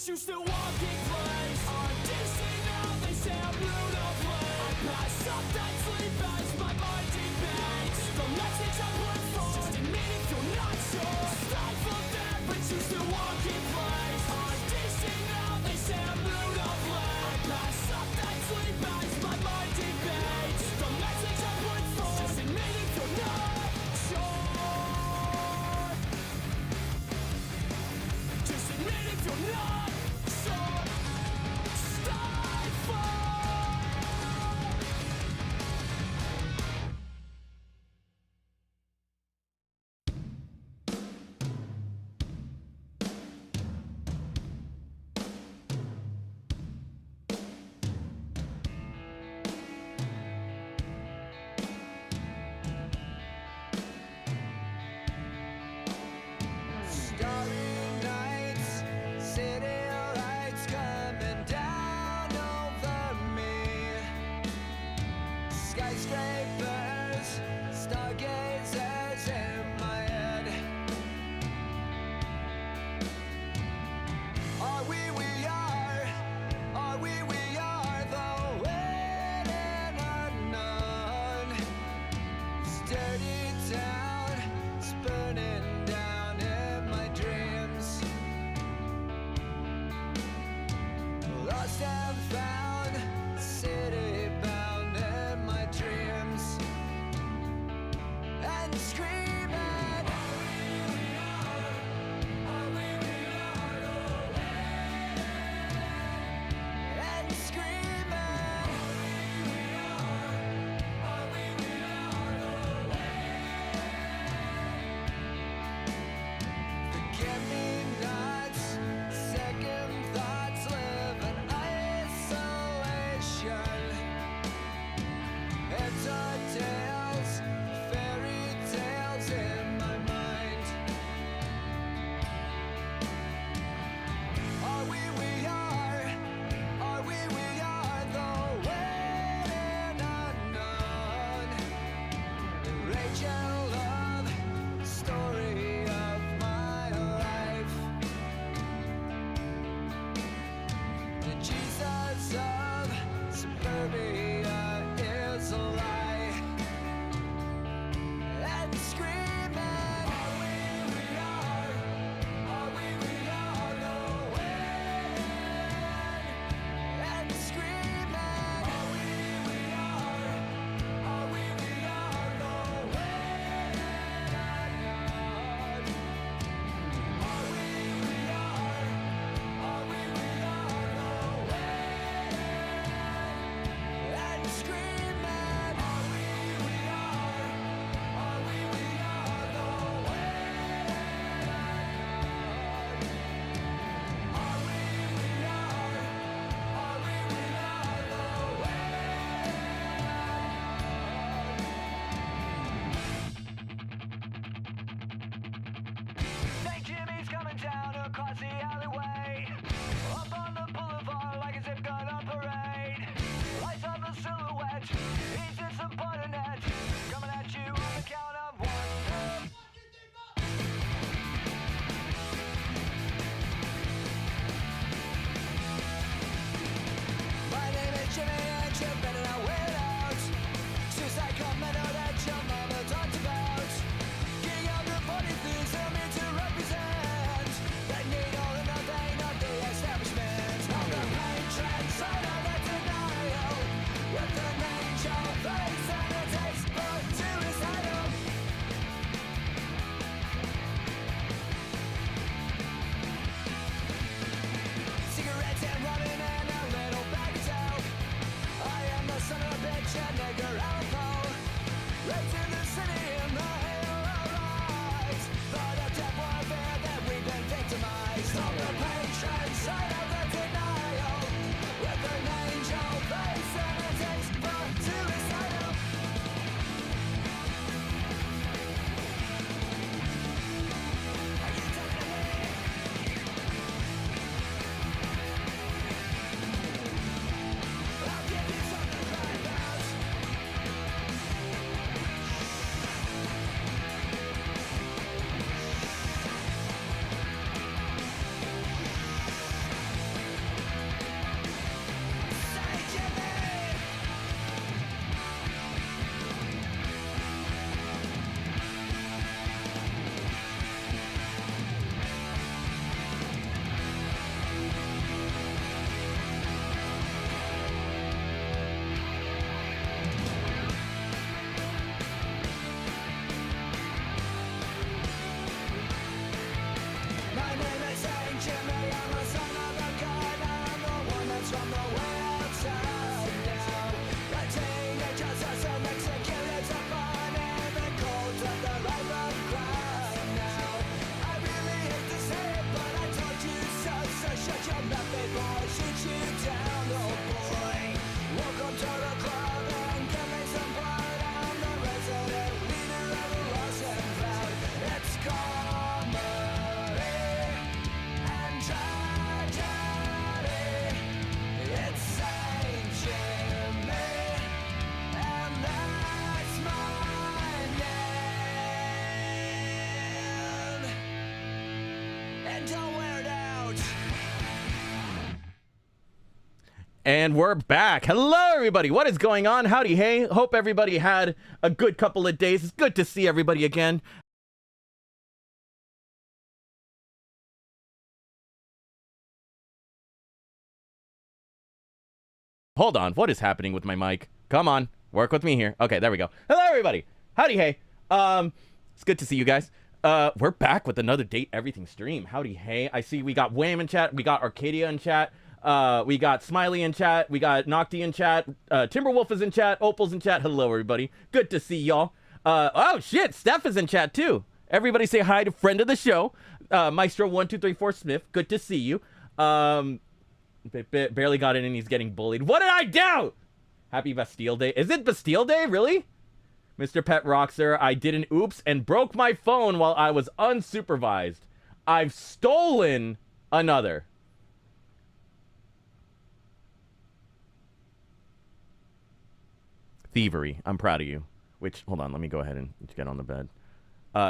but you still walk in place. On DC now they say I'm rude of late. I pass up that sleep as my mind debates. The message I put forth, just admit if you're not sure. Stifle there, but you still walk in place. On DC now they say I'm rude of late. I pass up that sleep as my mind debates. The message I put forth, just admit if you're not sure. Just admit if you're not sure. Stifle. Starry nights, city don't wear it out. And we're back. Hello, everybody. What is going on? Howdy, hey. Hope everybody had a good couple of days. It's good to see everybody again. Hold on. What is happening with my mic? Come on. Work with me here. Okay, there we go. Hello, everybody. Howdy, hey. It's good to see you guys. We're back with another Date Everything stream. Howdy, hey. I see we got Wham in chat. We got Arcadia in chat. We got Smiley in chat. We got Nocti in chat. Timberwolf is in chat. Opal's in chat. Hello, everybody. Good to see y'all. Oh, shit. Steph is in chat, too. Everybody say hi to friend of the show, Maestro1234 Smith. Good to see you. Barely got in and he's getting bullied. What did I do? Happy Bastille Day. Is it Bastille Day? Really? Mr. Pet Roxer, I did an oops and broke my phone while I was unsupervised. I've stolen another. Thievery. I'm proud of you. Which, hold on, let me go ahead and get on the bed.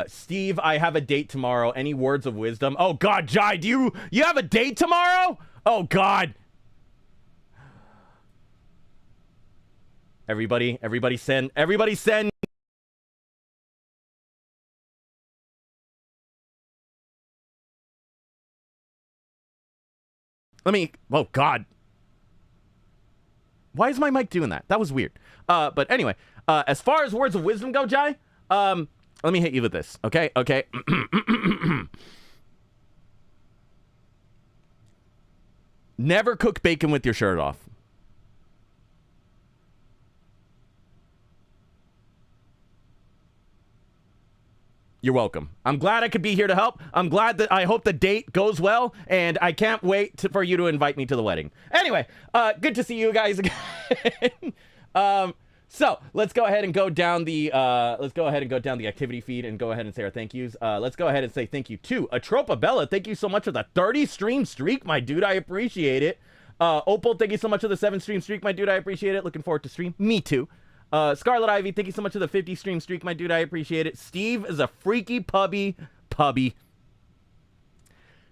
Steve, I have a date tomorrow. Any words of wisdom? Oh, God, Jai, do you have a date tomorrow? Oh, God. Everybody send. Oh, God. Why is my mic doing that? That was weird. But anyway, as far as words of wisdom go, Jai, let me hit you with this, okay? Okay. Never cook bacon with your shirt off. You're welcome. I'm glad I could be here to help. I'm glad that I hope the date goes well, and I can't wait for you to invite me to the wedding. Anyway, good to see you guys again. So let's go ahead and go down the activity feed and go ahead and say our thank yous. Let's go ahead and say thank you to Atropa Bella. Thank you so much for the 30 stream streak, my dude. I appreciate it. Opal, thank you so much for the 7 stream streak, my dude. I appreciate it. Looking forward to stream. Me too. Scarlet Ivy, thank you so much for the 50 stream streak, my dude. I appreciate it. Steve is a freaky puppy.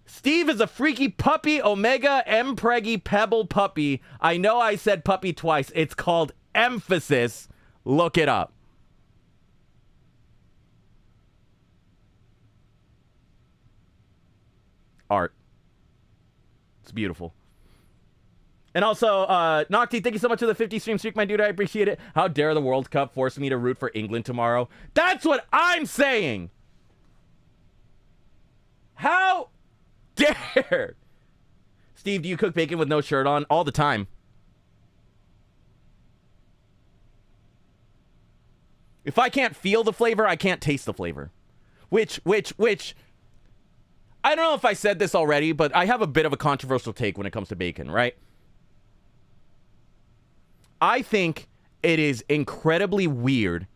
Steve is a freaky puppy, Omega M Preggy Pebble puppy. I know I said puppy twice. It's called emphasis. Look it up. Art. It's beautiful. And also, Nocti, thank you so much for the 50 stream streak, my dude. I appreciate it. How dare the World Cup force me to root for England tomorrow? That's what I'm saying. How dare? Steve, do you cook bacon with no shirt on? All the time. If I can't feel the flavor, I can't taste the flavor. Which, I don't know if I said this already, but I have a bit of a controversial take when it comes to bacon, right? I think it is incredibly weird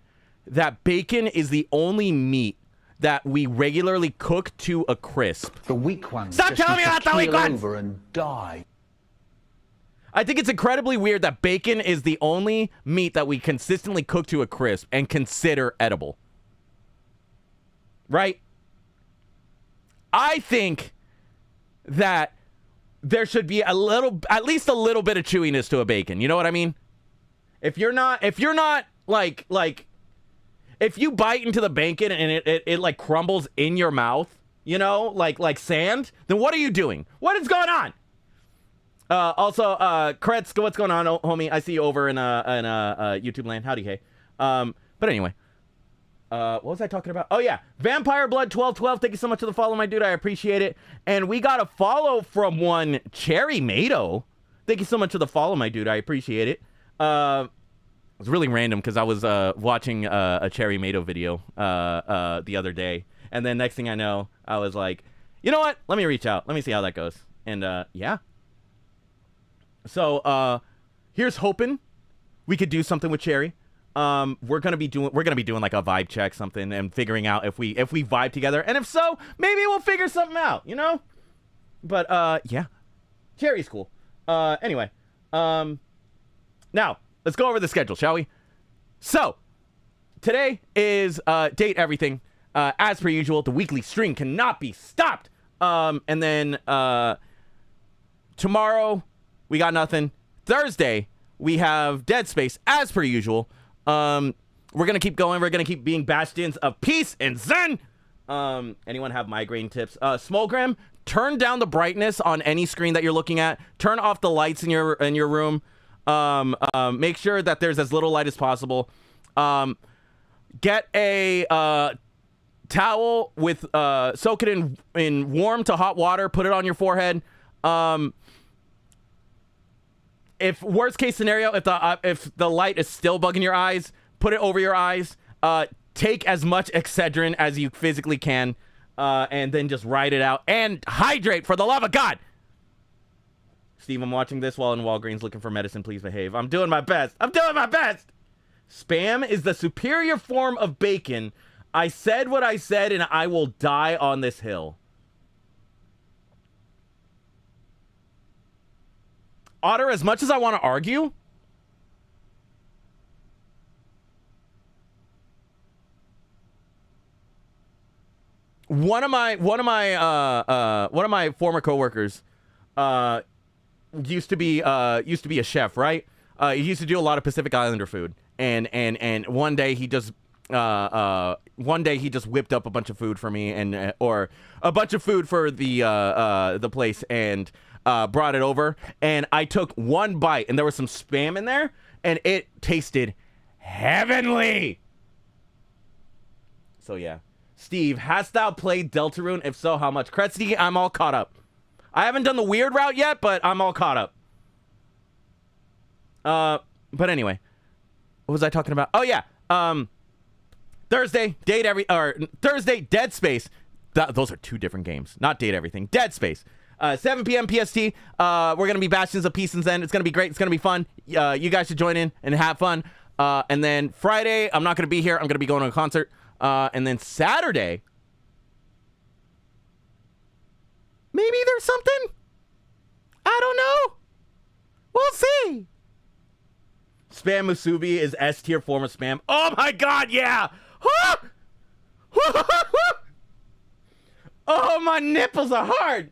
that bacon is the only meat that we regularly cook to a crisp. The weak ones. Stop telling me about the weak ones! Over and die. I think it's incredibly weird that bacon is the only meat that we consistently cook to a crisp and consider edible. Right? I think that there should be at least a little bit of chewiness to a bacon. You know what I mean? If you're not like, if you bite into the bacon and it like crumbles in your mouth, you know, like sand, then what are you doing? What is going on? Also, Kretz, what's going on, homie? I see you over in YouTube land. Howdy, hey. But anyway, what was I talking about? Oh yeah, Vampire Blood 1212. Thank you so much for the follow, my dude. I appreciate it. And we got a follow from one Cherry Mato. Thank you so much for the follow, my dude. I appreciate it. It was really random because I was watching a Cherry Mato video the other day, and then next thing I know, I was like, you know what? Let me reach out. Let me see how that goes. And yeah. So here's hoping we could do something with Cherry. We're gonna be doing like a vibe check, something, and figuring out if we vibe together, and if so, maybe we'll figure something out, you know. But yeah, Cherry's cool. Anyway, now let's go over the schedule, shall we? So today is Date Everything. As per usual, the weekly stream cannot be stopped And then tomorrow we got nothing. Thursday we have Dead Space as per usual. We're gonna keep going. We're gonna keep being bastions of peace and zen. Anyone have migraine tips? Smolgram, turn down the brightness on any screen that you're looking at. Turn off the lights in your room. Make sure that there's as little light as possible. Get a towel with soak it in warm to hot water. Put it on your forehead. If worst case scenario, if the light is still bugging your eyes, put it over your eyes. Take as much Excedrin as you physically can, and then just ride it out. And hydrate, for the love of God! Steve, I'm watching this while in Walgreens looking for medicine. Please behave. I'm doing my best. I'm doing my best! Spam is the superior form of bacon. I said what I said, and I will die on this hill. Otter, as much as I want to argue... One of my former coworkers used to be a chef, right? He used to do a lot of Pacific Islander food, and one day he just whipped up a bunch of food for me, and or a bunch of food for the place, and brought it over, and I took one bite, and there was some Spam in there, and it tasted heavenly. So yeah. Steve, hast thou played Deltarune? If so, how much? Kretsky, I'm all caught up. I haven't done the weird route yet, but I'm all caught up. But anyway, what was I talking about? Oh yeah, Thursday, Thursday, Dead Space. Those are two different games, not Date Everything. Dead Space. 7 p.m. PST. We're gonna be Bastions of Peace and Zen. It's gonna be great. It's gonna be fun. You guys should join in and have fun. And then Friday, I'm not gonna be here. I'm gonna be going to a concert. And then Saturday, maybe there's something. I don't know. We'll see. Spam Musubi is S tier form of spam. Oh my God, yeah. Oh, my nipples are hard.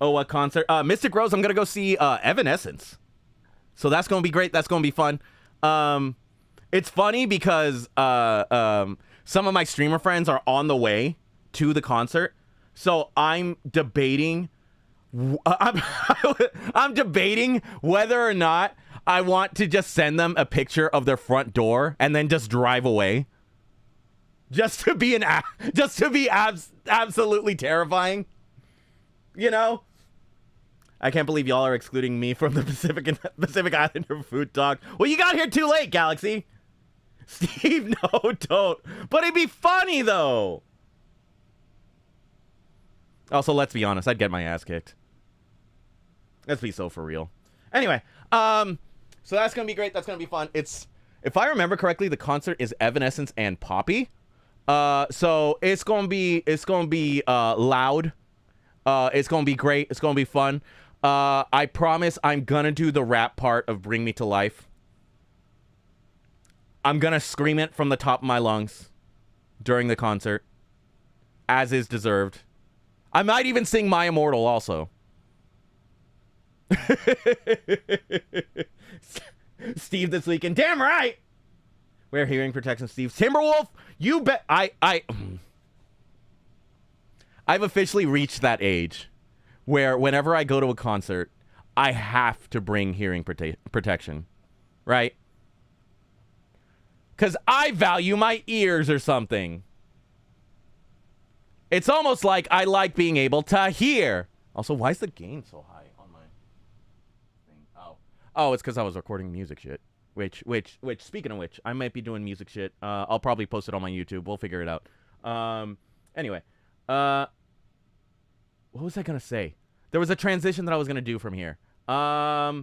Oh, what concert? Mystic Rose, I'm going to go see Evanescence. So that's going to be great. That's going to be fun. It's funny because some of my streamer friends are on the way to the concert. So I'm debating I'm debating whether or not I want to just send them a picture of their front door and then just drive away. Just to be absolutely terrifying. You know? I can't believe y'all are excluding me from the Pacific Islander food talk. Well, you got here too late, Galaxy. Steve, no, don't. But it'd be funny, though. Also, let's be honest. I'd get my ass kicked. Let's be so for real. Anyway, so that's going to be great. That's going to be fun. If I remember correctly, the concert is Evanescence and Poppy. So it's going to be loud. It's going to be great. It's going to be fun. I promise I'm going to do the rap part of Bring Me to Life. I'm going to scream it from the top of my lungs during the concert, as is deserved. I might even sing My Immortal also. Steve this weekend. Damn right. Wear hearing protection, Steve. Timberwolf, you bet. I've officially reached that age where whenever I go to a concert, I have to bring hearing protection, right? Because I value my ears or something. It's almost like I like being able to hear. Also, why is the gain so high on my thing? Oh, it's because I was recording music shit. Which, speaking of which, I might be doing music shit. I'll probably post it on my YouTube. We'll figure it out. Anyway. What was I going to say? There was a transition that I was going to do from here. I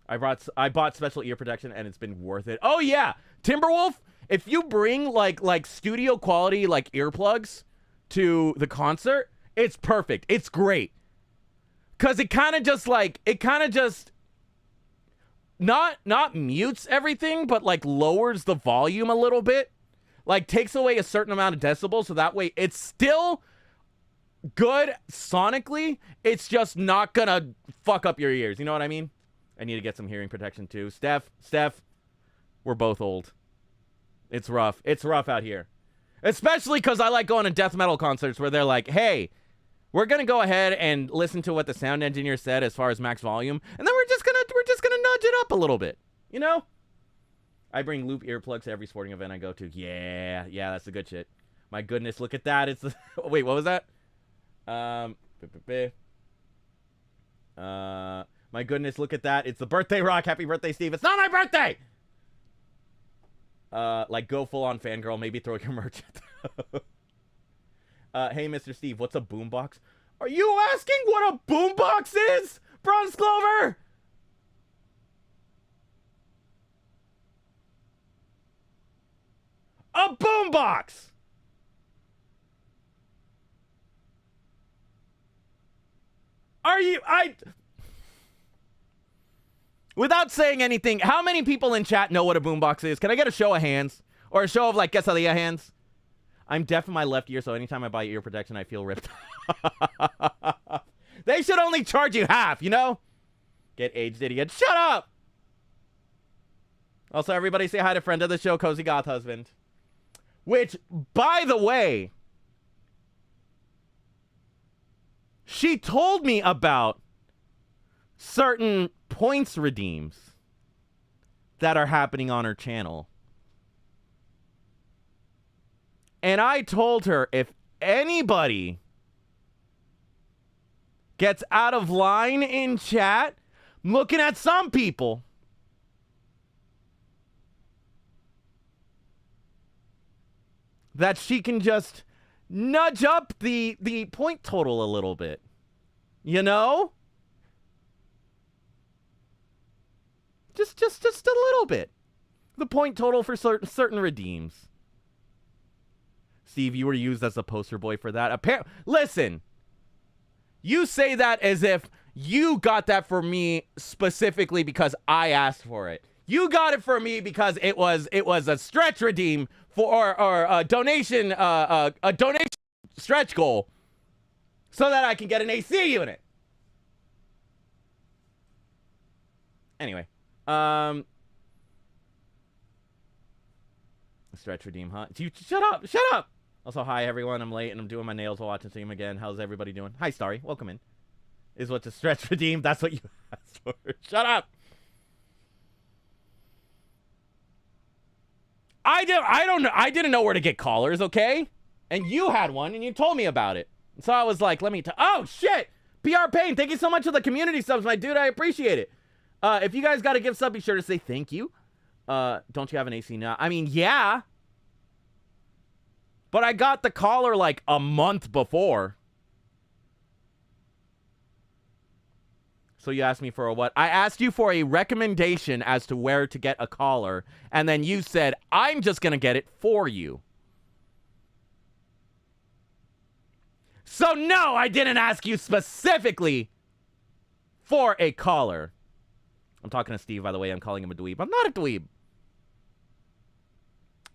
bought special ear protection, and it's been worth it. Oh, yeah. Timberwolf, if you bring, like studio quality, like, earplugs to the concert, it's perfect. It's great. Because it kind of just not mutes everything, but, like, lowers the volume a little bit. like takes away a certain amount of decibels, so that way it's still good sonically. It's just not gonna fuck up your ears. You know what I mean? I need to get some hearing protection too. Steph, we're both old. It's rough. It's rough out here. Especially because I like going to death metal concerts where they're like, hey, we're gonna go ahead and listen to what the sound engineer said as far as max volume, and then we're just gonna nudge it up a little bit. You know? I bring loop earplugs to every sporting event I go to. Yeah, that's the good shit. My goodness, look at that. It's the wait, what was that? My goodness, look at that. It's the birthday rock. Happy birthday, Steve. It's not my birthday! Like, go full-on fangirl. Maybe throw your merch at hey, Mr. Steve, what's a boombox? Are you asking what a boombox is? Bronze Clover? A boombox! Are you... Without saying anything, how many people in chat know what a boombox is? Can I get a show of hands? Or a show of, like, quesadilla hands? I'm deaf in my left ear, so anytime I buy ear protection, I feel ripped. They should only charge you half, you know? Get aged, idiot. Shut up! Also, everybody say hi to friend of the show, Cozy Goth Husband. Which, by the way, she told me about certain points redeems that are happening on her channel. And I told her if anybody gets out of line in chat, I'm looking at some people, that she can just nudge up the point total a little bit. You know? Just a little bit. The point total for certain redeems. Steve, you were used as a poster boy for that. Listen. You say that as if you got that for me specifically because I asked for it. You got it for me because it was a stretch redeem for or a donation stretch goal so that I can get an AC unit. Anyway, stretch redeem, huh? Shut up. Also, hi everyone. I'm late and I'm doing my nails while watching stream again. How's everybody doing? Hi, Starry. Welcome in. Is what the stretch redeem? That's what you asked for. Shut up. I don't know. I didn't know where to get callers, okay? And you had one, and you told me about it. So I was like, oh, shit! PR Payne, thank you so much for the community subs, my dude. I appreciate it. If you guys got a gift sub, be sure to say thank you. Don't you have an AC now? I mean, yeah. But I got the collar, like, a month before. So you asked me for a what? I asked you for a recommendation as to where to get a collar, and then you said, I'm just going to get it for you. So no, I didn't ask you specifically for a collar. I'm talking to Steve, by the way. I'm calling him a dweeb. I'm not a dweeb.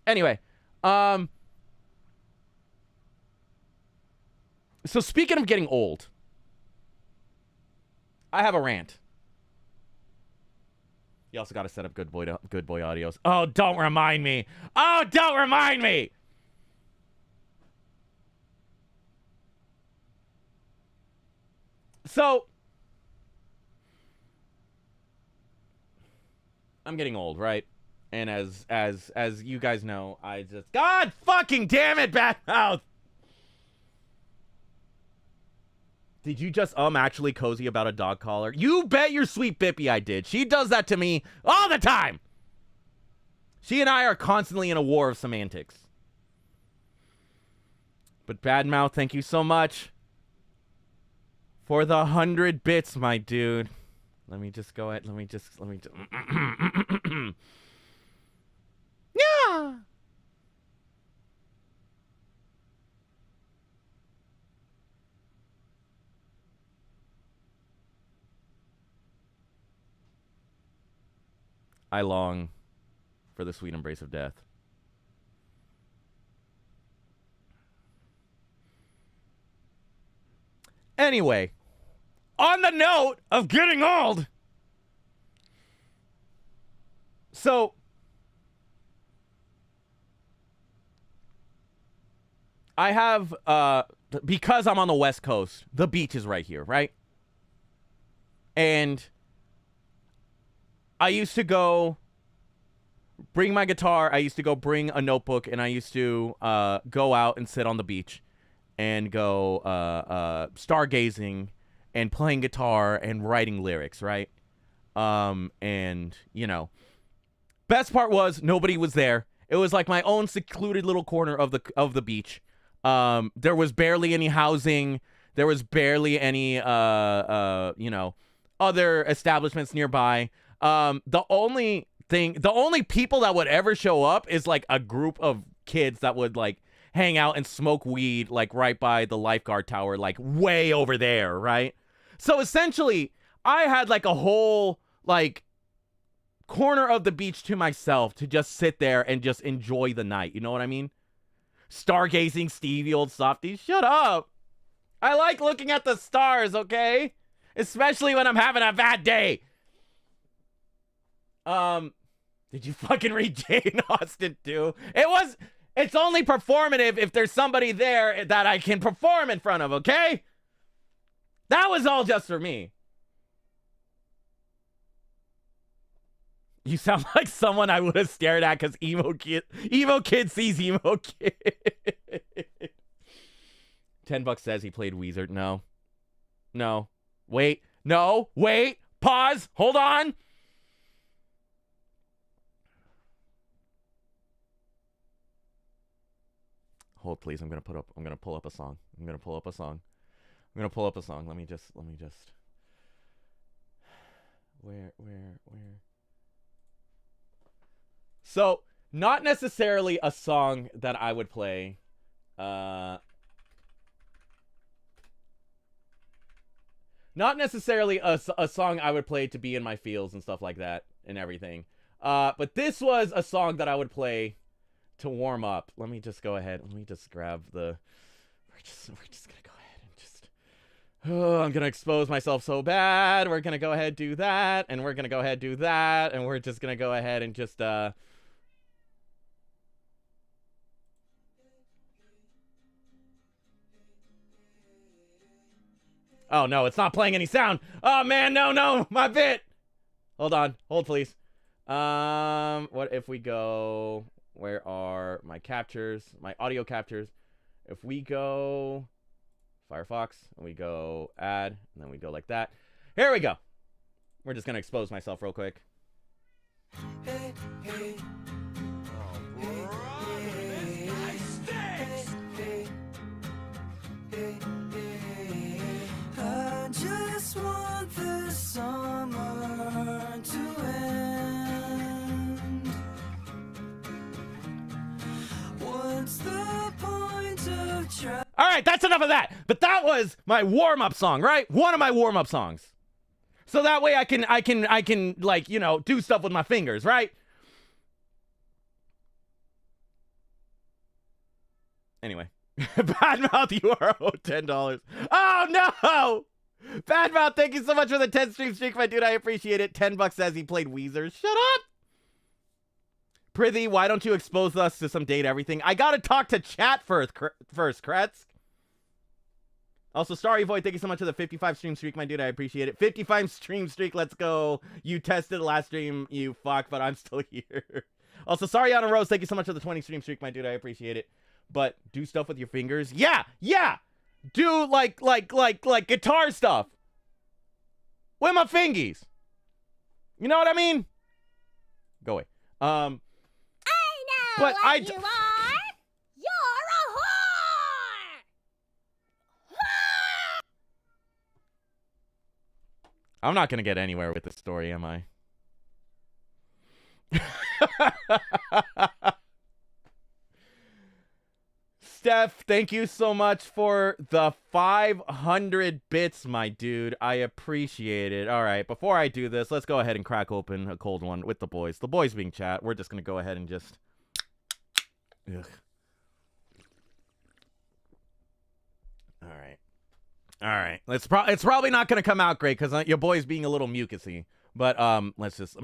Anyway, so speaking of getting old, I have a rant. You also got to set up good boy audios. Oh, don't remind me. Oh, don't remind me. So, I'm getting old, right? And as you guys know, I just God fucking damn it, Badmouth. Did you just actually cozy about a dog collar? You bet your sweet Bippy I did. She does that to me all the time. She and I are constantly in a war of semantics. But Badmouth, thank you so much for the 100 bits, my dude. Let me just go ahead. Let me just. Yeah. I long for the sweet embrace of death. Anyway, on the note of getting old, so I have, because I'm on the West Coast, the beach is right here, right? And I used to go bring my guitar. I used to go bring a notebook, and I used to go out and sit on the beach and go stargazing and playing guitar and writing lyrics, right? And, you know, best part was nobody was there. It was like my own secluded little corner of the beach. There was barely any housing. There was barely any, you know, other establishments nearby. The only people that would ever show up is like a group of kids that would like hang out and smoke weed like right by the lifeguard tower, like way over there, right? So essentially, I had like a whole like corner of the beach to myself to just sit there and just enjoy the night. You know what I mean? Stargazing, Stevie, old softy. Shut up. I like looking at the stars, okay? Especially when I'm having a bad day. Did you fucking read Jane Austen too? It's only performative if there's somebody there that I can perform in front of, okay? That was all just for me. You sound like someone I would have stared at because emo kid sees emo kid. $10 says he played Weezer. No. Wait. No. Wait. Pause. Hold on. Hold, please. I'm gonna pull up a song. Let me just. Where? So, not necessarily a song that I would play. Not necessarily a song I would play to be in my feels and stuff like that and everything. But this was a song that I would play to warm up. Let me just go ahead. Let me just grab the... We're just gonna go ahead and just... Oh, I'm gonna expose myself so bad. We're gonna go ahead do that, and we're gonna go ahead do that, and we're just gonna go ahead and just, Oh, no, it's not playing any sound. Oh, man, no, my bit. Hold on. Hold, please. What if we go... Where are my captures? My audio captures. If we go... Firefox, and we go add, and then we go like that. Here we go. We're just going to expose myself real quick. Hey. I just want the summer to end. What's the point of trying? All right, that's enough of that. But that was my warm-up song, right? One of my warm-up songs. So that way I can like, you know, do stuff with my fingers, right? Anyway. Badmouth URO, $10. Oh, no! Badmouth, thank you so much for the 10 stream streak, my dude. I appreciate it. $10 says he played Weezer. Shut up! Prithee, why don't you expose us to some date everything? I gotta talk to chat first, Kretz. Also, Starry Void, thank you so much for the 55 stream streak, my dude. I appreciate it. 55 stream streak, let's go. You tested last stream, you fuck, but I'm still here. Also, Sariana Rose, thank you so much for the 20 stream streak, my dude. I appreciate it. But do stuff with your fingers. Yeah. Do like guitar stuff with my fingies. You know what I mean? Go away. I know but what you are. You're a whore. I'm not gonna get anywhere with this story, am I? Steph, thank you so much for the 500 bits, my dude. I appreciate it. All right, before I do this, let's go ahead and crack open a cold one with the boys. The boys being chat. We're just going to go ahead and just... Ugh. All right. All right. It's probably not going to come out great because your boy's being a little mucusy. But let's just.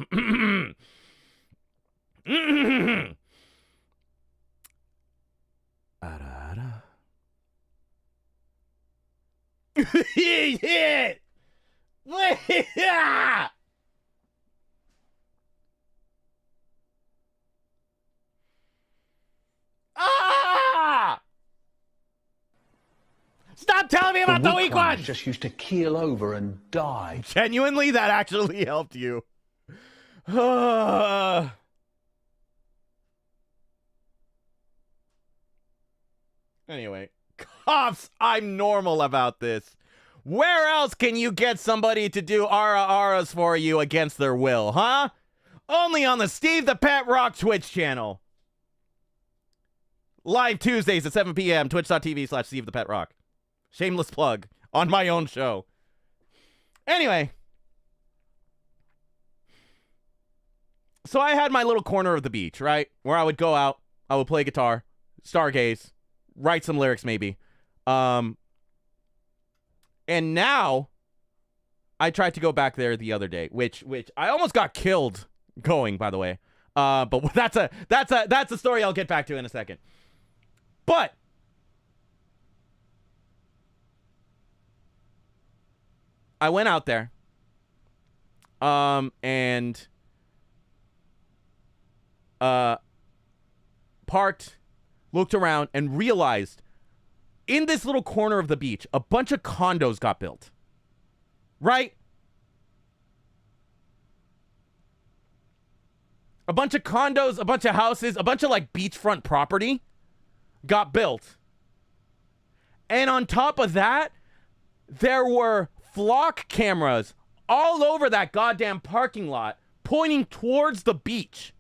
Yeah. Ah! Stop telling me about the weak ones! Just used to keel over and die. Genuinely, that actually helped you. Anyway, cops, I'm normal about this. Where else can you get somebody to do ara-aras for you against their will, huh? Only on the Steve the Pet Rock Twitch channel. Live Tuesdays at 7 p.m. Twitch.tv/Steve the Pet Rock. Shameless plug on my own show. Anyway. So I had my little corner of the beach, right? Where I would go out, I would play guitar, stargaze, write some lyrics maybe. And now I tried to go back there the other day, which I almost got killed going, by the way. But that's a story I'll get back to in a second. But I went out there and parked, looked around, and realized in this little corner of the beach, a bunch of condos got built. Right? A bunch of condos, a bunch of houses, a bunch of like beachfront property got built. And on top of that, there were flock cameras all over that goddamn parking lot pointing towards the beach.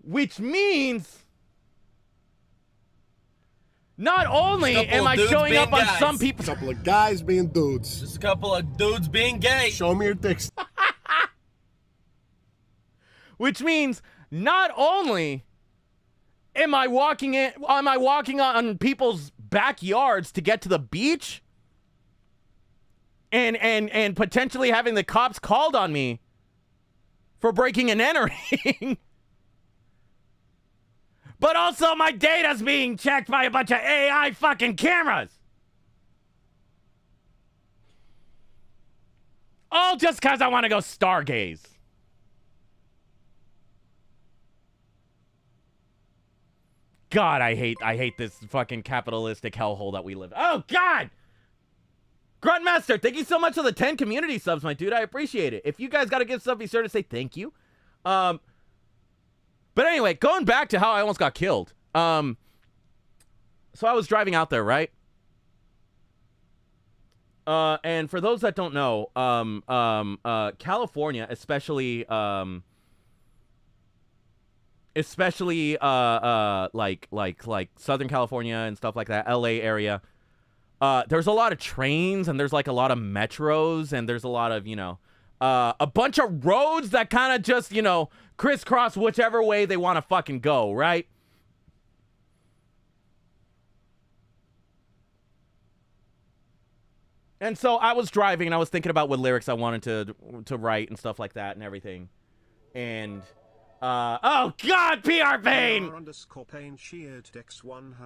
Which means not only am I showing up on some people... A couple of guys being dudes. Just a couple of dudes being gay. Show me your dicks. Which means not only am I walking on people's backyards to get to the beach and potentially having the cops called on me for breaking and entering, but also my data's being checked by a bunch of AI fucking cameras. All just because I want to go stargaze. God, I hate this fucking capitalistic hellhole that we live in. Oh, God! Gruntmaster, thank you so much for the 10 community subs, my dude. I appreciate it. If you guys got to give stuff, be sure to say thank you. But anyway, going back to how I almost got killed. So I was driving out there, right? And for those that don't know, California, especially like Southern California and stuff like that, LA area, there's a lot of trains and there's like a lot of metros and there's a lot of, a bunch of roads that kind of just, crisscross whichever way they want to fucking go, right? And so I was driving and I was thinking about what lyrics I wanted to write and stuff like that and everything. And oh God, PR Pain!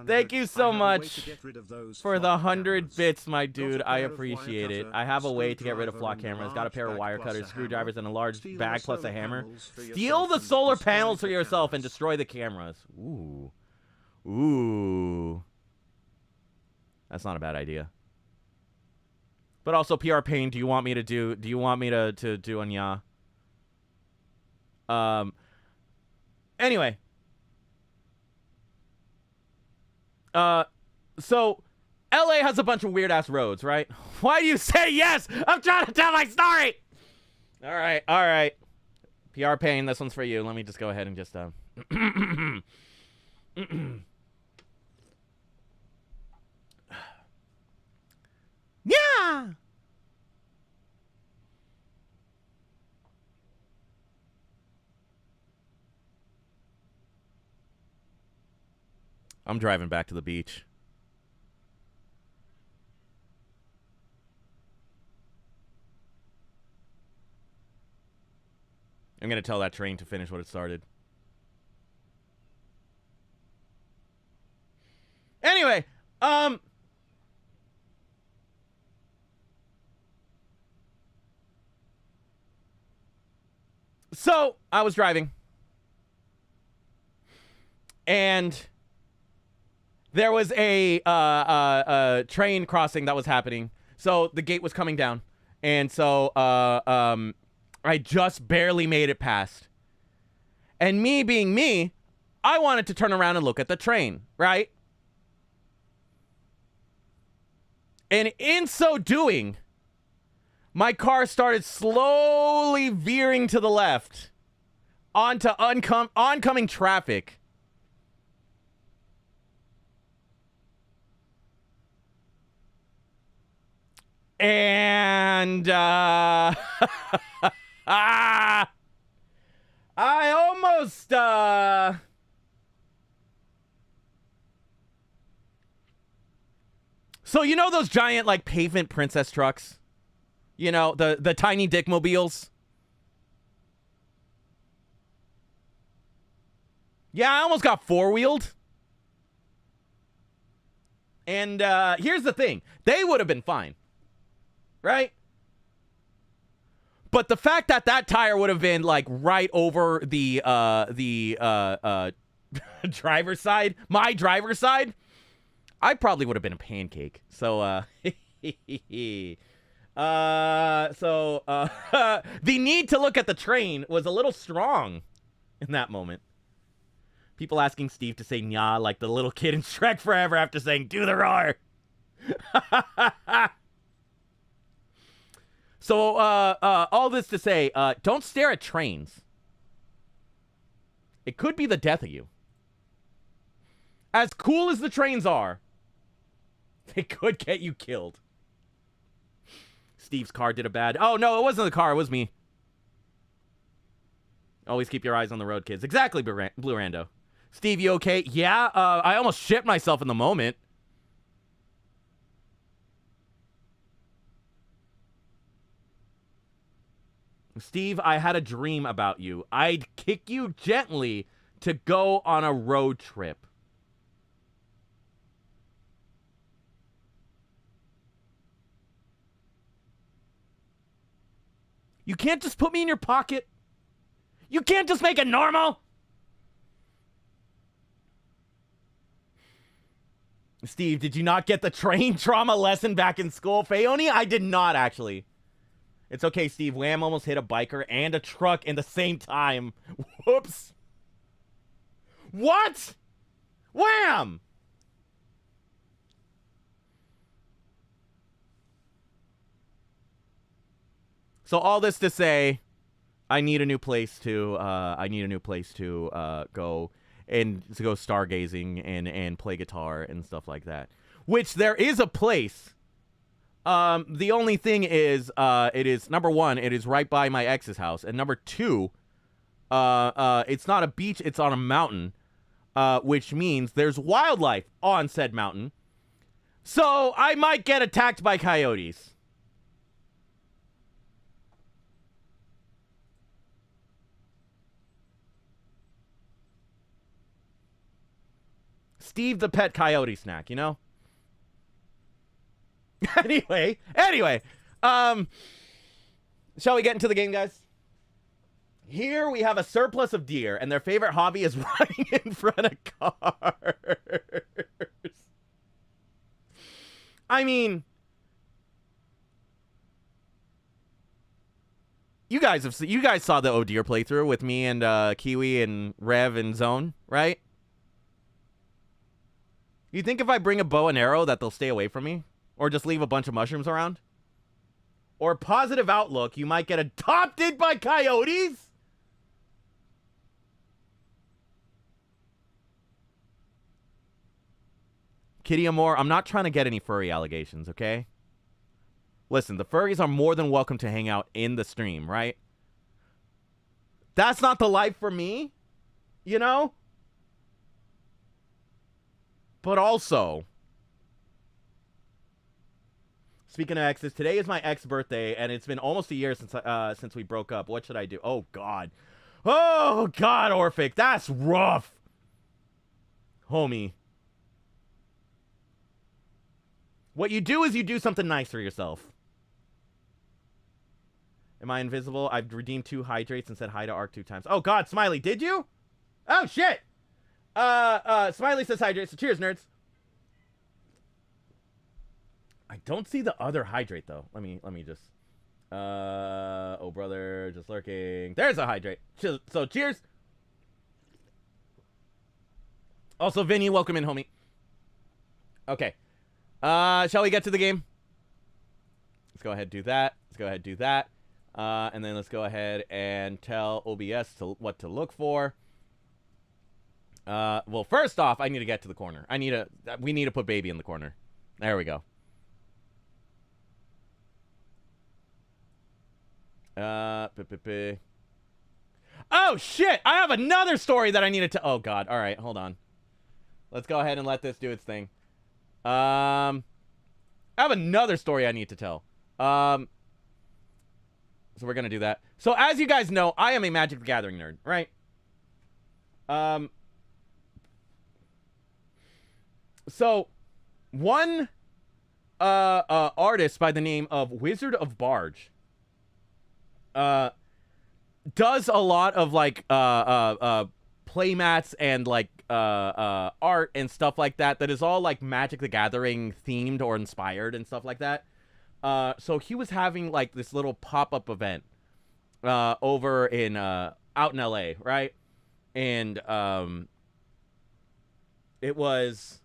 Thank you so much for the 100 bits, my dude. I appreciate it. I have a way to get rid of flock cameras. Got a pair of wire cutters, screwdrivers, and a large bag plus a hammer. Steal the solar panels for yourself and destroy the cameras. Ooh. Ooh. That's not a bad idea. But also, PR Pain, do you want me to do Anya? Anyway. So, LA has a bunch of weird-ass roads, right? Why do you say yes? I'm trying to tell my story! Alright. PR Pain, this one's for you. Let me just go ahead and just, Yeah! I'm driving back to the beach. I'm going to tell that train to finish what it started. Anyway, so I was driving, and there was a train crossing that was happening. So the gate was coming down, and so I just barely made it past. And me being me, I wanted to turn around and look at the train, right? And in so doing, my car started slowly veering to the left onto oncoming traffic. And I almost so you know those giant like pavement princess trucks? You know, the tiny dickmobiles? Yeah, I almost got four-wheeled. And here's the thing. They would have been fine. Right? But the fact that that tire would have been like right over the driver's side, my driver's side, I probably would have been a pancake. So the need to look at the train was a little strong in that moment. People asking Steve to say "nya" like the little kid in Shrek Forever after saying "do the roar." So, all this to say, don't stare at trains. It could be the death of you. As cool as the trains are, they could get you killed. Steve's car did a bad... Oh, no, it wasn't the car. It was me. Always keep your eyes on the road, kids. Exactly, Blue Rando. Steve, you okay? Yeah, I almost shit myself in the moment. Steve, I had a dream about you. I'd kick you gently to go on a road trip. You can't just put me in your pocket. You can't just make it normal. Steve, did you not get the train trauma lesson back in school? Fayoni, I did not, actually. It's okay, Steve. Wham almost hit a biker and a truck in the same time. Whoops. What? Wham! So all this to say, I need a new place to go and to go stargazing and play guitar and stuff like that. Which there is a place. The only thing is, it is, number one, it is right by my ex's house. And number two, it's not a beach, it's on a mountain, which means there's wildlife on said mountain. So I might get attacked by coyotes. Steve the pet coyote snack, you know? Anyway, shall we get into the game, guys? Here we have a surplus of deer, and their favorite hobby is running in front of cars. I mean, you guys saw the Oh Deer playthrough with me and Kiwi and Rev and Zone, right? You think if I bring a bow and arrow that they'll stay away from me? Or just leave a bunch of mushrooms around? Or positive outlook, you might get adopted by coyotes? Kitty Amore, I'm not trying to get any furry allegations, okay? Listen, the furries are more than welcome to hang out in the stream, right? That's not the life for me, you know? But also, speaking of exes, today is my ex birthday, and it's been almost a year since we broke up. What should I do? Oh God, Orphic, that's rough, homie. What you do is you do something nice for yourself. Am I invisible? I've redeemed 2 hydrates and said hi to Ark 2 times. Oh God, Smiley, did you? Oh shit. Smiley says hydrate. So cheers, nerds. I don't see the other hydrate though. Let me just. Oh brother, just lurking. There's a hydrate. So cheers. Also, Vinny, welcome in, homie. Okay. Shall we get to the game? Let's go ahead and do that. And then let's go ahead and tell OBS what to look for. Well, first off, I need to get to the corner. We need to put baby in the corner. There we go. Oh shit! I have another story that I needed to. Oh God! All right, hold on. Let's go ahead and let this do its thing. I have another story I need to tell. So we're gonna do that. So as you guys know, I am a Magic the Gathering nerd, right? So one artist by the name of Wizard of Barge does a lot of like playmats and like art and stuff like that is all like Magic the Gathering themed or inspired and stuff like that. So he was having like this little pop-up event over in out in LA, right? And it was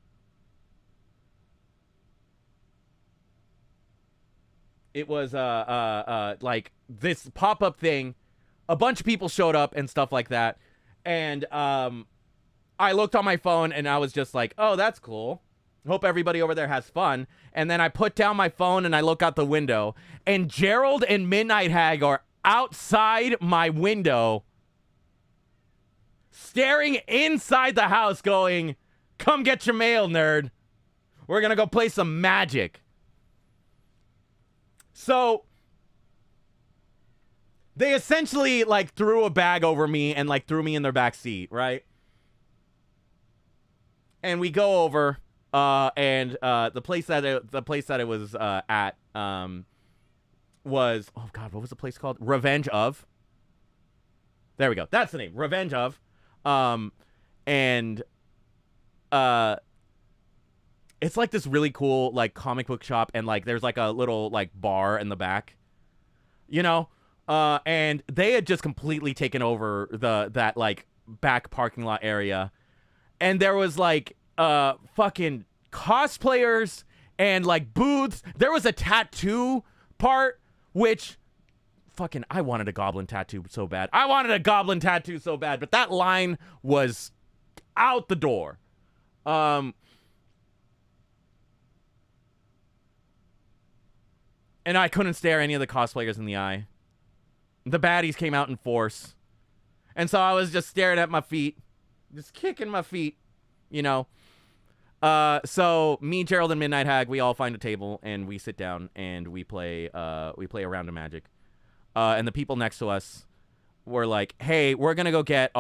like this pop-up thing. A bunch of people showed up and stuff like that. And I looked on my phone and I was just like, oh, that's cool. Hope everybody over there has fun. And then I put down my phone and I look out the window. And Gerald and Midnight Hag are outside my window, staring inside the house going, come get your mail, nerd. We're going to go play some Magic. So they essentially like threw a bag over me and like threw me in their back seat, right? And we go over, and the place that it was at was, oh God, what was the place called? Revenge of. There we go. That's the name. Revenge of. And it's like this really cool like comic book shop, and like there's like a little like bar in the back, you know. And they had just completely taken over that like back parking lot area, and there was like fucking cosplayers and like booths. There was a tattoo part, which fucking I wanted a goblin tattoo so bad. But that line was out the door. And I couldn't stare any of the cosplayers in the eye. The baddies came out in force. And so I was just staring at my feet. Just kicking my feet. You know. So me, Gerald, and Midnight Hag, we all find a table and we sit down and we play a round of Magic. And the people next to us were like, hey, we're gonna go get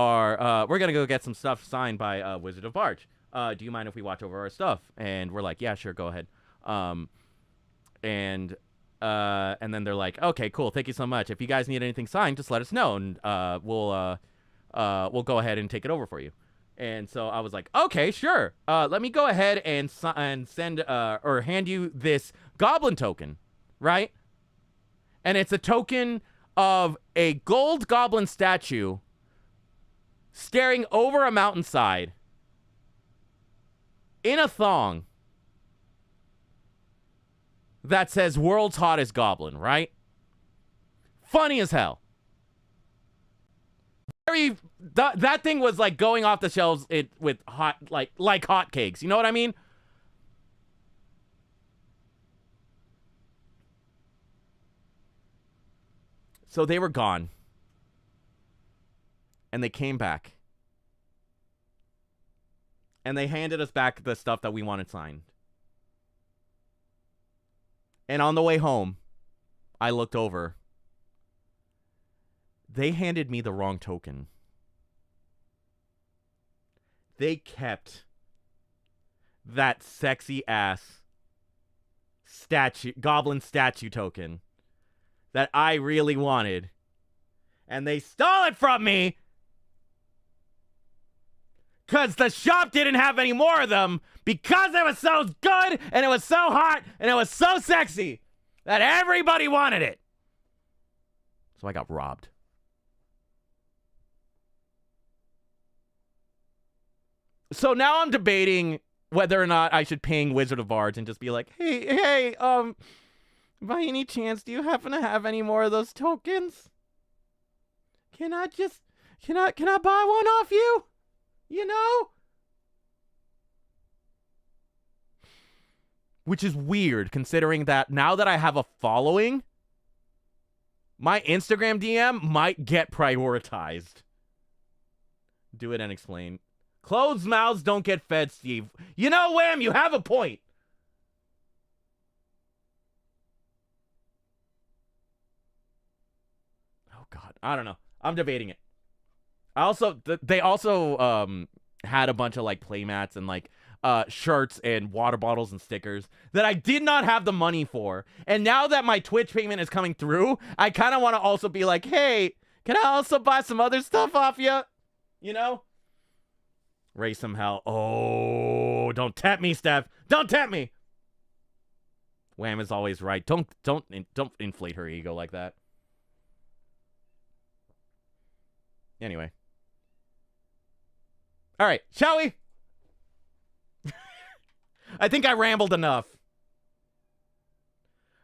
some stuff signed by Wizard of Barge. Do you mind if we watch over our stuff? And we're like, yeah, sure, go ahead. And then they're like, okay, cool, thank you so much. If you guys need anything signed, just let us know, and we'll go ahead and take it over for you. And so I was like, okay, sure. Let me go ahead and send or hand you this goblin token, right? And it's a token of a gold goblin statue staring over a mountainside in a thong that says world's hottest goblin, right? Funny as hell. That thing was like going off the shelves with hot like hotcakes. You know what I mean? So they were gone. And they came back. And they handed us back the stuff that we wanted signed. And on the way home, I looked over. They handed me the wrong token. They kept that sexy ass goblin statue token that I really wanted. And they stole it from me because the shop didn't have any more of them because it was so good and it was so hot and it was so sexy that everybody wanted it. So I got robbed. So now I'm debating whether or not I should ping Wizard of Bards and just be like, hey, by any chance, do you happen to have any more of those tokens? Can I buy one off you? You know? Which is weird, considering that now that I have a following, my Instagram DM might get prioritized. Do it and explain. Closed mouths don't get fed, Steve. You know, Wham, you have a point. Oh, God. I don't know. I'm debating it. They also had a bunch of, like, playmats and, like, shirts and water bottles and stickers that I did not have the money for. And now that my Twitch payment is coming through, I kind of want to also be like, hey, can I also buy some other stuff off you? You know? Raise some hell. Oh, don't tempt me, Steph. Don't tempt me. Wham is always right. Don't inflate her ego like that. Anyway. All right, shall we? I think I rambled enough.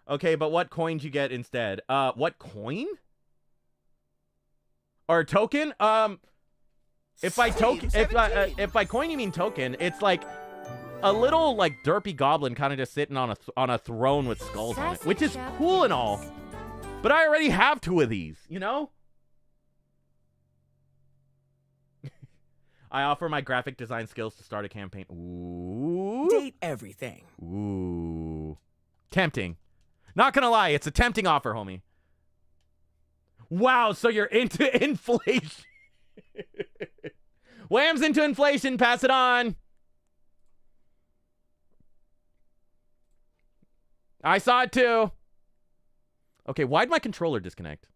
Okay, but what coin you get instead? What coin? Or token? If by coin you mean token, it's like a little like derpy goblin kind of just sitting on a throne with skulls on it, which is cool and all. But I already have 2 of these, you know? I offer my graphic design skills to start a campaign. Ooh. Date everything. Ooh. Tempting. Not gonna lie, it's a tempting offer, homie. Wow, so you're into inflation. Wham's into inflation, pass it on. I saw it too. Okay, why'd my controller disconnect?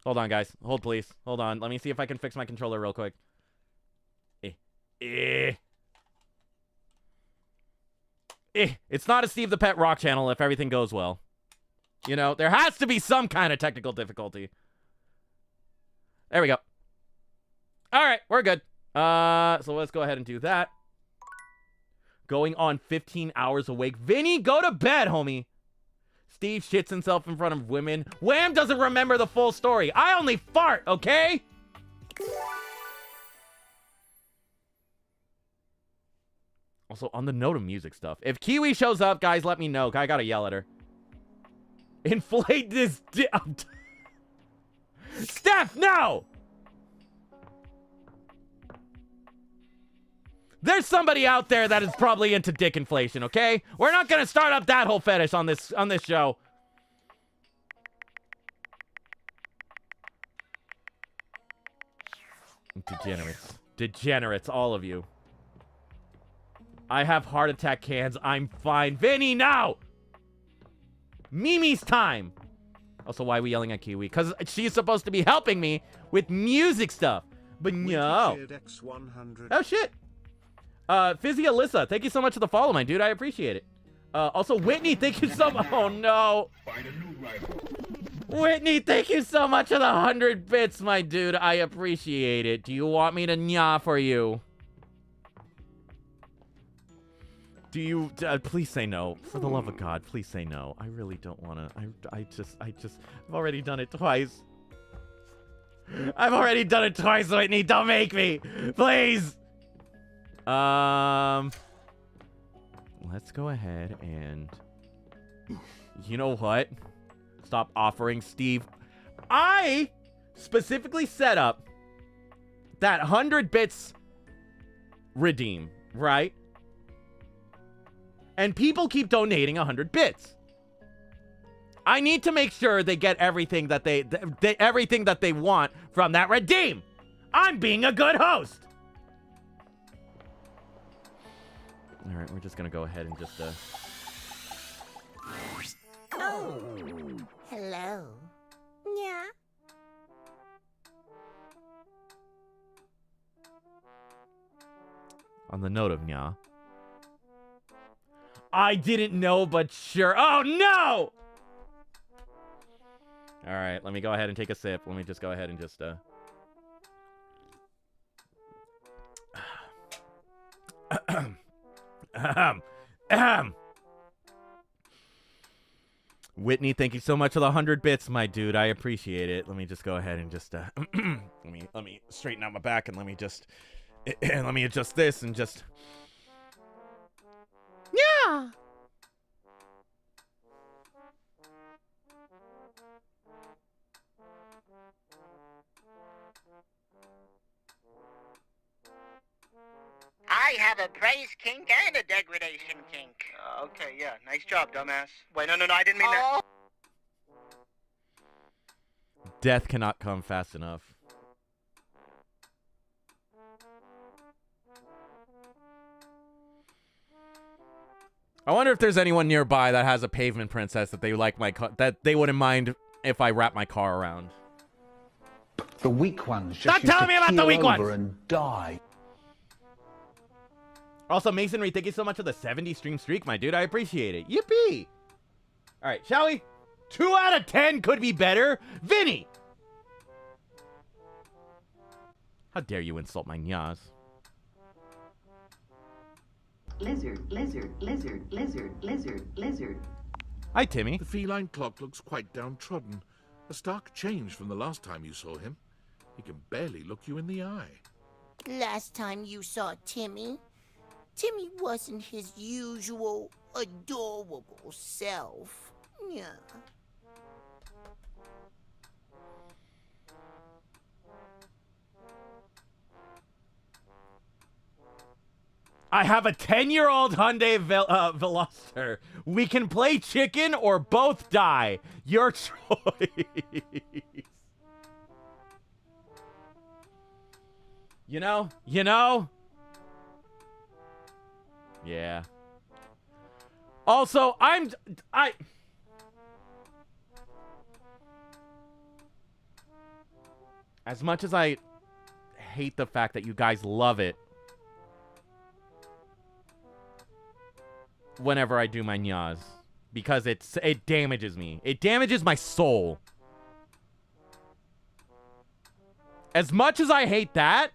Hold on, guys. Hold, please. Hold on. Let me see if I can fix my controller real quick. It's not a Steve the Pet Rock channel if everything goes well. You know, there has to be some kind of technical difficulty. There we go. All right, we're good. So let's go ahead and do that. Going on 15 hours awake. Vinny, go to bed, homie. Steve shits himself in front of women. Wham doesn't remember the full story. I only fart, okay? Also, on the note of music stuff, if Kiwi shows up, guys, let me know. I gotta yell at her. Inflate this Steph, no! There's somebody out there that is probably into dick inflation, okay? We're not gonna start up that whole fetish on this show. Degenerates. Degenerates, all of you. I have heart attack cans. I'm fine. Vinny, now! Mimi's time! Also, why are we yelling at Kiwi? Because she's supposed to be helping me with music stuff. But no. Oh, shit. Fizzy Alyssa, thank you so much for the follow, my dude. I appreciate it. Also, Whitney, thank you so much. Oh, no. Whitney, thank you so much for the 100 bits, my dude. I appreciate it. Do you want me to nya for you? Do you... please say no. For the love of God, please say no. I really don't want to... I've already done it twice. I've already done it twice, Whitney. Don't make me. Please. Let's go ahead and... You know what? Stop offering Steve. I specifically set up that 100 bits redeem, right? And people keep donating 100 bits. I need to make sure they get everything that everything that they want from that redeem. I'm being a good host. All right, we're just gonna go ahead and just Oh, hello. Yeah. on the note of nya. I didn't know, but sure. Oh no! All right, let me go ahead and take a sip. Let me just go ahead and just Whitney, thank you so much for the 100 bits, my dude. I appreciate it. Let me just go ahead and just let me straighten out my back and let me adjust this and just Yeah. I have a praise kink and a degradation kink. Okay, yeah. Nice job, dumbass. Wait, no, I didn't mean that. death cannot come fast enough. I wonder if there's anyone nearby that has a pavement princess that they like that they wouldn't mind if I wrap my car around. The weak ones just Stop used telling to me about the keel weak over ones! and die. Also, Masonry, thank you so much for the 70 stream streak, my dude. I appreciate it. Yippee! All right, shall we? 2 out of 10 could be better. Vinny! How dare you insult my nyas? Lizard, lizard, lizard, lizard, lizard, lizard. Hi, Timmy. The feline clock looks quite downtrodden. A stark change from the last time you saw him. He can barely look you in the eye. Last time you saw Timmy wasn't his usual adorable self. Yeah. I have a 10-year-old Hyundai Veloster. We can play chicken or both die. Your choice. You know? Yeah. Also, as much as I hate the fact that you guys love it whenever I do my nyas, because it damages me. It damages my soul. As much as I hate that,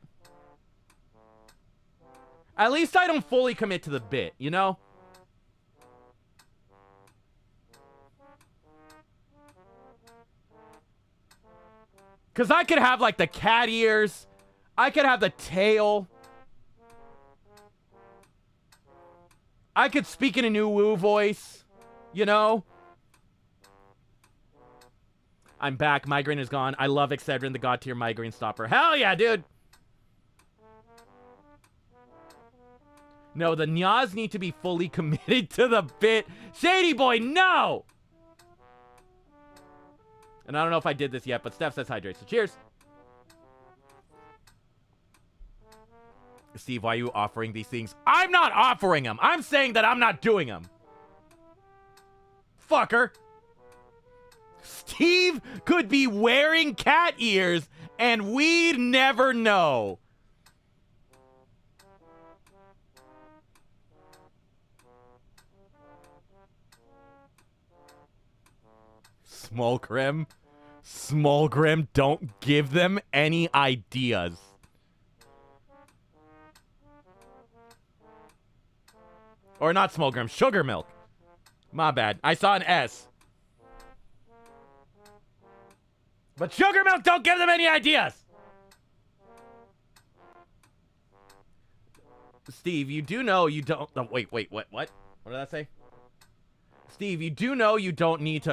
at least I don't fully commit to the bit, you know? Because I could have, like, the cat ears. I could have the tail. I could speak in a new woo voice, you know? I'm back. Migraine is gone. I love Excedrin, the god tier migraine stopper. Hell yeah, dude! No, the nyas need to be fully committed to the bit. Shady boy, no! And I don't know if I did this yet, but Steph says hydrate, so cheers. Steve, why are you offering these things? I'm not offering them. I'm saying that I'm not doing them. Fucker. Steve could be wearing cat ears and we'd never know. Small Grim, don't give them any ideas. Or not Small Grim, Sugar Milk. My bad. I saw an S. But Sugar Milk, don't give them any ideas. Steve, you do know you don't... Oh, wait, what? What did I say? Steve, you do know you don't need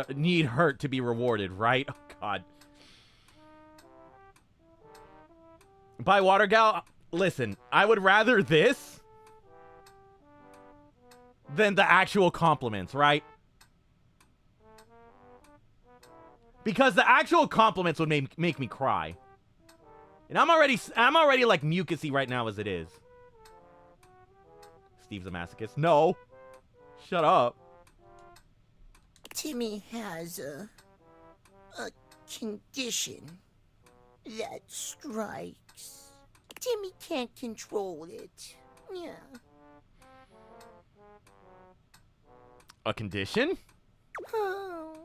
hurt to be rewarded, right? Oh, God. By Water Gal, listen, I would rather this than the actual compliments, right? Because the actual compliments would make me cry. And I'm already like mucusy right now as it is. Steve's a masochist. No. Shut up. Timmy has a condition that strikes. Timmy can't control it. Yeah. A condition? Oh,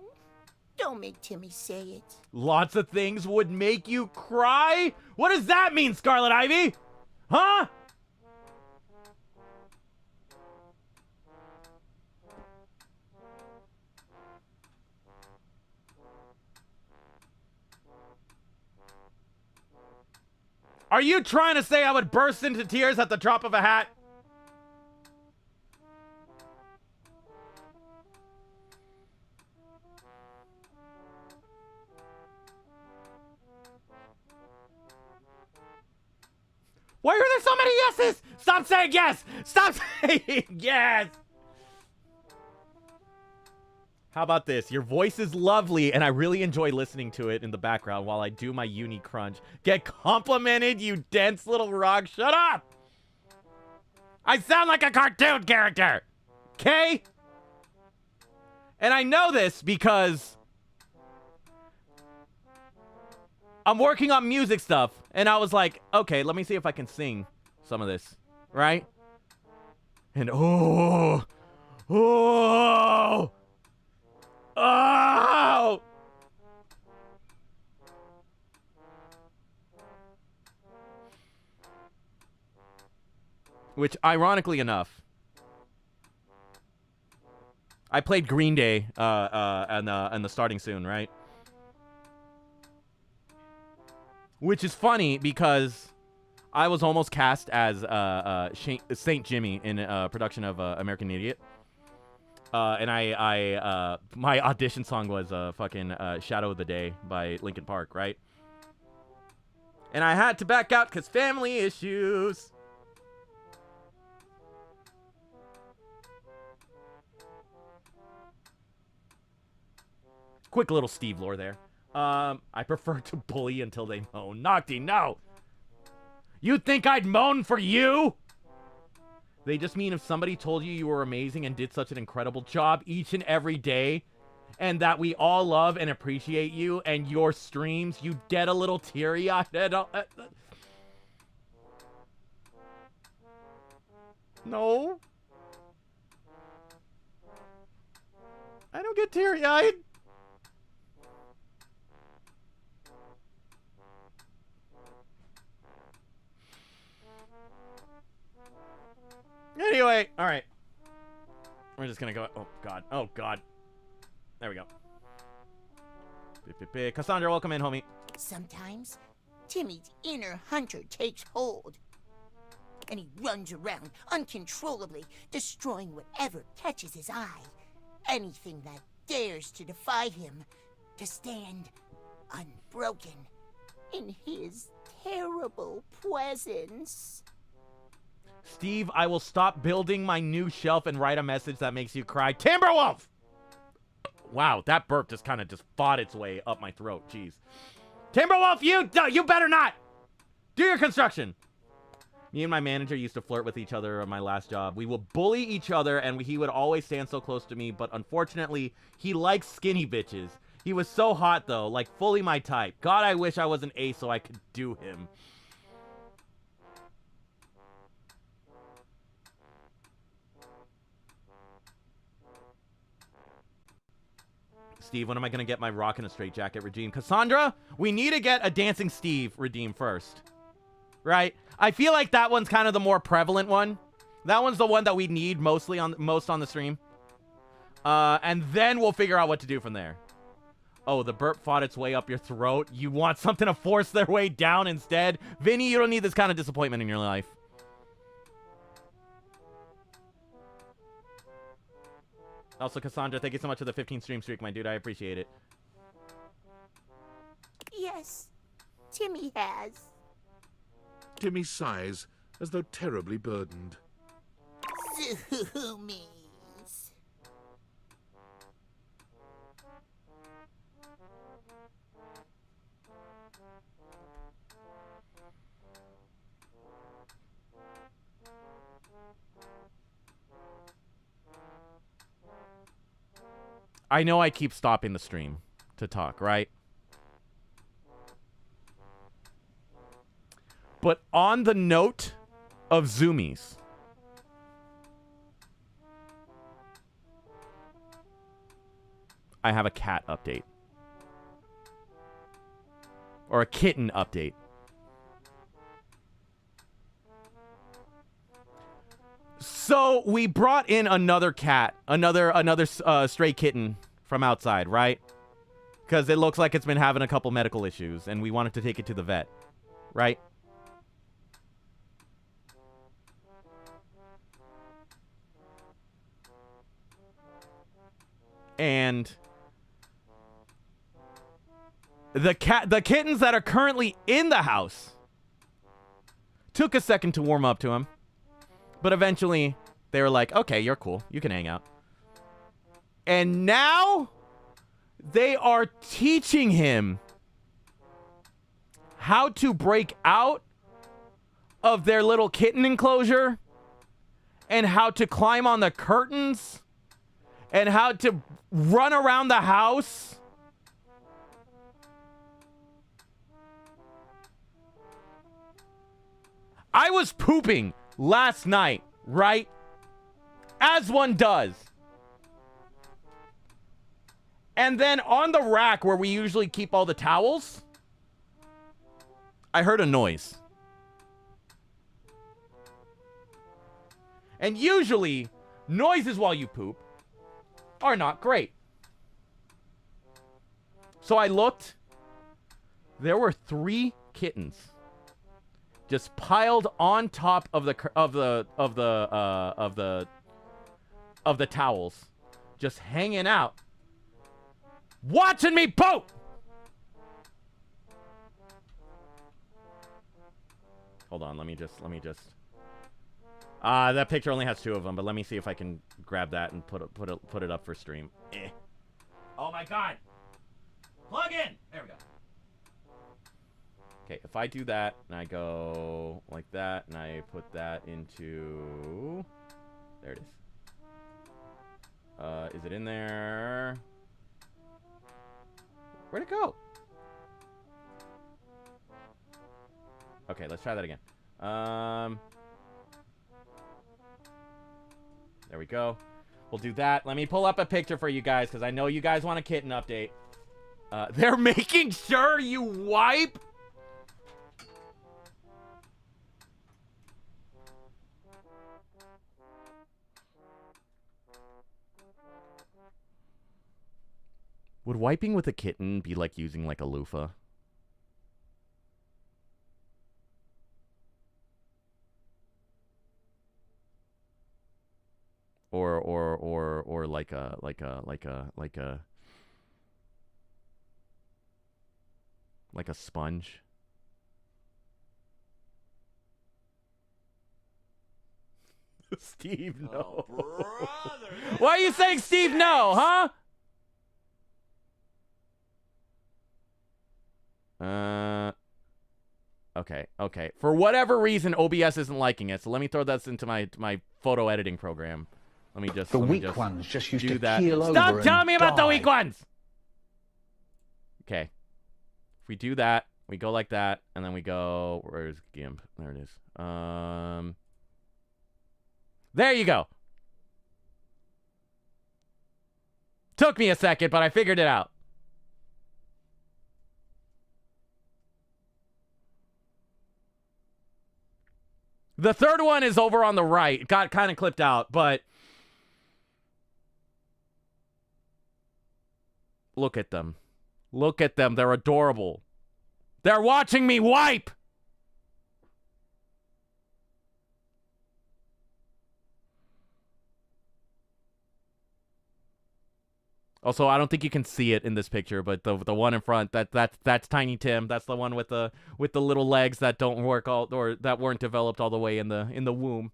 don't make Timmy say it. Lots of things would make you cry? What does that mean, Scarlet Ivy? Huh? Are you trying to say I would burst into tears at the drop of a hat? Why are there so many yeses? Stop saying yes! Stop saying yes! How about this? Your voice is lovely, and I really enjoy listening to it in the background while I do my uni crunch. Get complimented, you dense little rock. Shut up! I sound like a cartoon character! Okay? And I know this because I'm working on music stuff, and I was like, okay, let me see if I can sing some of this, right? And oh! Which, ironically enough, I played Green Day and the Starting Soon, right? Which is funny because I was almost cast as Saint Jimmy in a production of American Idiot. And my audition song was fucking Shadow of the Day by Linkin Park, right? And I had to back out because family issues. Quick little Steve lore there. I prefer to bully until they moan. Nocty, no! You think I'd moan for you? They just mean if somebody told you you were amazing and did such an incredible job each and every day, and that we all love and appreciate you and your streams, you get a little teary-eyed. No. I don't get teary-eyed. Anyway, all right. We're just gonna go. Oh god. Oh god. There we go. Cassandra, welcome in, homie. Sometimes, Timmy's inner hunter takes hold, and he runs around uncontrollably, destroying whatever catches his eye. Anything that dares to defy him, to stand unbroken in his terrible presence. Steve, I will stop building my new shelf and write a message that makes you cry. Timberwolf! Wow, that burp just kind of just fought its way up my throat. Jeez. Timberwolf, you better not! Do your construction! Me and my manager used to flirt with each other on my last job. We would bully each other, and he would always stand so close to me, but unfortunately, he likes skinny bitches. He was so hot, though, like fully my type. God, I wish I was an ace so I could do him. Steve, when am I going to get my rock in a straight jacket redeemed? Cassandra, we need to get a Dancing Steve redeemed first. Right? I feel like that one's kind of the more prevalent one. That one's the one that we need most on the stream. And then we'll figure out what to do from there. Oh, the burp fought its way up your throat. You want something to force their way down instead? Vinny, you don't need this kind of disappointment in your life. Also, Cassandra, thank you so much for the 15 stream streak, my dude. I appreciate it. Yes, Timmy has. Timmy sighs as though terribly burdened. Zoomies. I know I keep stopping the stream to talk, right? But on the note of zoomies, I have a cat update. Or a kitten update. So we brought in another cat, another stray kitten from outside, right? Because it looks like it's been having a couple medical issues, and we wanted to take it to the vet, right? And the kittens that are currently in the house took a second to warm up to him. But eventually, they were like, okay, you're cool. You can hang out. And now, they are teaching him how to break out of their little kitten enclosure and how to climb on the curtains and how to run around the house. I was pooping last night, right? As one does. And then on the rack where we usually keep all the towels, I heard a noise. And usually, noises while you poop are not great. So I looked. There were 3 kittens just piled on top of the towels, just hanging out, watching me poop. Hold on, let me just. That picture only has 2 of them, but let me see if I can grab that and put it up for stream. Oh my god! Plug in. There we go. Okay, if I do that, and I go like that, and I put that into... There it is. Is it in there? Where'd it go? Okay, let's try that again. There we go. We'll do that. Let me pull up a picture for you guys, because I know you guys want a kitten update. They're making sure you wipe... Would wiping with a kitten be like using like a loofah? Or like a sponge? Steve, no. Oh, why are you saying Steve, no, huh? Okay. For whatever reason, OBS isn't liking it, so let me throw that into my photo editing program. Let me just ones just used to that. keel over Stop and telling me about the die. weak ones! Okay. If we do that, we go like that, and then we go... Where's GIMP? There it is. There you go! Took me a second, but I figured it out. The third one is over on the right. It got kind of clipped out, but... Look at them. Look at them. They're adorable. They're watching me wipe! Also, I don't think you can see it in this picture, but the one in front, that's Tiny Tim. That's the one with the little legs that don't work or that weren't developed all the way in the womb.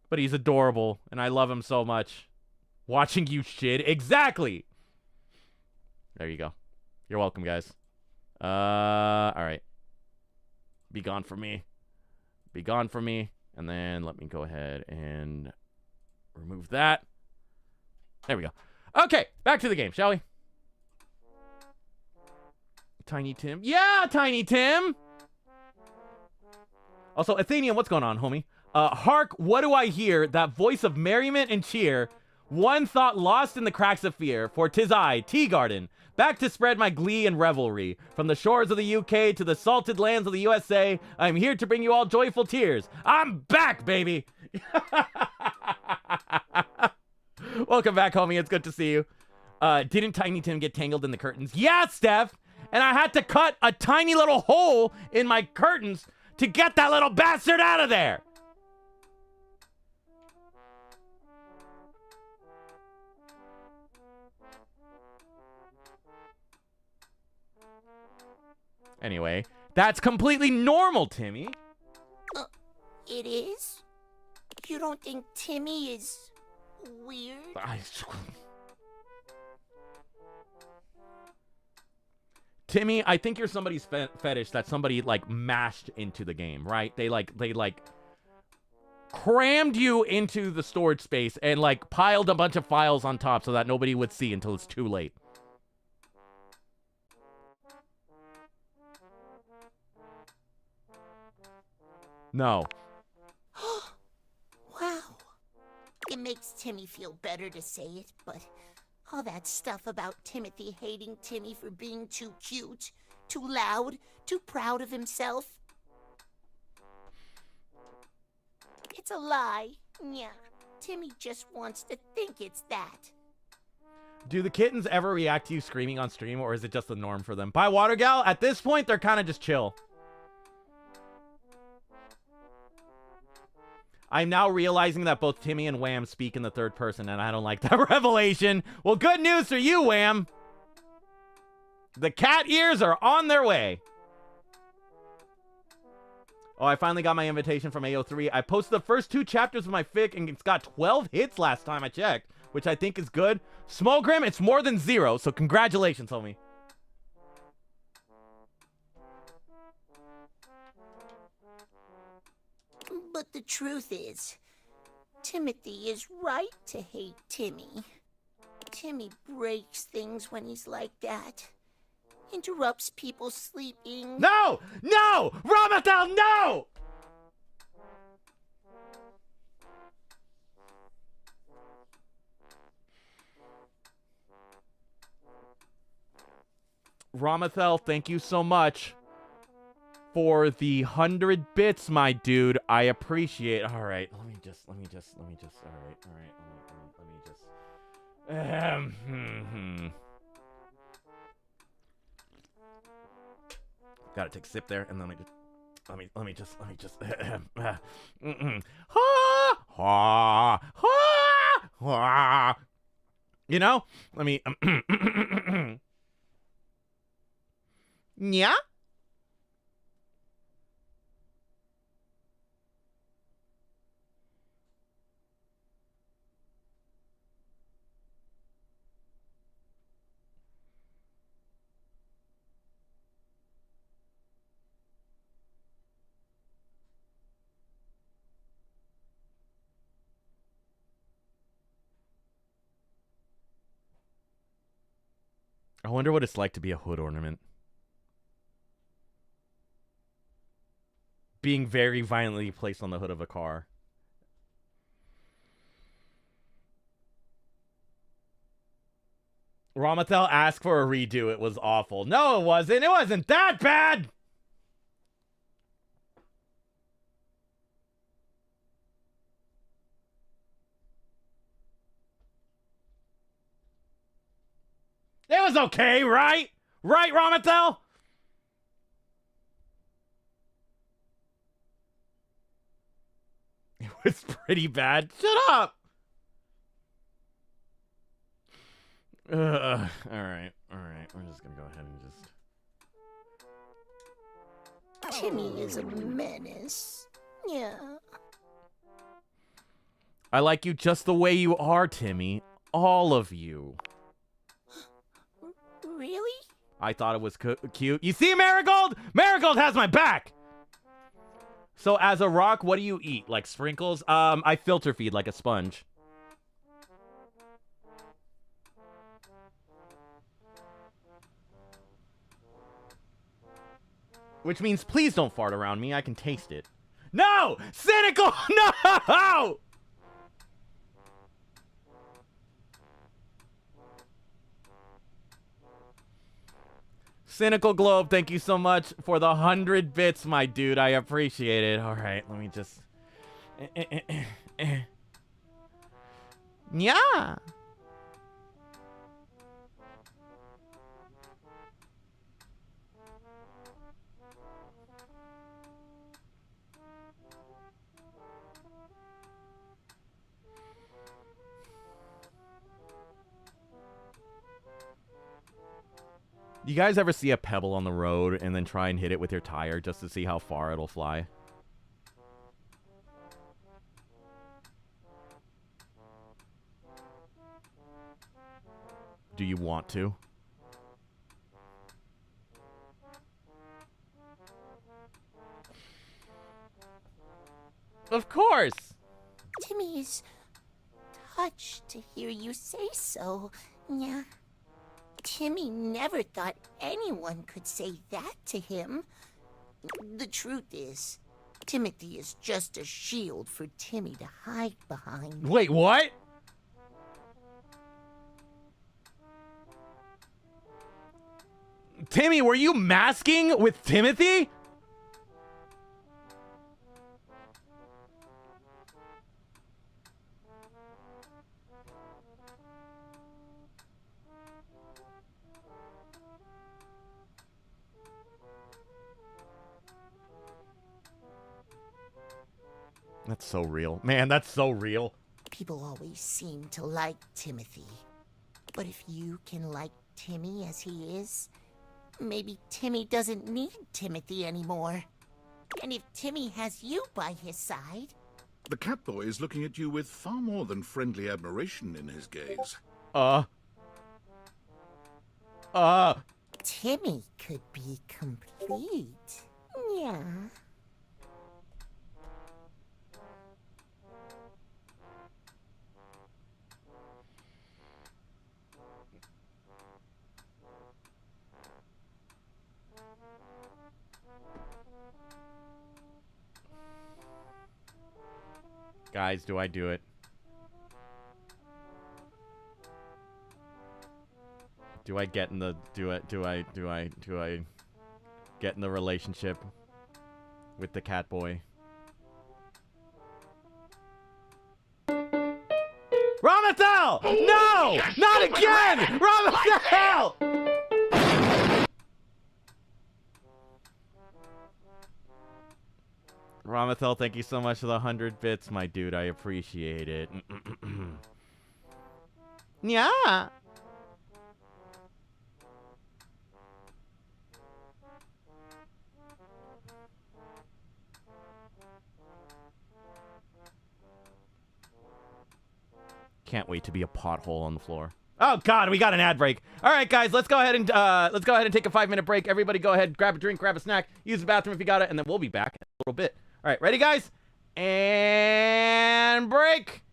But he's adorable, and I love him so much. Watching you shit. Exactly. There you go. You're welcome, guys. All right. Be gone from me. Be gone from me. And then let me go ahead and remove that. There we go. Okay, back to the game, shall we? Tiny Tim. Yeah, Tiny Tim! Also, Athenian, what's going on, homie? Hark, what do I hear? That voice of merriment and cheer. One thought lost in the cracks of fear. For 'tis I, Tea-Garden, back to spread my glee and revelry. From the shores of the UK to the salted lands of the USA, I'm here to bring you all joyful tears. I'm back, baby! Welcome back, homie. It's good to see you. Didn't Tiny Tim get tangled in the curtains? Yeah, Steph! And I had to cut a tiny little hole in my curtains to get that little bastard out of there! Anyway, that's completely normal, Timmy. It is? You don't think Timmy is weird? Timmy, I think you're somebody's fetish that somebody, like, mashed into the game, right? They crammed you into the storage space and, like, piled a bunch of files on top so that nobody would see until it's too late. No. Wow. It makes Timmy feel better to say it, but all that stuff about Timothy hating Timmy for being too cute, too loud, too proud of himself. It's a lie. Yeah. Timmy just wants to think it's that. Do the kittens ever react to you screaming on stream, or is it just the norm for them? By Watergal, at this point, they're kind of just chill. I'm now realizing that both Timmy and Wham speak in the third person, and I don't like that revelation. Well, good news for you, Wham. The cat ears are on their way. Oh, I finally got my invitation from AO3. I posted the first 2 chapters of my fic, and it's got 12 hits last time I checked, which I think is good. Smogrim, it's more than 0, so congratulations, homie. But the truth is, Timothy is right to hate Timmy. Timmy breaks things when he's like that. Interrupts people sleeping. No! No! Ramathel, no! Ramathel, thank you so much for the 100 bits, my dude. I appreciate. All right, let me just. All right. Let me just. Gotta take a sip there, and then let me just. You know, let me. Yeah. I wonder what it's like to be a hood ornament. Being very violently placed on the hood of a car. Ramathel asked for a redo. It was awful. No, it wasn't. It wasn't that bad. It was okay, right? Right, Ramathel? It was pretty bad. Shut up. Alright. We're just gonna go ahead and just... Timmy is a menace. Yeah. I like you just the way you are, Timmy. All of you. Really? I thought it was cute. You see, Marigold? Marigold has my back! So as a rock, what do you eat? Like sprinkles? I filter feed like a sponge. Which means please don't fart around me. I can taste it. No! Cynical! No! Cynical Globe, thank you so much for the 100 bits, my dude. I appreciate it. All right, let me just... Yeah. You guys ever see a pebble on the road and then try and hit it with your tire just to see how far it'll fly? Do you want to? Of course! Timmy is touched to hear you say so. Yeah. Timmy never thought anyone could say that to him. The truth is, Timothy is just a shield for Timmy to hide behind. Wait, what? Timmy, were you masking with Timothy? That's so real. Man, that's so real. People always seem to like Timothy. But if you can like Timmy as he is, maybe Timmy doesn't need Timothy anymore. And if Timmy has you by his side... The Catboy is looking at you with far more than friendly admiration in his gaze. Timmy could be complete. Yeah. Guys, do I do it? Do I get in the do I get in the relationship with the Catboy? Ramathel! No! Not again! Ramathel! Ramathel, thank you so much for the 100 bits, my dude. I appreciate it. Yeah. Can't wait to be a pothole on the floor. Oh God, we got an ad break. All right, guys, let's go ahead and take a 5-minute break. Everybody, go ahead, grab a drink, grab a snack, use the bathroom if you got it, and then we'll be back in a little bit. All right, ready, guys? And break.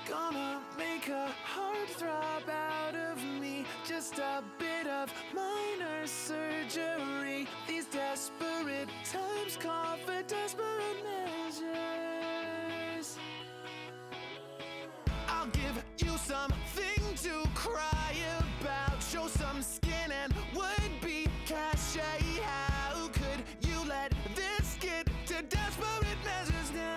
Gonna make a heart throb out of me. Just a bit of minor surgery. These desperate times call for desperate measures. I'll give you something to cry about. Show some skin and would be cachet. How could you let this get to desperate measures now?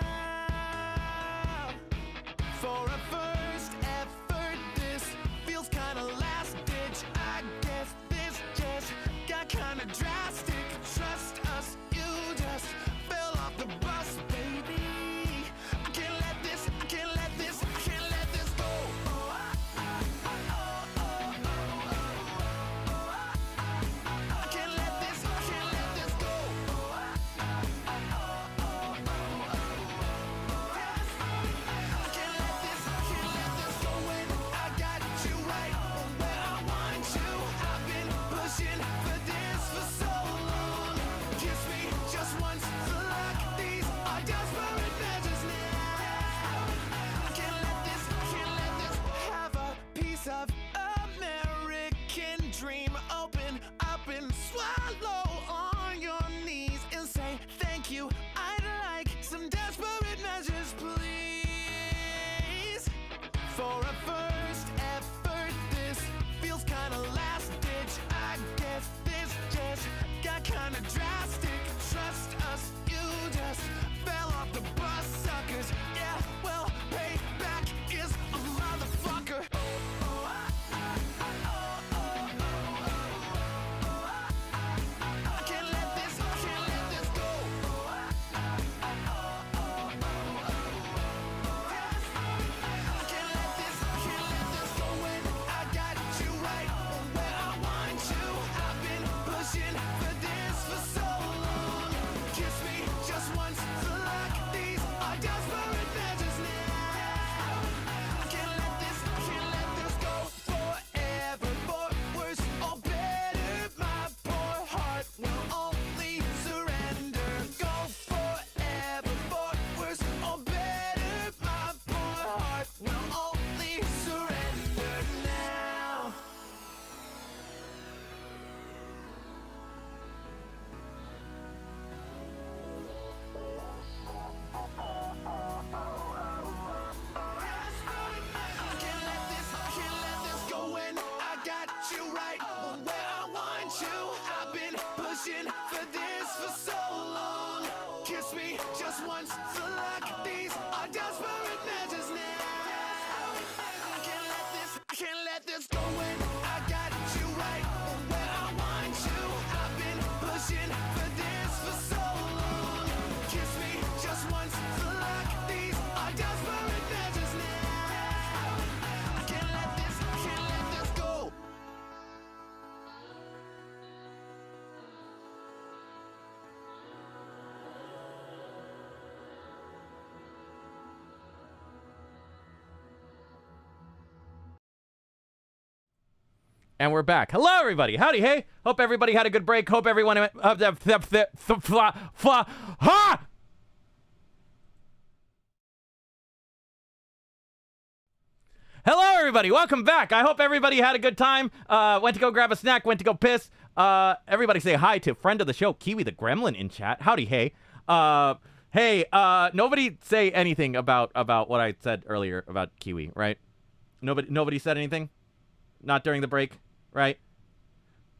of American dream. Open up and swallow on your knees and say thank you. I'd like some desperate measures, please. For a first effort, this feels kinda last ditch. I guess this just got kinda drastic. Trust us, you just fell off the bus, suckers. Yeah, well, payback is a motherfucker. I can't let this go. I can't let this go when I got you right where I want you. I've been pushing for this for so long. Kiss me just once to lock these are desperate measures now. I can't let this go forever, for worse or better. My poor heart will only surrender. Go forever, for worse or better. My poor heart will only surrender now. I can't let this go when I got you right where I want you. I've been pushing for this for so long. Kiss me just once to lock these are desperate measures now. I can't let this go when I got you right where I want you. I've been pushing for this for so long. Kiss me just once to lock these are desperate measures now. I can't let this go. And we're back. Hello, everybody. Howdy, hey. Hope everybody had a good break. Hope everyone... Ha! Hello, everybody. Welcome back. I hope everybody had a good time. Went to go grab a snack. Went to go piss. Everybody say hi to friend of the show, Kiwi the Gremlin in chat. Howdy, hey. Hey, nobody say anything about what I said earlier about Kiwi, right? Nobody said anything? Not during the break, right?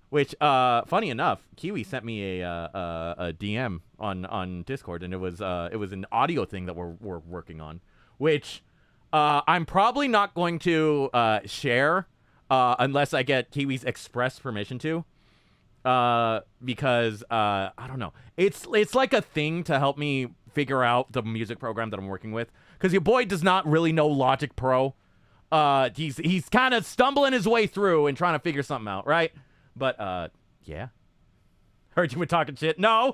Which, funny enough, Kiwi sent me a DM on Discord, and it was an audio thing that we're working on, which I'm probably not going to share unless I get Kiwi's express permission to, because I don't know. It's like a thing to help me figure out the music program that I'm working with, because your boy does not really know Logic Pro. He's kind of stumbling his way through and trying to figure something out, right? But, yeah. Heard you were talking shit. No!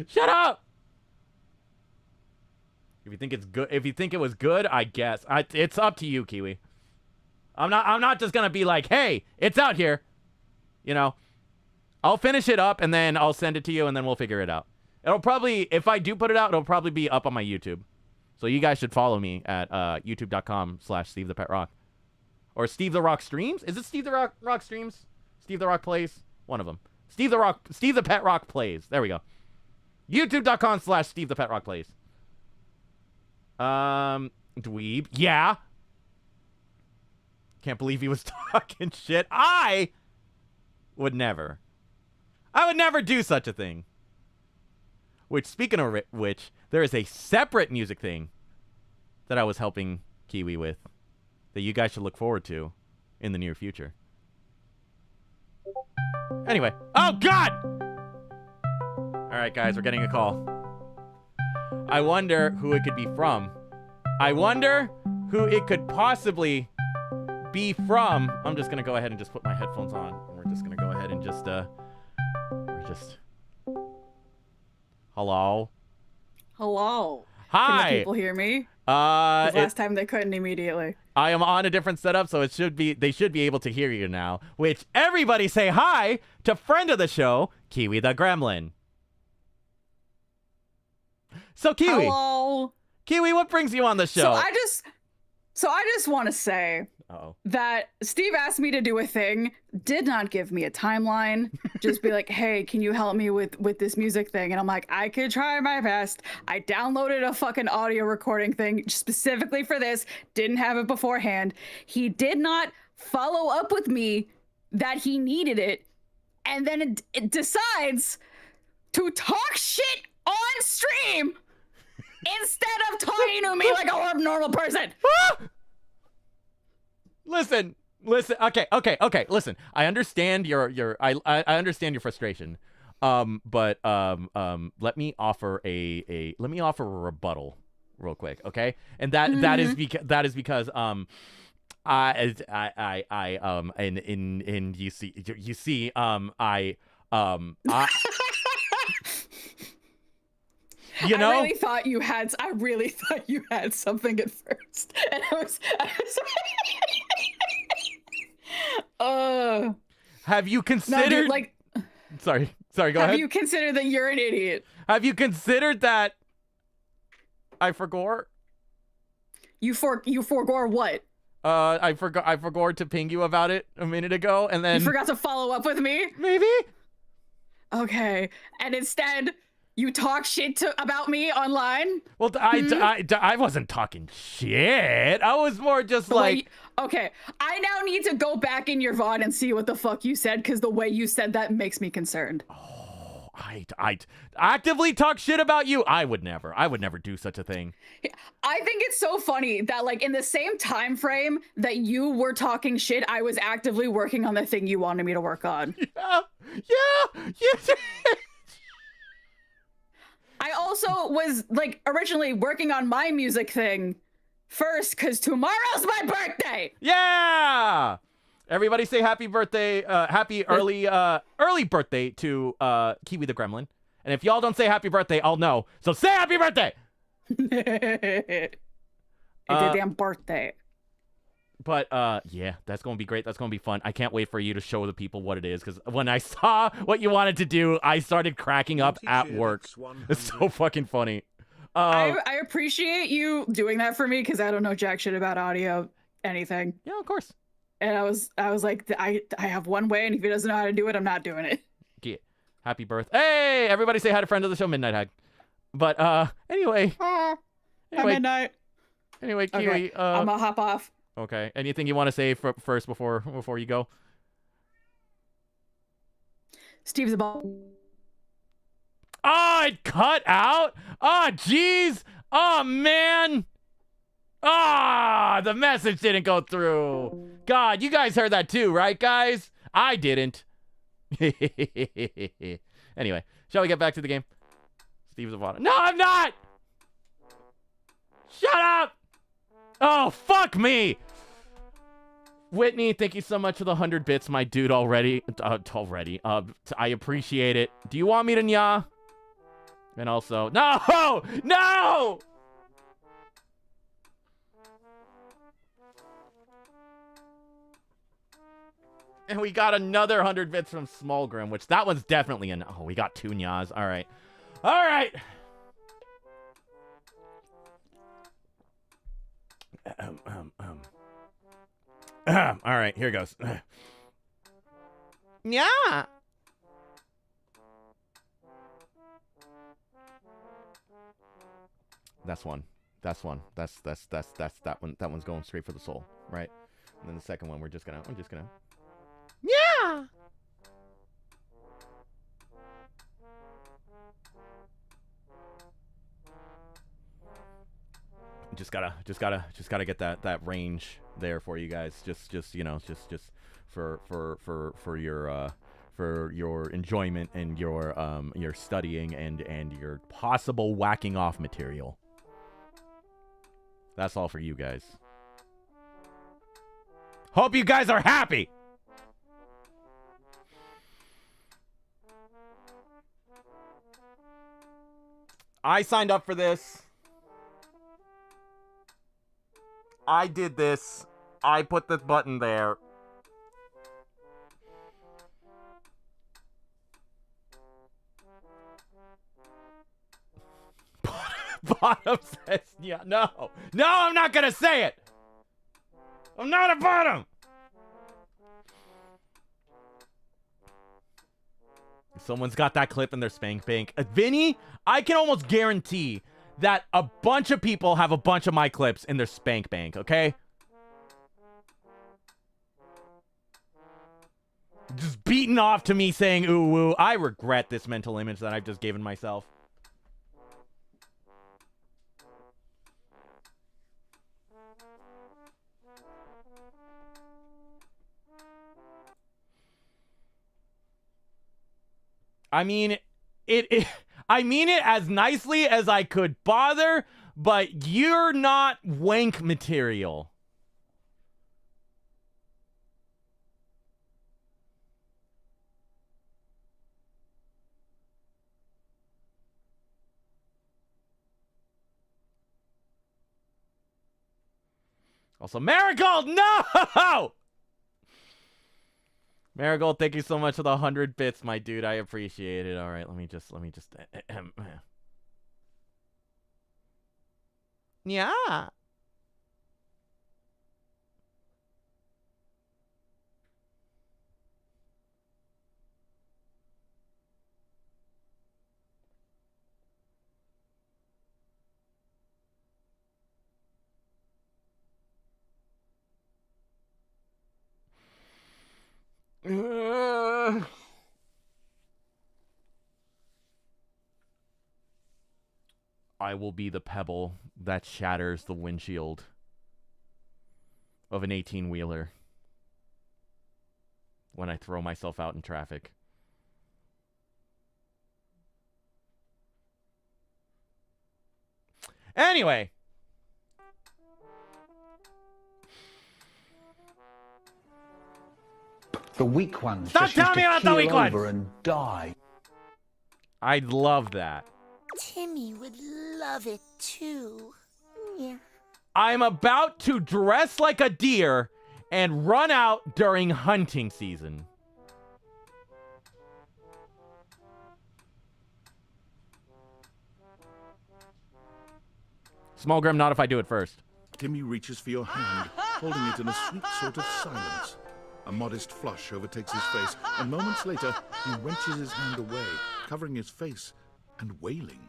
Shut up! If you think it's good, if you think it was good, I guess. It's up to you, Kiwi. I'm not just gonna be like, hey, it's out here. You know? I'll finish it up, and then I'll send it to you, and then we'll figure it out. It'll probably, if I do put it out, it'll probably be up on my YouTube. So you guys should follow me at youtube.com/SteveThePetRock. Or Steve the Rock Streams? Is it Steve the Rock Streams? Steve the Rock Plays? One of them. Steve the Pet Rock Plays. There we go. youtube.com/SteveThePetRock Plays. Dweeb. Yeah. Can't believe he was talking shit. I would never do such a thing. Which, speaking of which, there is a separate music thing that I was helping Kiwi with that you guys should look forward to in the near future. Anyway. Oh, God! Alright, guys, we're getting a call. I wonder who it could be from. I wonder who it could possibly be from. I'm just going to go ahead and just put my headphones on. And we're just going to go ahead and just, Hello? Hello. Hi. Can the people hear me? Last time they couldn't immediately. I am on a different setup, so they should be able to hear you now. Which, everybody say hi to friend of the show, Kiwi the Gremlin. So, Kiwi. Hello. Kiwi, what brings you on the show? So So I just want to say that Steve asked me to do a thing, did not give me a timeline, just be like, hey, can you help me with this music thing? And I'm like, I could try my best. I downloaded a fucking audio recording thing specifically for this, didn't have it beforehand. He did not follow up with me that he needed it, and then it decides to talk shit on stream instead of talking to me like a normal person. Listen. Okay. Listen, I understand I understand your frustration. But let me offer a rebuttal real quick, okay? And that is because you see I you know, I really thought you had something at first, and I was have you considered? No, dude, sorry, go ahead. Have you considered that you're an idiot? Have you considered that I forgot? You forgot what? I forgot to ping you about it a minute ago, and then you forgot to follow up with me. Maybe. Okay, and instead you talk shit about me online. Well, I wasn't talking shit. I was more just like. Okay, I now need to go back in your VOD and see what the fuck you said, because the way you said that makes me concerned. Oh, I actively talk shit about you. I would never do such a thing. I think it's so funny that, like, in the same time frame that you were talking shit, I was actively working on the thing you wanted me to work on. Yeah. I also was, like, originally working on my music thing first, because tomorrow's my birthday. Yeah. Everybody say happy birthday, happy early birthday to Kiwi the Gremlin. And if y'all don't say happy birthday, I'll know. So say happy birthday. It's a damn birthday. But yeah, that's gonna be great. That's gonna be fun. I can't wait for you to show the people what it is, because when I saw what you wanted to do, I started cracking up at work. It's so fucking funny. I appreciate you doing that for me, because I don't know jack shit about audio anything. Yeah, of course. And I was like, I have one way, and if he doesn't know how to do it, I'm not doing it. Yeah. Happy birthday. Hey, everybody say hi to friend of the show, Midnight Hag. But anyway. Midnight. Anyway, Kiwi. Okay. I'm gonna hop off. Okay. Anything you want to say first before you go? Steve's a ball. Oh, it cut out? Oh, jeez. Oh, man. Ah, the message didn't go through. God, you guys heard that too, right, guys? I didn't. Anyway, shall we get back to the game? Steve's a bottom. No, I'm not! Shut up! Oh, fuck me! Whitney, thank you so much for the 100 bits, my dude, already. I appreciate it. Do you want me to nya? And also, no! No! And we got another 100 bits from Smallgrim, which that one's definitely an... Oh, we got 2 nyas. All right. All right. All right, here goes. Yeah. That's one. That's one. That's that one. That one's going straight for the soul, right? And then the second one, we're just gonna. Yeah. Just gotta get that range there for you guys. Just for your enjoyment and your studying and your possible whacking off material. That's all for you guys. Hope you guys are happy. I signed up for this. I did this. I put the button there. Bottom says, yeah, no, I'm not gonna say it. I'm not a bottom. Someone's got that clip in their spank bank. Vinny, I can almost guarantee that a bunch of people have a bunch of my clips in their spank bank, okay? Just beating off to me saying, ooh, woo. I regret this mental image that I've just given myself. I mean, I mean it as nicely as I could bother, but you're not wank material. Also, Marigold, no! Marigold, thank you so much for the 100 bits, my dude. I appreciate it. All right, let me just. Yeah. I will be the pebble that shatters the windshield of an 18-wheeler when I throw myself out in traffic. Anyway. The weak ones Stop just used telling me to about the weak keel over ones! and die. I'd love that. Timmy would love it too. Yeah. I'm about to dress like a deer and run out during hunting season. Small Grim, not if I do it first. Timmy reaches for your hand, holding it in a sweet sort of silence. A modest flush overtakes his face, and moments later, he wrenches his hand away, covering his face and wailing.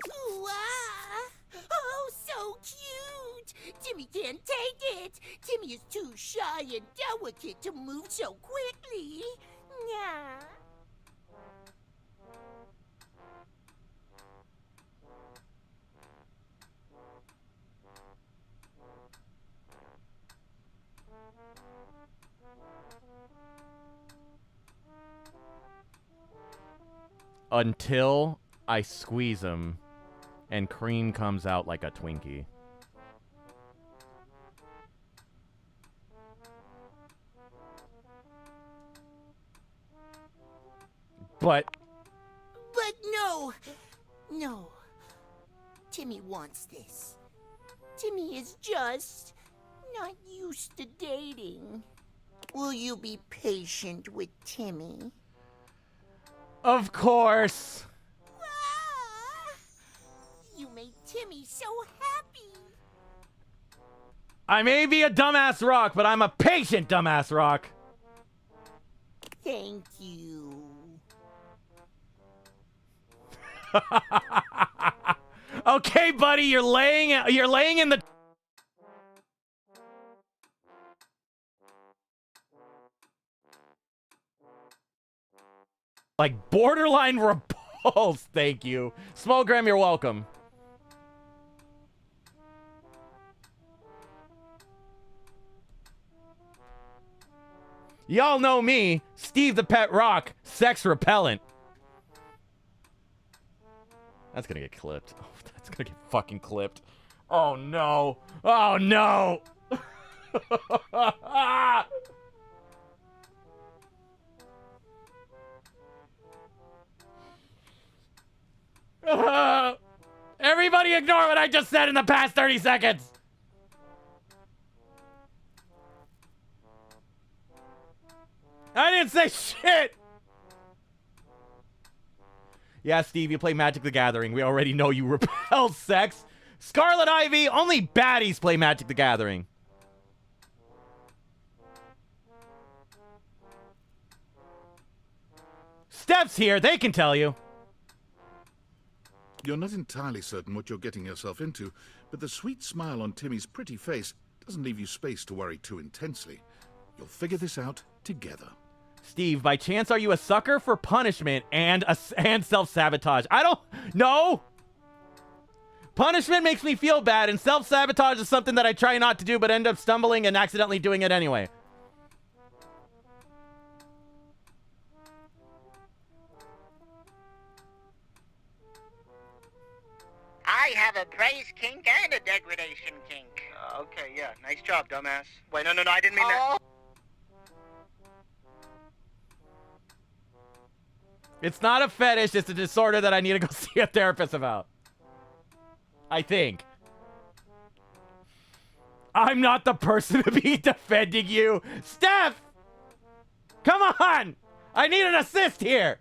Ooh, ah. Oh, so cute! Timmy can't take it. Timmy is too shy and delicate to move so quickly. Yeah. Until I squeeze him and cream comes out like a Twinkie. But no. No. Timmy wants this. Timmy is just not used to dating. Will you be patient with Timmy? of course. Ah, you made Timmy so happy. I may be a dumbass rock, but I'm a patient dumbass rock. Thank you. Okay, buddy, you're laying in the like borderline repulsed. Thank you. Small Graham, you're welcome. Y'all know me, Steve the Pet Rock, sex repellent. That's gonna get clipped. Oh, that's gonna get fucking clipped. Oh no. Oh no. Everybody ignore what I just said in the past 30 seconds. I didn't say shit. Yeah, Steve, you play Magic the Gathering. We already know you repel sex. Scarlet Ivy, only baddies play Magic the Gathering. Steph's here. They can tell you. You're not entirely certain what you're getting yourself into, but the sweet smile on Timmy's pretty face doesn't leave you space to worry too intensely. You'll figure this out together. Steve, by chance are you a sucker for punishment and self-sabotage? I don't know. Punishment makes me feel bad, and self-sabotage is something that I try not to do but end up stumbling and accidentally doing it anyway. I have a praise kink and a degradation kink. Okay, yeah. Nice job, dumbass. Wait, no, I didn't mean that. It's not a fetish, it's a disorder that I need to go see a therapist about. I think. I'm not the person to be defending you. Steph! Come on! I need an assist here!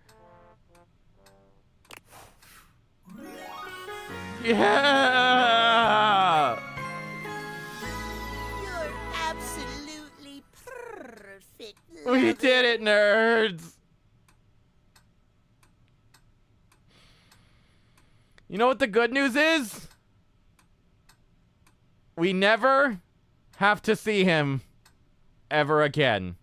Yeah! You're absolutely perfect. We did it, nerds! You know what the good news is? We never have to see him ever again.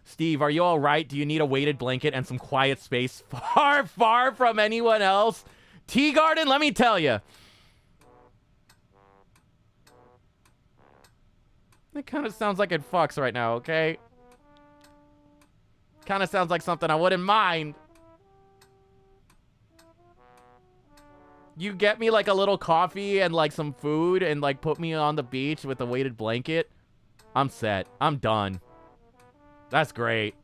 Steve, are you all right? Do you need a weighted blanket and some quiet space far, far from anyone else? Tea Garden, let me tell you. It kind of sounds like it fucks right now, okay? Kind of sounds like something I wouldn't mind. You get me like a little coffee and like some food and like put me on the beach with a weighted blanket. I'm set. I'm done. That's great.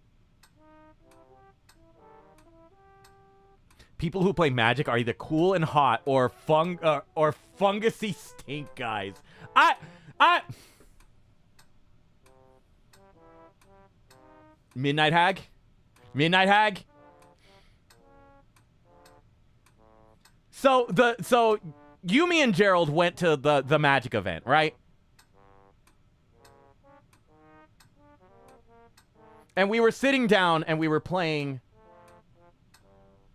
People who play Magic are either cool and hot or fungusy stink guys. Midnight Hag? Midnight Hag? So Yumi and Gerald went to the Magic event, right? And we were sitting down and we were playing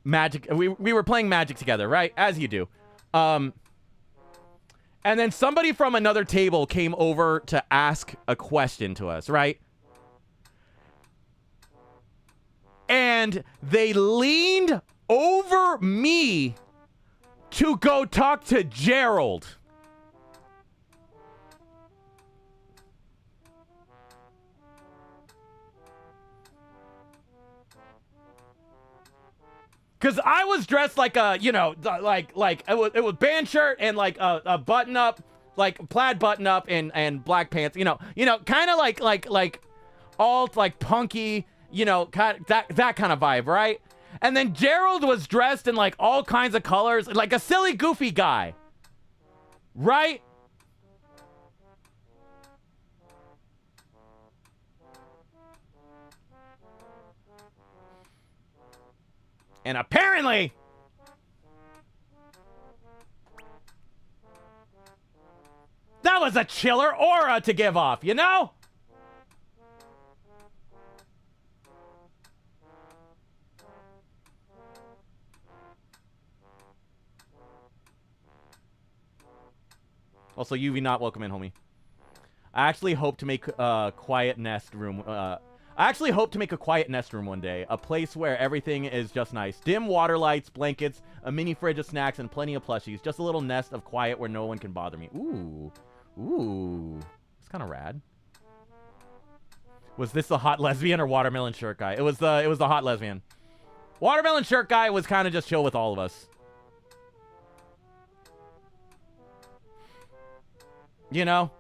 Magic. We were playing Magic together, right? As you do. And then somebody from another table came over to ask a question to us, right? And they leaned over me to go talk to Gerald. Because I was dressed like a, you know, like it was band shirt and like a button up, like plaid button up and black pants, you know, kind of like all like punky, you know, kind of that kind of vibe, right? And then Gerald was dressed in like all kinds of colors, like a silly, goofy guy, right? And apparently, that was a chiller aura to give off, you know? Also, UV not welcome in, homie. I actually hope to make a quiet nest room. I actually hope to make a quiet nest room one day. A place where everything is just nice. Dim water lights, blankets, a mini fridge of snacks, and plenty of plushies. Just a little nest of quiet where no one can bother me. Ooh. Ooh. It's kind of rad. Was this the hot lesbian or watermelon shirt guy? It was the hot lesbian. Watermelon shirt guy was kind of just chill with all of us. You know?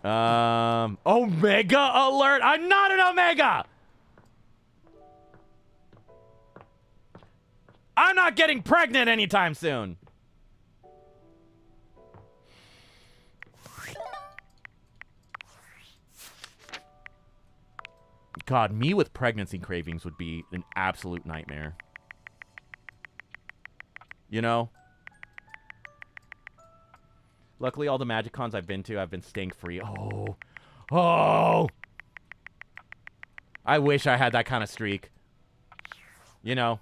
Omega alert! I'm not an Omega! I'm not getting pregnant anytime soon. God, me with pregnancy cravings would be an absolute nightmare. You know? Luckily, all the Magic Cons I've been to, I've been stink free. Oh! I wish I had that kind of streak. You know.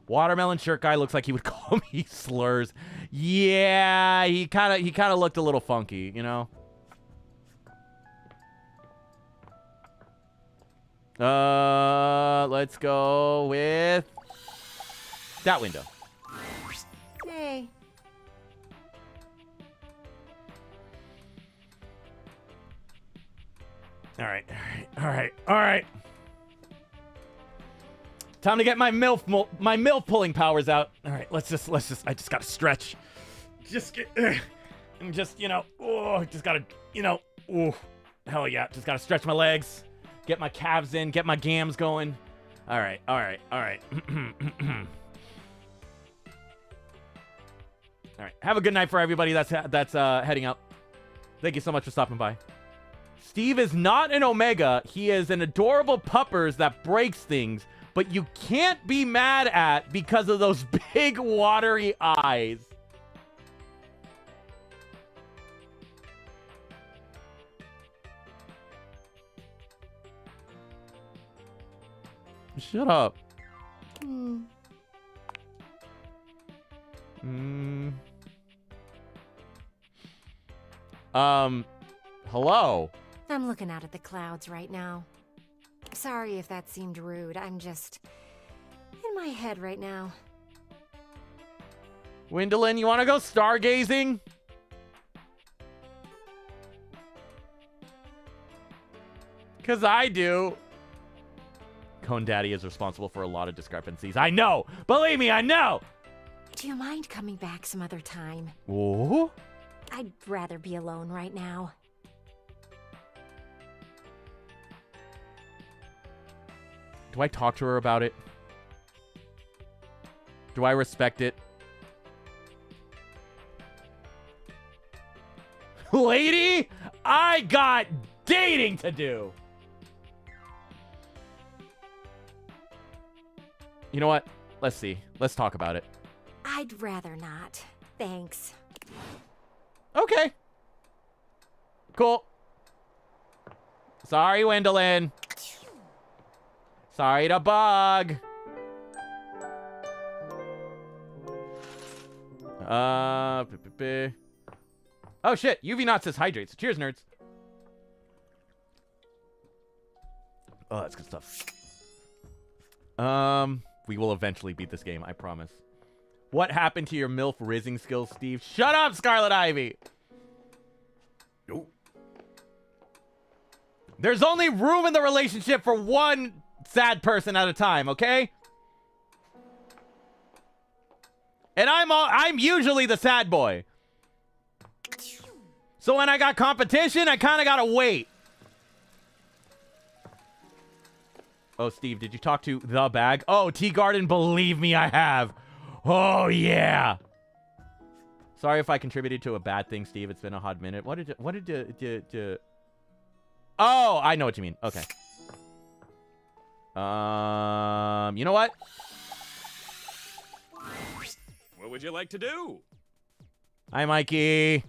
Watermelon shirt guy looks like he would call me slurs. Yeah, he kind of looked a little funky, you know. Let's go with that window. Hey. All right. Time to get my MILF pulling powers out. All right, let's just I just gotta stretch. Just hell yeah, just gotta stretch my legs, get my calves in, get my gams going. All right. All right. Have a good night for everybody that's heading out. Thank you so much for stopping by. Steve is not an Omega. He is an adorable puppers that breaks things, but you can't be mad at because of those big watery eyes. Shut up. Hello? I'm looking out at the clouds right now. Sorry if that seemed rude. I'm just in my head right now. Windolin, you want to go stargazing? Because I do. Cone Daddy is responsible for a lot of discrepancies. I know! Believe me, I know! Do you mind coming back some other time? Whoa? I'd rather be alone right now. Do I talk to her about it? Do I respect it? Lady, I got dating to do. You know what? Let's see. Let's talk about it. I'd rather not. Thanks. Okay. Cool. Sorry, Wendolyn. Sorry to bug. Oh shit, UV Not says hydrates. Cheers, nerds. Oh, that's good stuff. We will eventually beat this game, I promise. What happened to your MILF rizzing skills, Steve? Shut up, Scarlet Ivy! Nope. There's only room in the relationship for one sad person at a time, okay? And I'm usually the sad boy. So when I got competition, I kind of gotta wait. Oh, Steve, did you talk to the bag? Oh, Tea Garden, believe me, I have. Oh, yeah. Sorry if I contributed to a bad thing, Steve. It's been a hot minute. What did you... Oh, I know what you mean. Okay. You know what? What would you like to do? Hi, Mikey.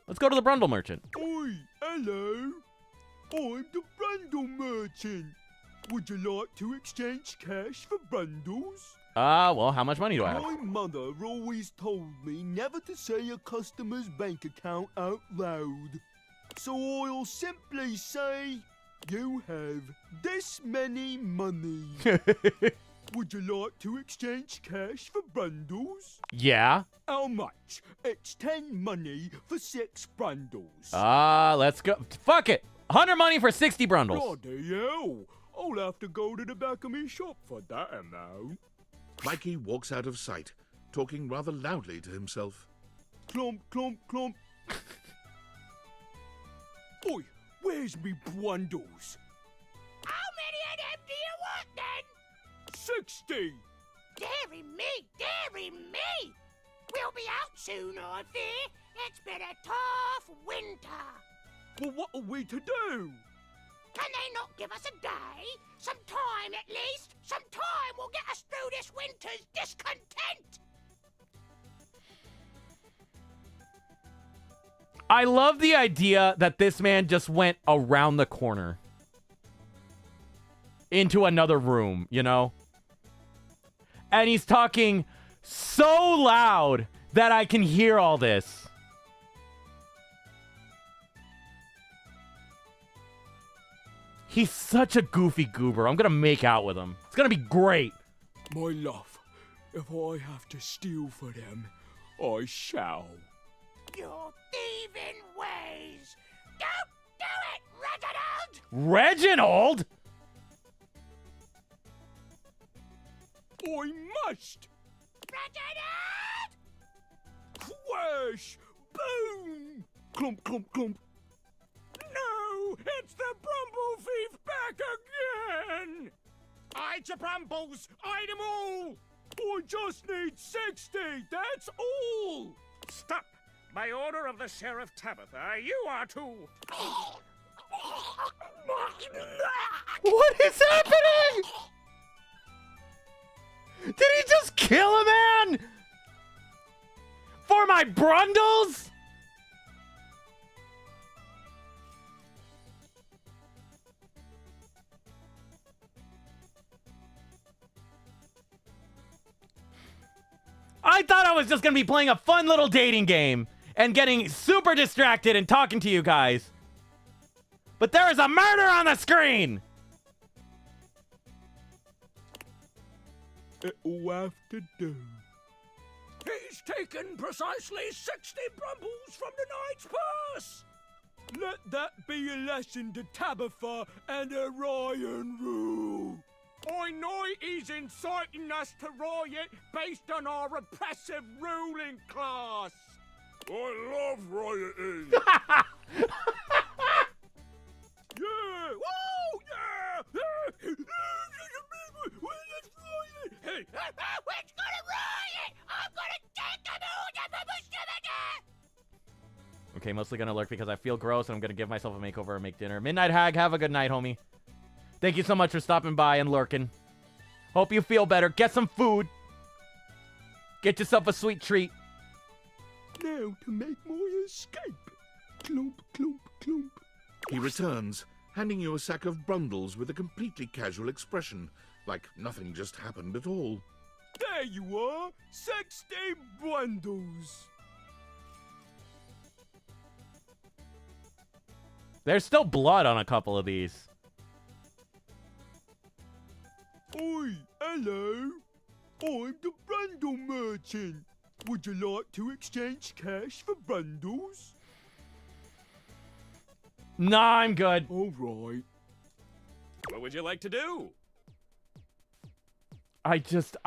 Let's go to the Brundle Merchant. Oi, hello. I'm the Brundle Merchant. Would you like to exchange cash for bundles? Well, how much money do I have? My mother always told me never to say a customer's bank account out loud. So I'll simply say, you have this many money. Would you like to exchange cash for bundles? Yeah. How much? It's 10 money for 6 bundles. Let's go. Fuck it. 100 money for 60 brundles. Bloody hell. I'll have to go to the back of my shop for that amount. Mikey walks out of sight, talking rather loudly to himself. Clomp, clomp, clomp. Oi, where's me bundles? How many of them do you want, then? 60. Dearie me. We'll be out soon, I fear. It's been a tough winter. Well, what are we to do? Can they not give us a day? Some time at least? Some time will get us through this winter's discontent! I love the idea that this man just went around the corner into another room, you know? And he's talking so loud that I can hear all this. He's such a goofy goober. I'm gonna make out with him. It's gonna be great. My love, if I have to steal for them, I shall. Your thieving ways! Don't do it, Reginald! Reginald? I must! Reginald! Crash! Boom! Clump, clump, clump. No! It's the Brumble Thief back again! Hide your Brumbles! Hide them all! I just need 60, that's all! Stop! By order of the Sheriff Tabitha, you are to... What is happening? Did he just kill a man? For my Brundles? I thought I was just gonna be playing a fun little dating game and getting super distracted and talking to you guys. But there is a murder on the screen! It'll have to do. He's taken precisely 60 Brumbles from the knight's purse! Let that be a lesson to Tabitha and Orion Rule. I know he's inciting us to riot based on our repressive ruling class. I love rioting. Yeah! Woo! Yeah! Hey, who's gonna riot? I'm gonna take the moon and the Okay, mostly gonna lurk because I feel gross and I'm gonna give myself a makeover and make dinner. Midnight Hag, have a good night, homie. Thank you so much for stopping by and lurking. Hope you feel better. Get some food. Get yourself a sweet treat. Now to make my escape. Clump, clump, clump. He returns, handing you a sack of Brundles with a completely casual expression, like nothing just happened at all. There you are, 60 bundles. There's still blood on a couple of these. Oi, hello. I'm the Brundle merchant. Would you like to exchange cash for bundles? Nah, I'm good. All right. What would you like to do? I just...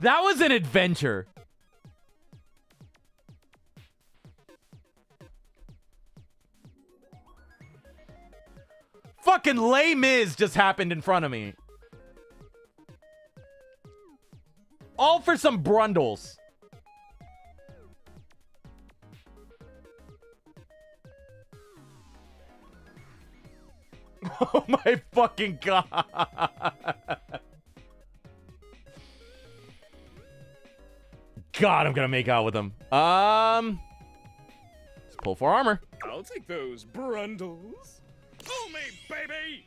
That was an adventure. Fucking Les Mis just happened in front of me. All for some Brundles. Oh my fucking god. God, I'm gonna make out with him. Let's pull for armor. I'll take those Brundles. Pull me, baby!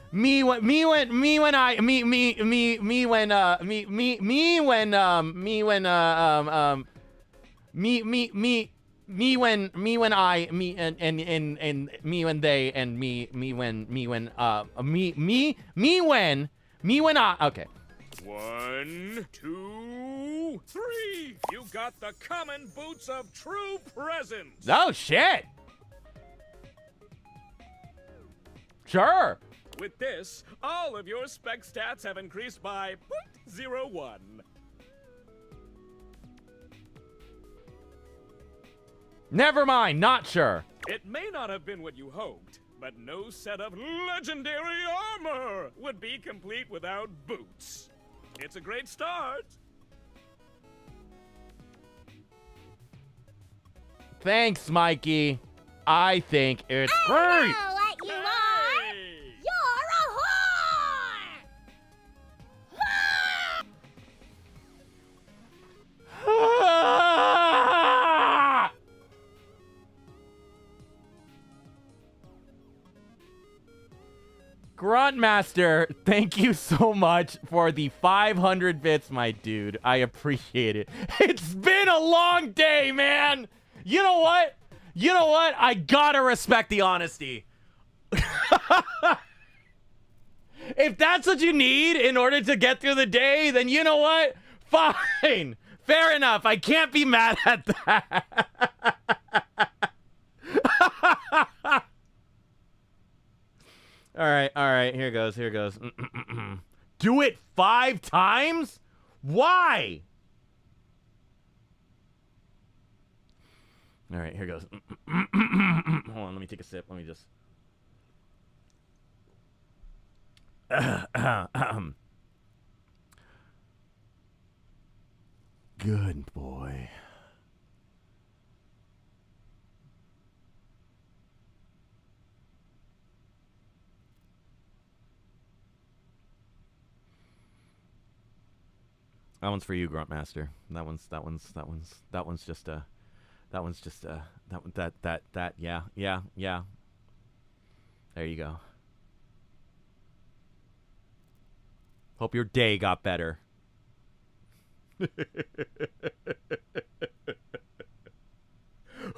Me when I okay. 1, 2, 3. You got the common boots of true presence. Oh shit. Sure. With this, all of your spec stats have increased by 0.01. Never mind, not sure. It may not have been what you hoped, But no set of legendary armor would be complete without boots. It's a great start. Thanks, Mikey. I think it's great. I know what you are. You're a Ah! Gruntmaster, thank you so much for the 500 bits, my dude. I appreciate it. It's been a long day, man. You know what? You know what? I gotta respect the honesty. If that's what you need in order to get through the day, then you know what? Fine. Fair enough. I can't be mad at that. All right. Here goes. Do it 5 times? Why? All right, here goes. Hold on, let me take a sip. Let me just. Good boy. That one's for you, Gruntmaster. That one's just yeah. There you go. Hope your day got better.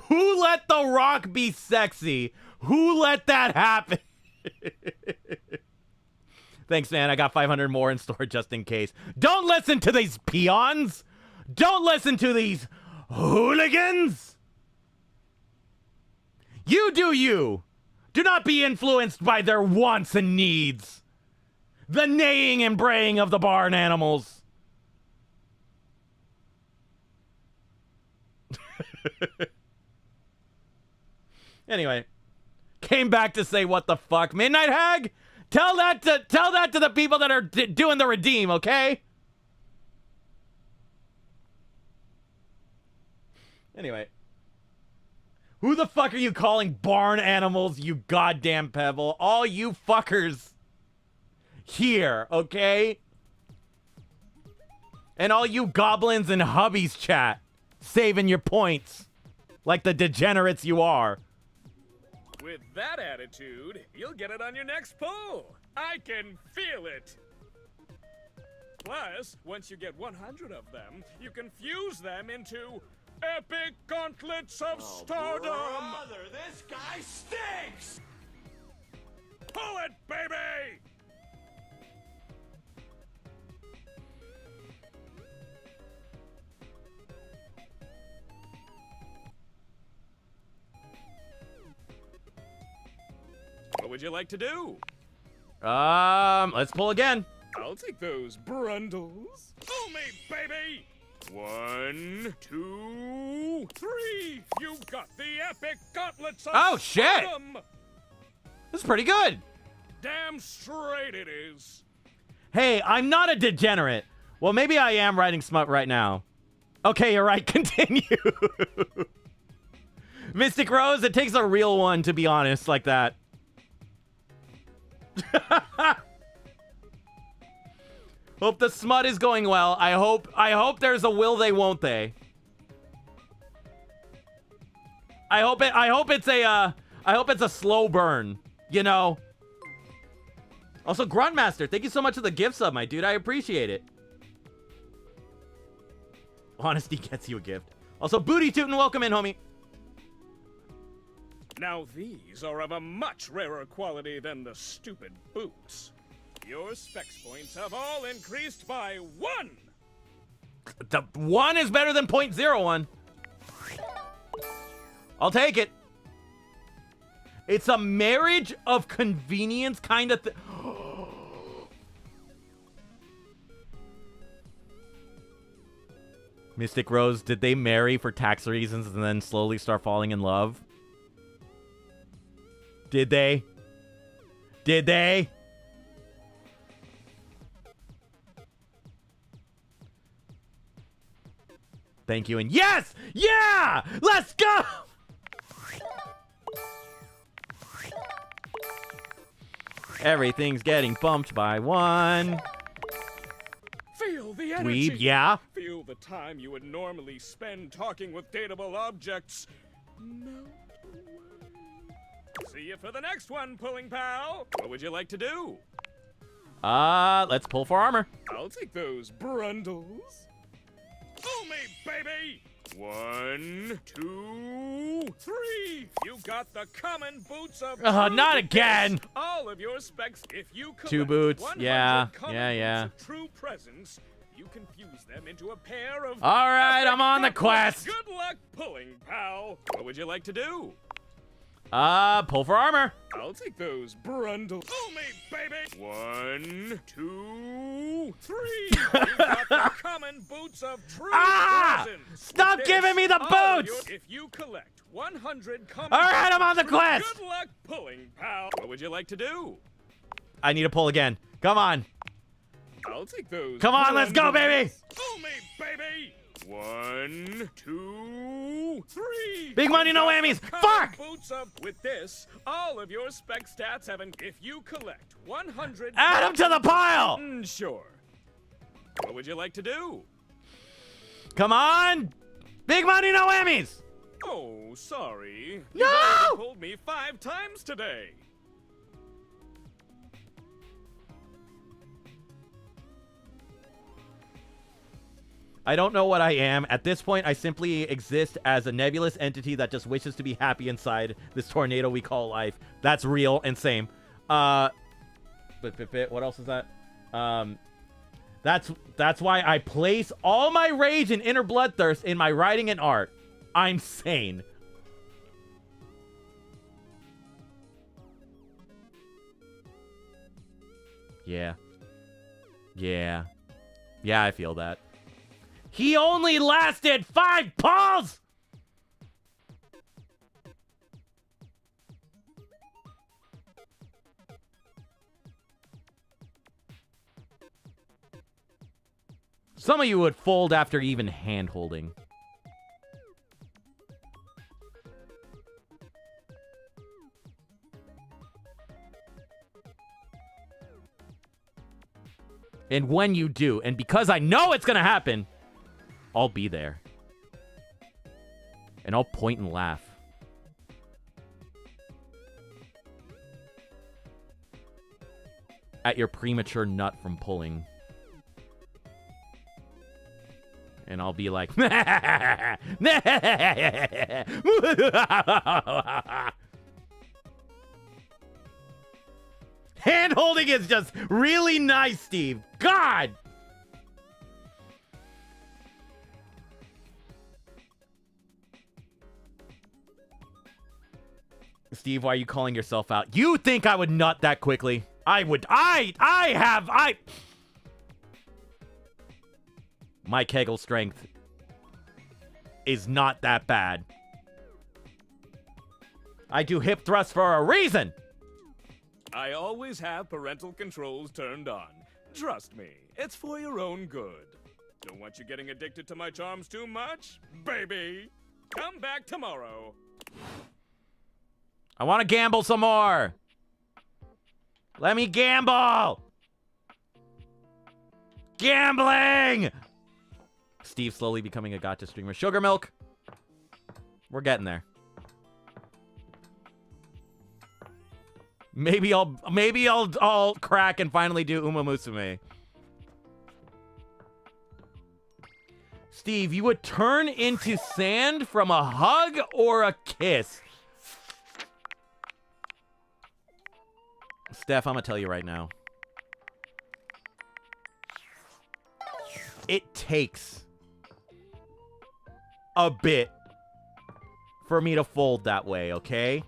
Who let The Rock be sexy? Who let that happen? Thanks, man. I got 500 more in store just in case. Don't listen to these peons. Don't listen to these hooligans. You do you. Do not be influenced by their wants and needs. The neighing and braying of the barn animals. Anyway, came back to say what the fuck. Midnight Hag? Tell that to the people that are doing the redeem, okay? Anyway. Who the fuck are you calling barn animals, you goddamn pebble? All you fuckers here, okay? And all you goblins and hubbies chat, saving your points like the degenerates you are. With that attitude, you'll get it on your next pull. I can feel it. Plus, once you get 100 of them, you can fuse them into epic gauntlets of stardom. Brother, this guy stinks! Pull it, baby! What would you like to do? Let's pull again. I'll take those brundles. Pull me, baby! 1, 2, 3. You've got the epic gauntlets of shit! stardom. This is pretty good. Damn straight it is. Hey, I'm not a degenerate. Well, maybe I am writing smut right now. Okay, you're right. Continue. Mystic Rose, it takes a real one to be honest like that. Hope the smut is going well. I hope there's a will they won't they. I hope it's a slow burn, you know. Also, Gruntmaster, thank you so much for the gift sub, my dude. I appreciate it. Honesty gets you a gift. Also, Booty Tootin', welcome in, homie. Now these are of a much rarer quality than the stupid boots. Your specs points have all increased by 1! The 1 is better than 0.01. I'll take it. It's a marriage of convenience kind of thing. Mystic Rose, did they marry for tax reasons and then slowly start falling in love? Did they? Did they? Thank you, and yes! Yeah! Let's go! Everything's getting bumped by one. Feel the energy. Dweeb, yeah? Feel the time you would normally spend talking with dateable objects. Melt away. See you for the next one, pulling pal. What would you like to do? Let's pull for armor. I'll take those brundles. Pull me, baby! 1, 2, 3. You got the common boots of not again. All of your specs. If you collect 2 boots. 100 Yeah. common Yeah. boots of true presence, you can fuse them into a pair of. All right, I'm on the quest. Good luck pulling, pal. What would you like to do? Pull for armor. I'll take those brundles. Pull me, baby! 1, 2, 3. You got the common boots of true presence. Stop With giving me the all of boots! If you collect 100 common All right, I'm on the boots of quest. Good luck pulling, pal. What would you like to do? I need to pull again. Come on. I'll take those. Come on, let's go, baby! Pull me, baby! 1, 2, 3. Big money, no whammies. Common Fuck! Boots of. With this, all of your spec stats have an. If you collect 100. Add them to the pile! Sure. What would you like to do? Come on! Big money, no whammies! Oh, sorry. No! You've already pulled me 5 times today. I don't know what I am. At this point, I simply exist as a nebulous entity that just wishes to be happy inside this tornado we call life. That's real and same. What else is that? That's why I place all my rage and inner bloodthirst in my writing and art. I'm sane. Yeah. Yeah. Yeah, I feel that. He only lasted 5 pulls! Some of you would fold after even hand-holding. And when you do, and because I know it's gonna happen, I'll be there. And I'll point and laugh. At your premature nut from pulling. And I'll be like, hand holding is just really nice, Steve. God! Steve, why are you calling yourself out? You think I would nut that quickly? I would. My Kegel strength is not that bad. I do hip thrusts for a reason. I always have parental controls turned on. Trust me, it's for your own good. Don't want you getting addicted to my charms too much, baby. Come back tomorrow. I want to gamble some more. Let me gamble. Gambling. Steve slowly becoming a gotcha streamer. Sugar milk. We're getting there. Maybe I'll crack and finally do Uma Musume. Steve, you would turn into sand from a hug or a kiss? Steph, I'm gonna tell you right now. It takes a bit for me to fold that way, okay?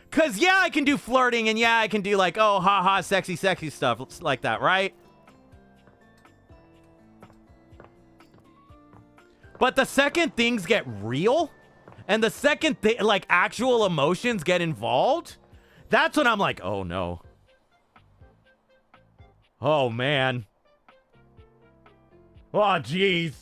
Cause yeah, I can do flirting and yeah, I can do like, oh, haha, sexy stuff like that, right? But the second things get real and the second like actual emotions get involved, That's when I'm like, oh no. Oh man. Oh jeez.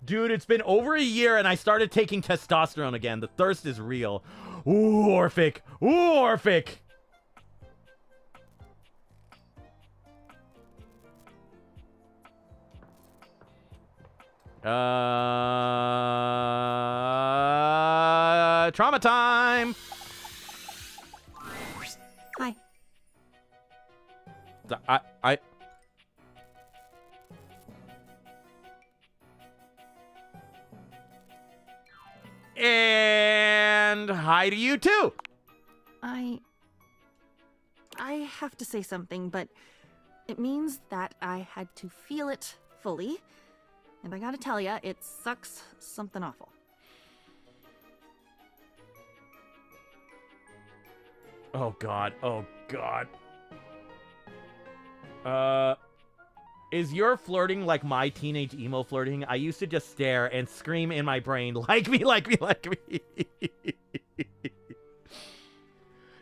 Dude, it's been over a year and I started taking testosterone again. The thirst is real. Ooh, Orphic. Ooh, Orphic. Trauma time. Hi. I And hi to you too. I have to say something, but it means that I had to feel it fully. And I gotta tell ya, it sucks something awful. Oh god. Oh god. Is your flirting like my teenage emo flirting? I used to just stare and scream in my brain, like me, like me, like me.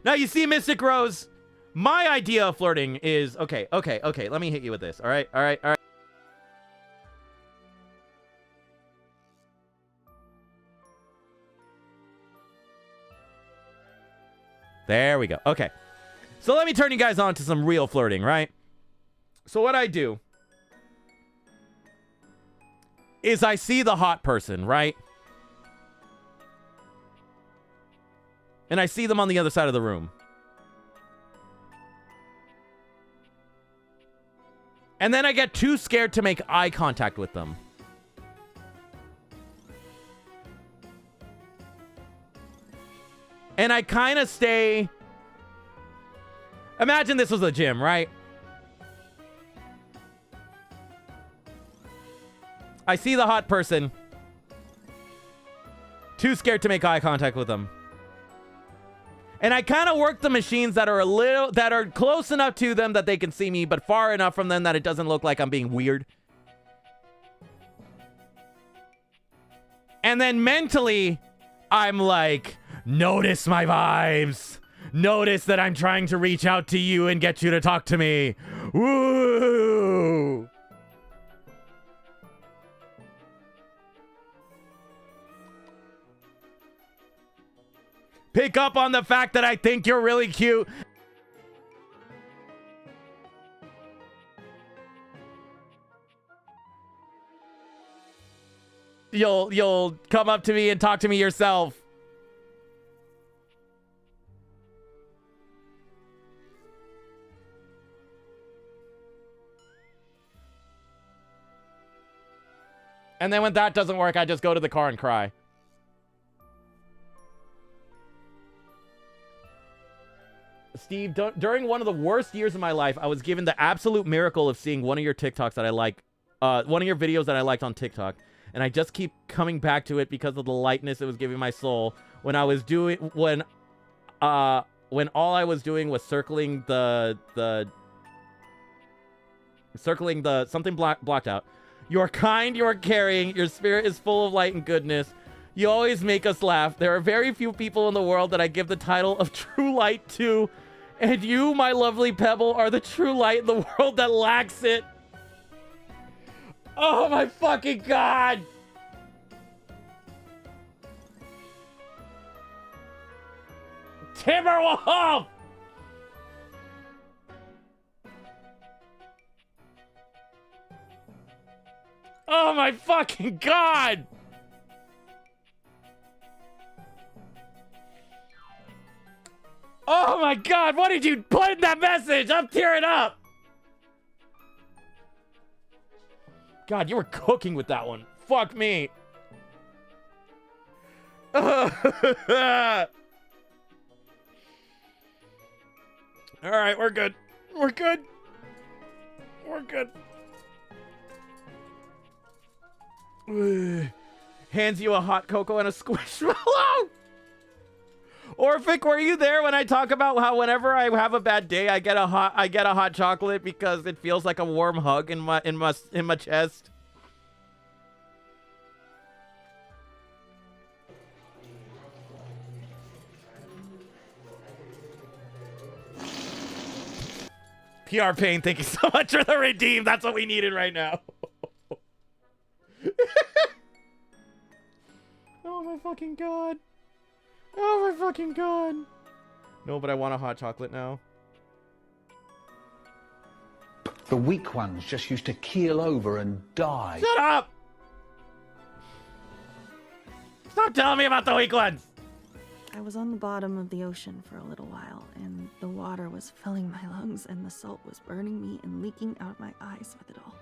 Now, you see, Mystic Rose, my idea of flirting is, okay, let me hit you with this, all right? There we go. Okay. So let me turn you guys on to some real flirting, right? So what I do is I see the hot person, right? And I see them on the other side of the room. And then I get too scared to make eye contact with them. And I kind of stay... Imagine this was a gym, right? I see the hot person. Too scared to make eye contact with them. And I kind of work the machines that are close enough to them that they can see me, but far enough from them that it doesn't look like I'm being weird. And then mentally, I'm like, notice my vibes. Notice that I'm trying to reach out to you and get you to talk to me. Woo! Pick up on the fact that I think you're really cute. You'll come up to me and talk to me yourself. And then when that doesn't work, I just go to the car and cry. Steve, during one of the worst years of my life, I was given the absolute miracle of seeing one of your TikToks that I like, one of your videos that I liked on TikTok, and I just keep coming back to it because of the lightness it was giving my soul. When all I was doing was circling something blocked out. You're kind, you're caring, your spirit is full of light and goodness. You always make us laugh. There are very few people in the world that I give the title of true light to. And you, my lovely pebble, are the true light in the world that lacks it. Oh my fucking god! Timberwolf! Oh my fucking god! Oh my god, what did you put in that message? I'm tearing up! God, you were cooking with that one. Fuck me. Alright, we're good. We're good. We're good. Hands you a hot cocoa and a squishmallow. Orphic, were you there when I talk about how whenever I have a bad day, I get a hot chocolate because it feels like a warm hug in my chest? PR Pain, thank you so much for the redeem. That's what we needed right now. Oh my fucking god. Oh my fucking god. No, but I want a hot chocolate now. The weak ones just used to keel over and die. Shut up! Stop telling me about the weak ones! I was on the bottom of the ocean for a little while, and the water was filling my lungs, and the salt was burning me and leaking out my eyes with it all.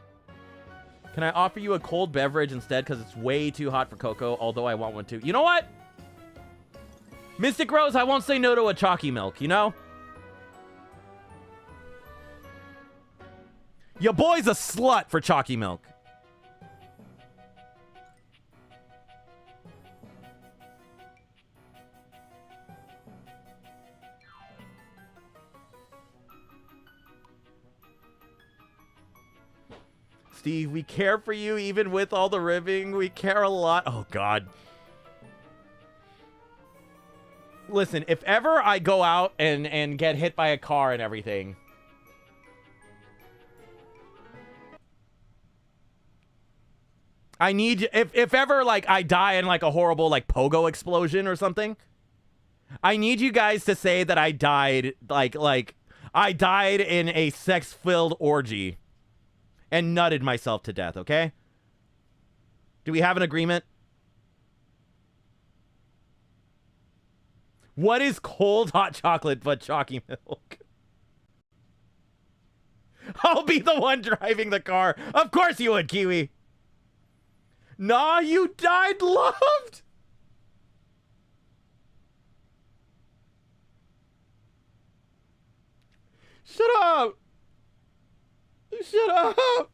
Can I offer you a cold beverage instead? Because it's way too hot for cocoa, although I want one too. You know what? Mystic Rose, I won't say no to a chalky milk, you know? Your boy's a slut for chalky milk. Steve, we care for you even with all the ribbing. We care a lot. Oh, God. Listen, if ever I go out and get hit by a car and everything, I need, if ever, like, I die in, like, a horrible, like, pogo explosion or something, I need you guys to say that I died, like, I died in a sex-filled orgy and nutted myself to death, okay? Do we have an agreement? What is cold hot chocolate but chalky milk? I'll be the one driving the car. Of course you would, Kiwi. Nah, you died loved. Shut up. Shut up.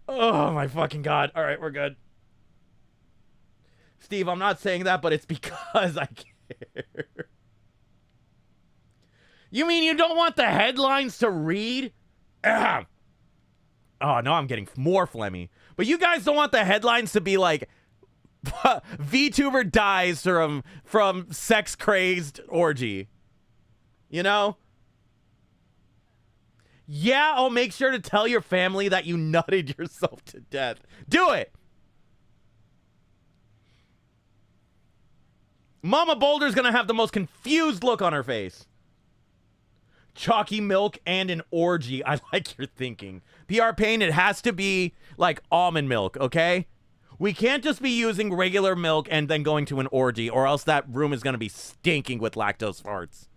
Oh my fucking god. All right, we're good. Steve, I'm not saying that, but it's because I care. You mean you don't want the headlines to read? Ugh. Oh, no, I'm getting more phlegmy. But you guys don't want the headlines to be like, VTuber dies from sex-crazed orgy. You know? Yeah, I'll make sure to tell your family that you nutted yourself to death. Do it! Mama Boulder's gonna have the most confused look on her face. Chalky milk and an orgy. I like your thinking. PR Pain, it has to be like almond milk, okay? We can't just be using regular milk and then going to an orgy, or else that room is gonna be stinking with lactose farts.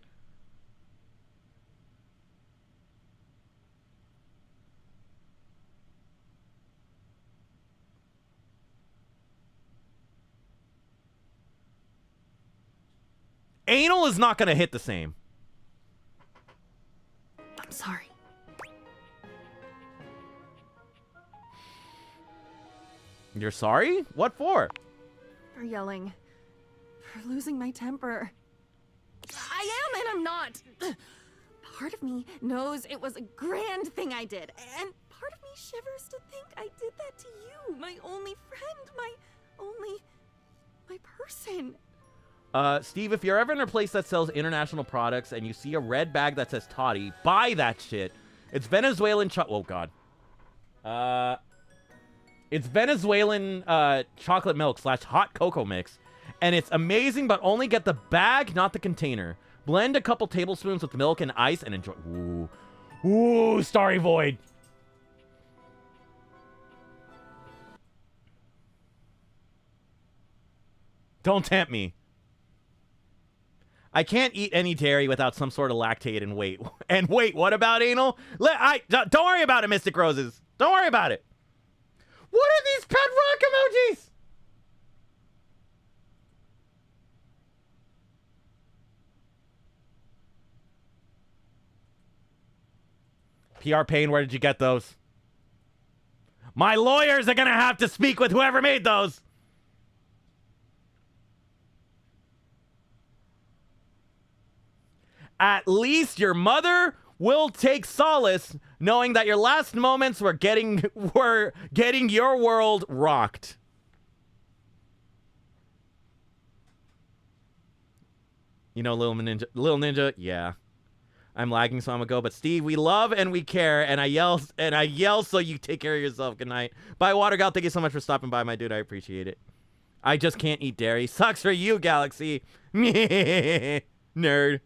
Anal is not gonna hit the same. I'm sorry. You're sorry? What for? For yelling. For losing my temper. I am and I'm not. Part of me knows it was a grand thing I did, and part of me shivers to think I did that to you, my only friend, my person. Steve, if you're ever in a place that sells international products and you see a red bag that says Toddy, buy that shit. It's Venezuelan oh god. It's Venezuelan chocolate milk / hot cocoa mix. And it's amazing, but only get the bag, not the container. Blend a couple tablespoons with milk and ice and enjoy. Ooh. Ooh, Starry Void. Don't tempt me. I can't eat any dairy without some sort of lactate and wait. And wait, what about anal? Don't worry about it, Mystic Roses. Don't worry about it. What are these pet rock emojis? PR Pain, where did you get those? My lawyers are gonna have to speak with whoever made those. At least your mother will take solace knowing that your last moments were getting your world rocked. You know, Little Ninja, yeah. I'm lagging, so I'm gonna go. But Steve, we love and we care, and I yell so you take care of yourself. Good night. Bye, Watergal. Thank you so much for stopping by, my dude. I appreciate it. I just can't eat dairy. Sucks for you, Galaxy. Nerd.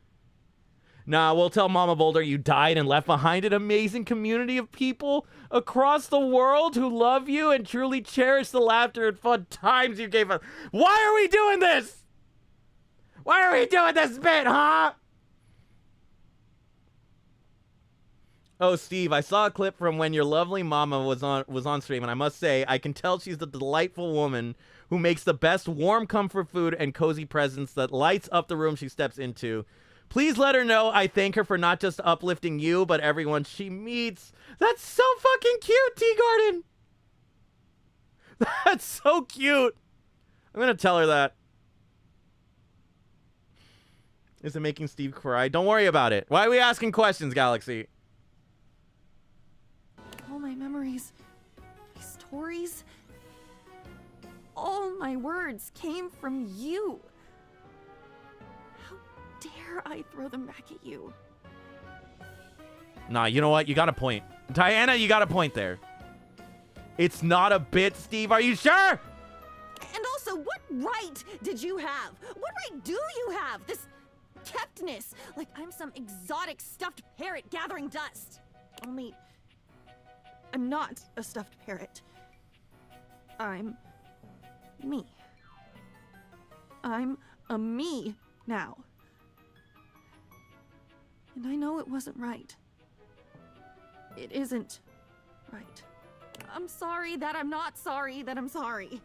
Nah, we'll tell Mama Boulder you died and left behind an amazing community of people across the world who love you and truly cherish the laughter and fun times you gave us. Why are we doing this? Why are we doing this bit, huh? Oh, Steve, I saw a clip from when your lovely mama was on stream, and I must say, I can tell she's the delightful woman who makes the best warm comfort food and cozy presents that lights up the room she steps into. Please let her know I thank her for not just uplifting you, but everyone she meets. That's so fucking cute, T-Garden. That's so cute. I'm gonna tell her that. Is it making Steve cry? Don't worry about it. Why are we asking questions, Galaxy? All my memories, my stories, all my words came from you. How dare I throw them back at you? Nah, you know what? You got a point. Diana, you got a point there. It's not a bit, Steve. Are you sure? And also, what right did you have? What right do you have? This keptness, like I'm some exotic stuffed parrot gathering dust. Only, I'm not a stuffed parrot. I'm me. I'm a me now. And I know it wasn't right. It isn't right. I'm sorry that I'm not sorry that I'm sorry.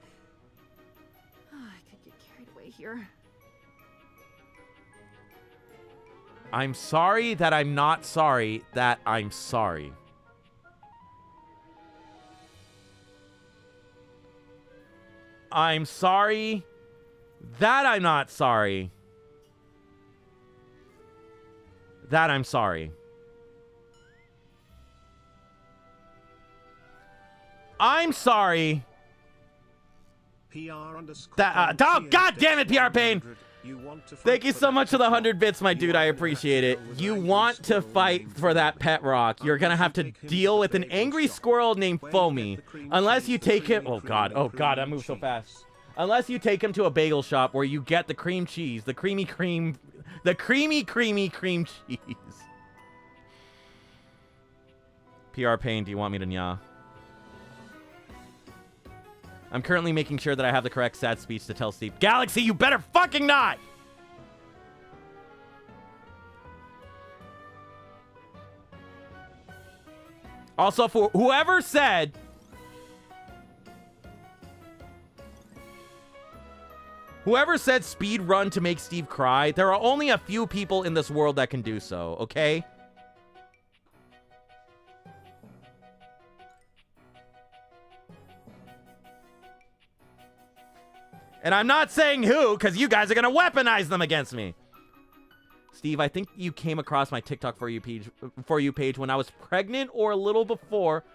I could get carried away here. I'm sorry that I'm not sorry that I'm sorry. I'm sorry that I'm not sorry that I'm sorry. I'm sorry. That, oh, God damn it, PR Pain. Thank you so much for the 100 bits, my dude. I appreciate it. You want to fight for that pet rock. You're going to have to deal with an angry squirrel named Foamy. Unless you take him... Oh, God. Oh, God. I move so fast. Unless you take him to a bagel shop where you get the cream cheese. The creamy cream cheese. PR Pain, do you want me to nya? I'm currently making sure that I have the correct sad speech to tell Steve. Galaxy, you better fucking not! Also, for whoever said... Whoever said speed run to make Steve cry, there are only a few people in this world that can do so, okay? And I'm not saying who, because you guys are going to weaponize them against me. Steve, I think you came across my TikTok For You page when I was pregnant or a little before.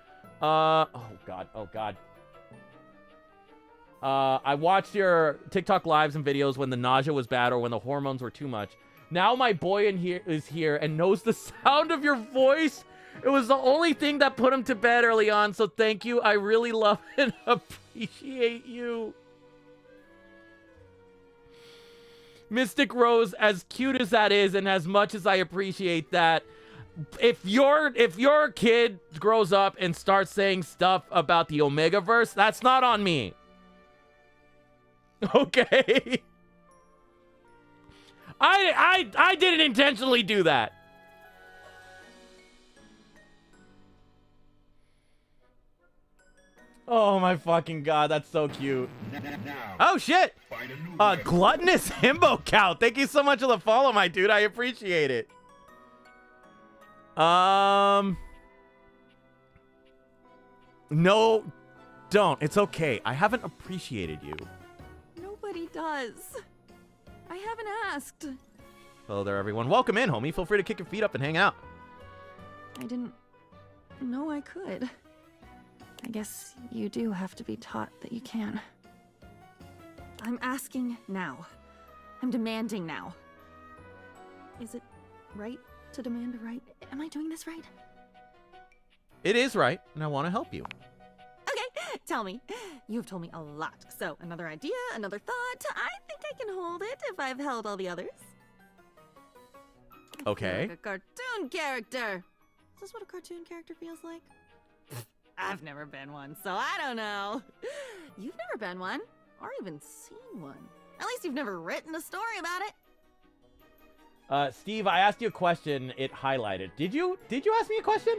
Oh, God. Oh, God. I watched your TikTok lives and videos when the nausea was bad or when the hormones were too much. Now my boy is here and knows the sound of your voice. It was the only thing that put him to bed early on, so thank you. I really love and appreciate you. Mystic Rose, as cute as that is, and as much as I appreciate that, if your kid grows up and starts saying stuff about the Omegaverse, that's not on me. Okay? I didn't intentionally do that. Oh my fucking God, that's so cute. Oh shit! Gluttonous Himbo Cow. Thank you so much for the follow, my dude. I appreciate it. No, don't. It's okay. I haven't appreciated you. Nobody does. I haven't asked. Hello there, everyone. Welcome in, homie. Feel free to kick your feet up and hang out. I didn't know I could. I guess you do have to be taught that you can. I'm asking now. I'm demanding now. Is it right to demand a right? Am I doing this right? It is right, and I want to help you. Okay, tell me. You've told me a lot. So, another idea, another thought. I think I can hold it if I've held all the others. Okay. Like a cartoon character. Is this what a cartoon character feels like? I've never been one, so I don't know. You've never been one, or even seen one. At least you've never written a story about it. Steve, I asked you a question. It highlighted. Did you ask me a question?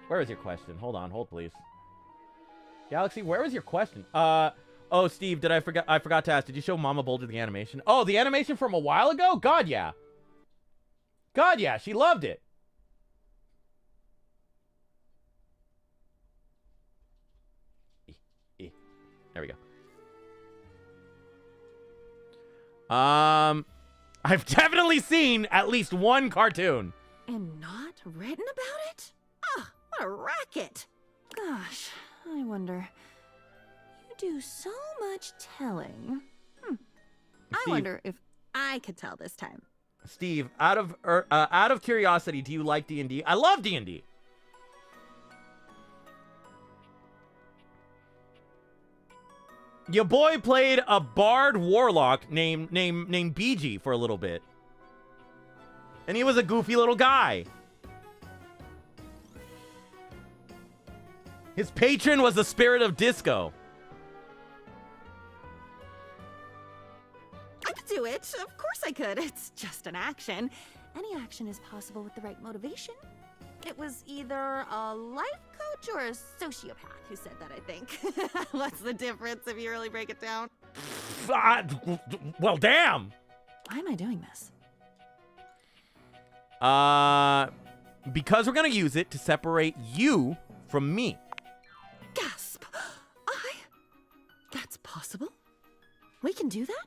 Where is your question? Hold please. Galaxy, where was your question? Oh, Steve, I forgot to ask. Did you show Mama Boulder the animation? Oh, the animation from a while ago? God, yeah. God, yeah, she loved it. There we go. I've definitely seen at least one cartoon. And not written about it? Ah, what a racket. Gosh, I wonder. You do so much telling. I wonder if I could tell this time. Steve, out of curiosity, do you like D&D? I love D&D. Your boy played a bard warlock named BG for a little bit. And he was a goofy little guy. His patron was the spirit of disco. I could do it. Of course I could. It's just an action. Any action is possible with the right motivation. It was either a life coach or a sociopath who said that, I think. What's the difference if you really break it down? Well, damn. Why am I doing this? Because we're gonna use it to separate you from me. Gasp! That's possible? We can do that?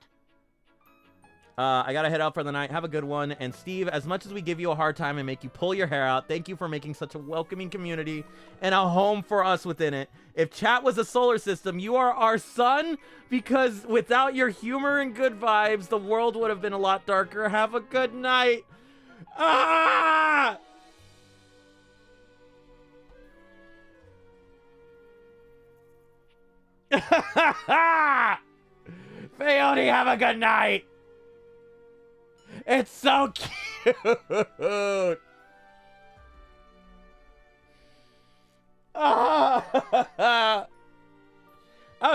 I gotta head out for the night. Have a good one. And Steve, as much as we give you a hard time and make you pull your hair out, thank you for making such a welcoming community and a home for us within it. If chat was a solar system, you are our sun, because without your humor and good vibes, the world would have been a lot darker. Have a good night. Ah! Feone, have a good night. It's so cute. Oh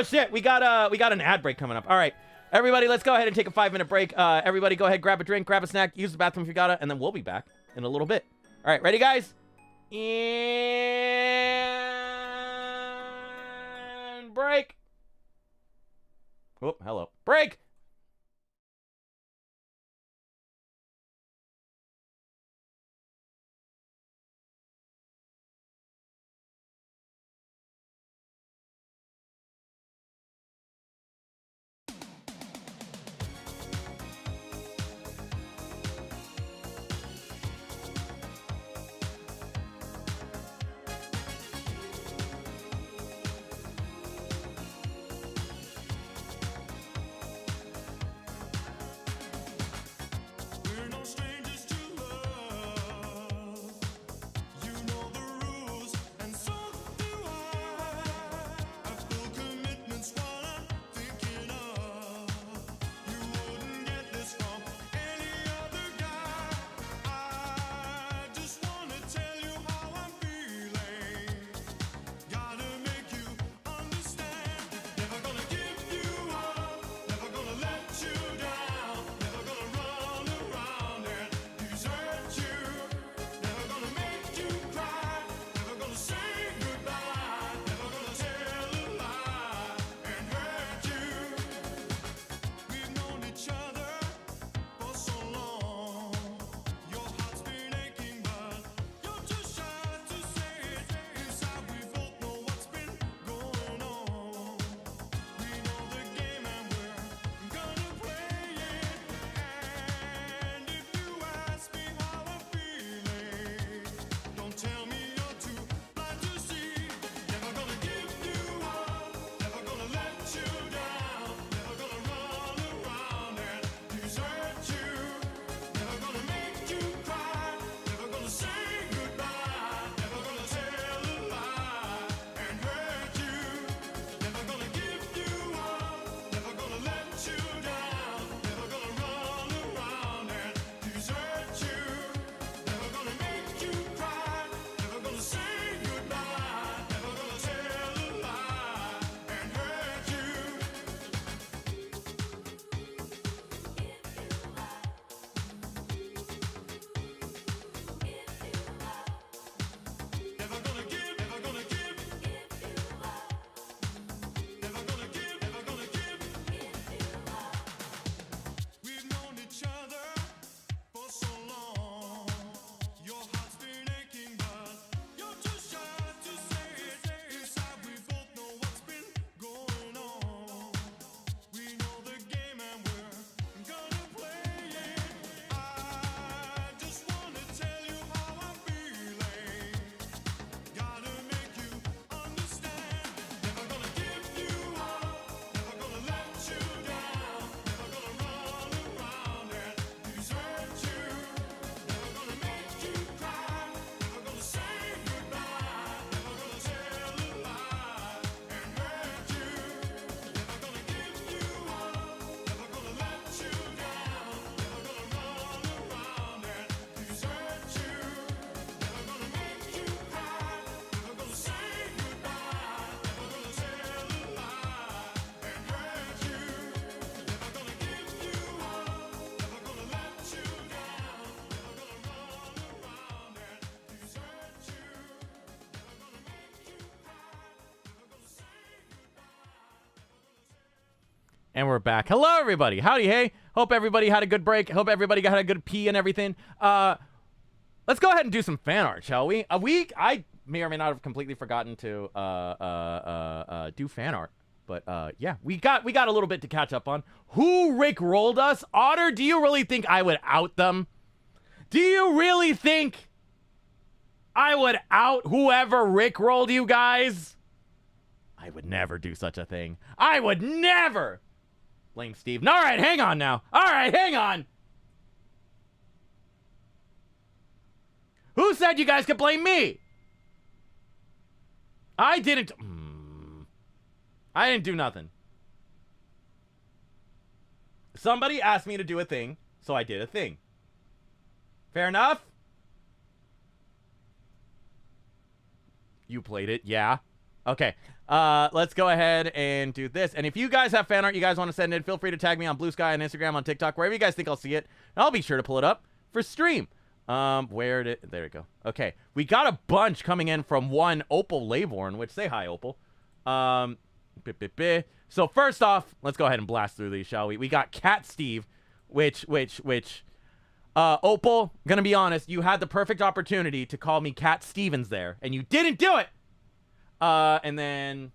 shit, we got an ad break coming up. All right, everybody, let's go ahead and take a 5-minute break. Everybody, go ahead, grab a drink, grab a snack, use the bathroom if you gotta, and then we'll be back in a little bit. All right, ready, guys? And break. Oh, hello. Break. And we're back. Hello, everybody. Howdy, hey. Hope everybody had a good break. Hope everybody had a good pee and everything. Let's go ahead and do some fan art, shall we? I may or may not have completely forgotten to do fan art. But yeah, we got a little bit to catch up on. Who Rick rolled us? Otter, do you really think I would out them? Do you really think I would out whoever Rick rolled you guys? I would never do such a thing. I would never blame Steve. All right, hang on now. All right, hang on. Who said you guys could blame me? I didn't. I didn't do nothing. Somebody asked me to do a thing, so I did a thing. Fair enough? You played it, yeah. Okay. Let's go ahead and do this. And if you guys have fan art you guys want to send in, feel free to tag me on Blue Sky, on Instagram, on TikTok, wherever you guys think I'll see it. And I'll be sure to pull it up for stream. There we go. Okay. We got a bunch coming in from one Opal Layborn, which say hi, Opal. So first off, let's go ahead and blast through these, shall we? We got Cat Steve, which Opal, gonna be honest, you had the perfect opportunity to call me Cat Stevens there, and you didn't do it. And then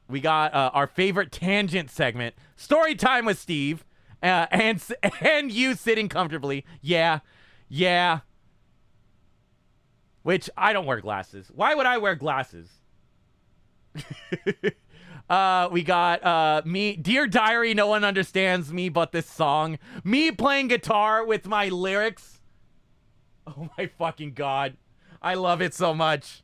we got our favorite tangent segment, story time with Steve, and you sitting comfortably. Yeah. Which I don't wear glasses. Why would I wear glasses? We got me, Dear Diary, no one understands me but this song. Me playing guitar with my lyrics. Oh my fucking god. I love it so much.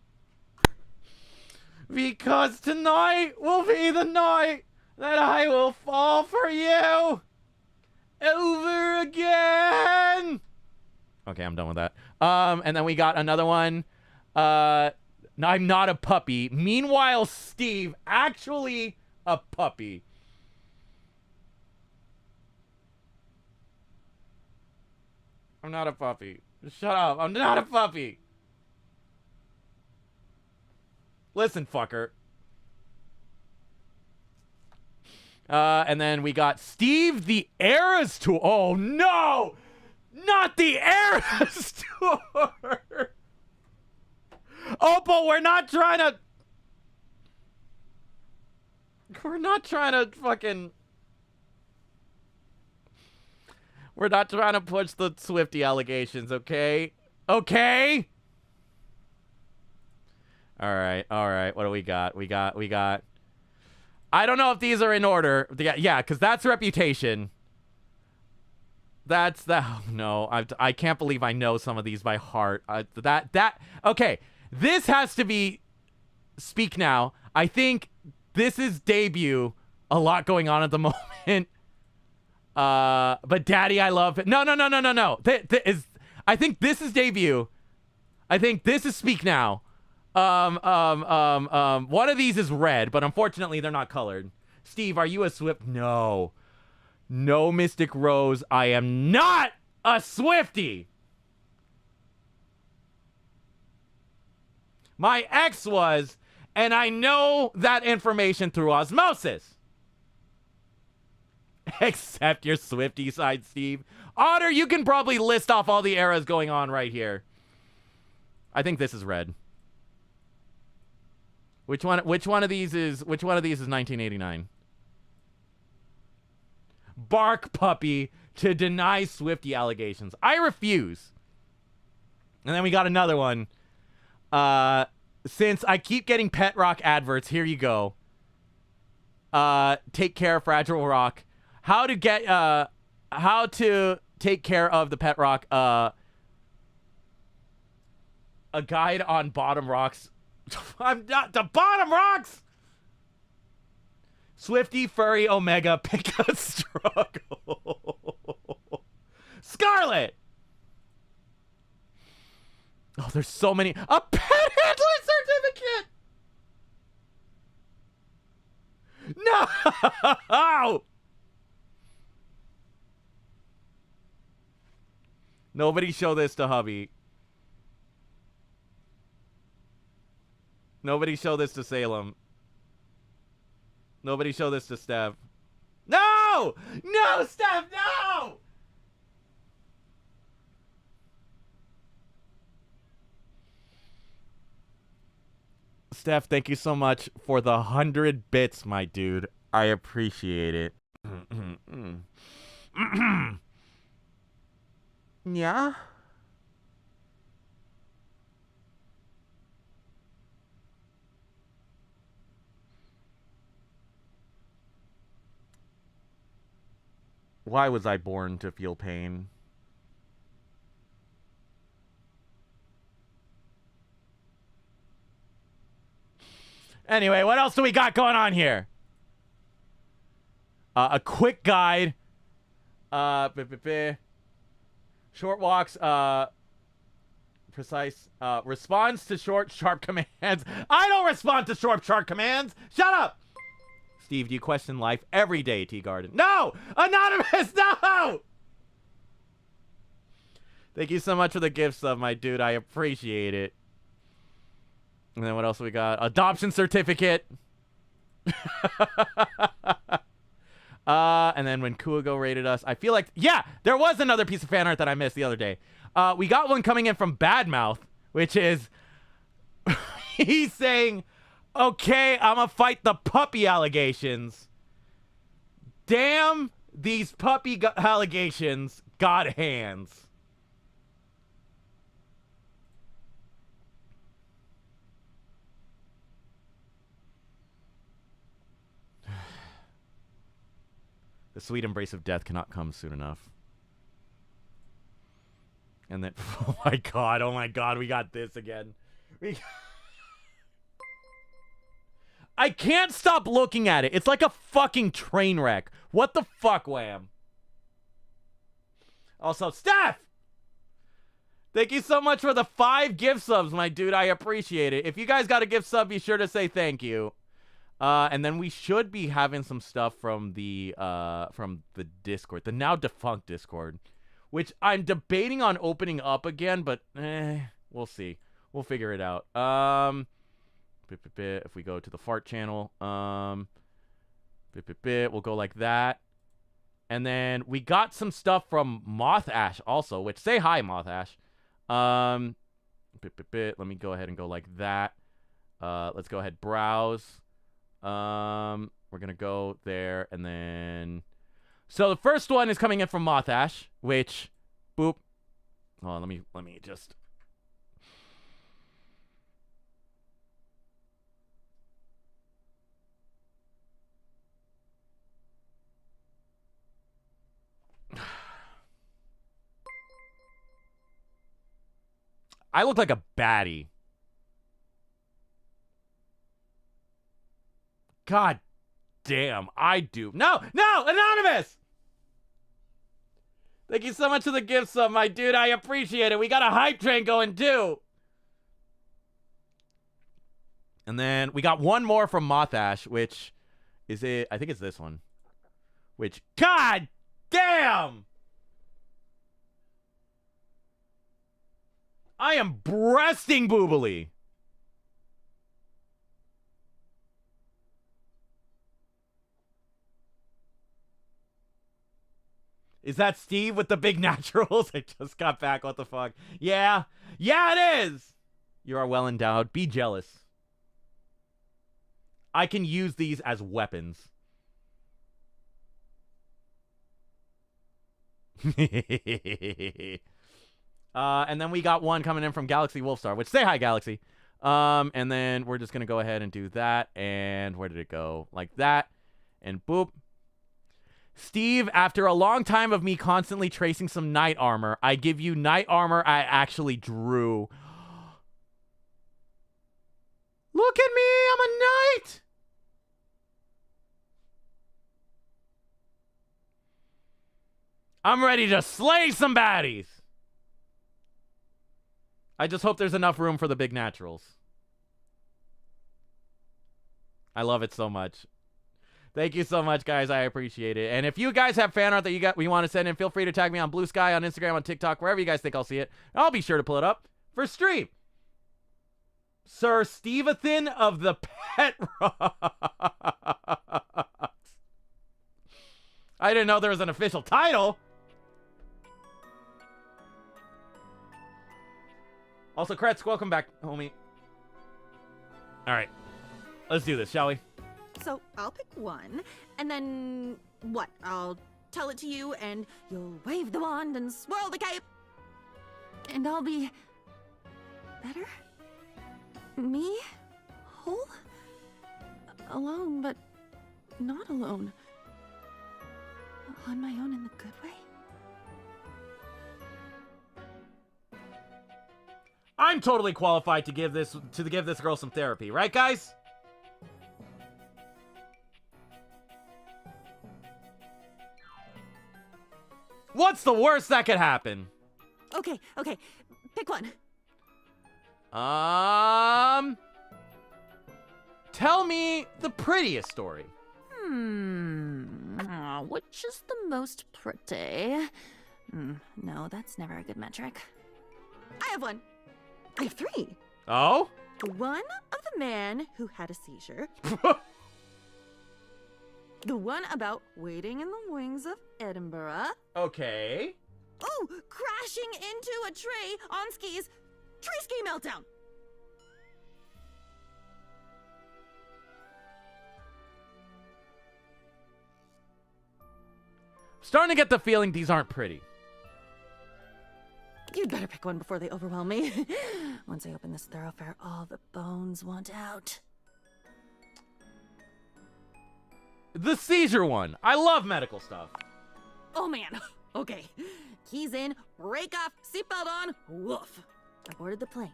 Because tonight will be the night that I will fall for you over again. Okay, I'm done with that. And then we got another one. I'm not a puppy. Meanwhile, Steve, actually a puppy. I'm not a puppy. Shut up. I'm not a puppy. Listen, fucker. And then we got Steve the Eras Tour. Oh, no! Not the Eras Tour! Opal, we're not trying to fucking... We're not trying to push the Swiftie allegations, okay? Okay? Alright. What do we got? We got... I don't know if these are in order. Yeah, because that's Reputation. That's the... Oh, no, I can't believe I know some of these by heart. Okay, this has to be Speak Now. I think this is debut. A lot going on at the moment. But Daddy, I Love It. No. I think this is debut. I think this is Speak Now. One of these is red, but unfortunately they're not colored. Steve, are you a Swift? No, Mystic Rose. I am not a Swiftie. My ex was, and I know that information through osmosis. Except your Swiftie side, Steve. Otter, you can probably list off all the eras going on right here. I think this is red. Which one of these is 1989? Bark Puppy to deny Swiftie allegations. I refuse. And then we got another one. Since I keep getting Pet Rock adverts, here you go. Take care, Fragile Rock. How to take care of the Pet Rock. A guide on bottom rocks. I'm not the bottom rocks. Swiftie, Furry, Omega, pick a struggle. Scarlet. Oh, there's so many. A pet handler certificate. No. Nobody show this to hubby. Nobody show this to Salem. Nobody show this to Steph. No! No, Steph, no! Steph, thank you so much for the 100 bits, my dude. I appreciate it. Yeah? Why was I born to feel pain? Anyway, what else do we got going on here? A quick guide. Short walks. Precise. Responds to short, sharp commands. I don't respond to short, sharp commands. Shut up. Steve, do you question life every day, Tea Garden? No! Anonymous, no! Thank you so much for the gift sub, my dude. I appreciate it. And then what else we got? Adoption certificate. And then when Kuago rated us, I feel like, yeah, there was another piece of fan art that I missed the other day. We got one coming in from Badmouth, which is, he's saying, okay, I'm gonna fight the puppy allegations. Damn, these puppy allegations got hands. The sweet embrace of death cannot come soon enough. And then, oh my god, we got this again. I can't stop looking at it. It's like a fucking train wreck. What the fuck, Wham? Also, Steph! Thank you so much for the 5 gift subs, my dude. I appreciate it. If you guys got a gift sub, be sure to say thank you. And then we should be having some stuff from the Discord, the now defunct Discord, which I'm debating on opening up again, but we'll see. We'll figure it out. If we go to the fart channel, we'll go like that. And then we got some stuff from Moth Ash also, which say hi, Moth Ash. Let me go ahead and go like that. Let's go ahead, browse. We're gonna go there, and then so the first one is coming in from Moth Ash, which boop. Oh, let me just I look like a baddie. God damn, I do. No, Anonymous! Thank you so much for the gift sub, my dude. I appreciate it. We got a hype train going, too. And then we got one more from Moth Ash, which is it. I think it's this one. Which, God damn! I am breasting boobily. Is that Steve with the big naturals? I just got back. What the fuck? Yeah. Yeah, it is. You are well endowed. Be jealous. I can use these as weapons. And then we got one coming in from Galaxy Wolfstar, which say hi, Galaxy. And then we're just going to go ahead and do that. And where did it go? Like that. And boop. Steve, after a long time of me constantly tracing some knight armor, I give you knight armor I actually drew. Look at me, I'm a knight! I'm ready to slay some baddies! I just hope there's enough room for the big naturals. I love it so much. Thank you so much, guys. I appreciate it. And if you guys have fan art that you want to send in, feel free to tag me on Blue Sky, on Instagram, on TikTok, wherever you guys think I'll see it. I'll be sure to pull it up for stream. Sir Stevathan of the Pet Rock. I didn't know there was an official title. Also, Kretz, welcome back, homie. All right. Let's do this, shall we? So I'll pick one, and then what? I'll tell it to you, and you'll wave the wand and swirl the cape. And I'll be better? Me? Whole? Alone, but not alone. On my own in the good way? I'm totally qualified to give this girl some therapy, right, guys? What's the worst that could happen? Okay, pick one. Tell me the prettiest story. Which is the most pretty? No, that's never a good metric. I have one. I have three. Oh? The one of the man who had a seizure. The one about waiting in the wings of Edinburgh. Okay. Oh, crashing into a tree on skis. Tree ski meltdown. Starting to get the feeling these aren't pretty. You'd better pick one before they overwhelm me. Once I open this thoroughfare, all the bones want out. The seizure one. I love medical stuff. Oh man. Okay. Keys in, break off, seatbelt on, woof. I boarded the plane.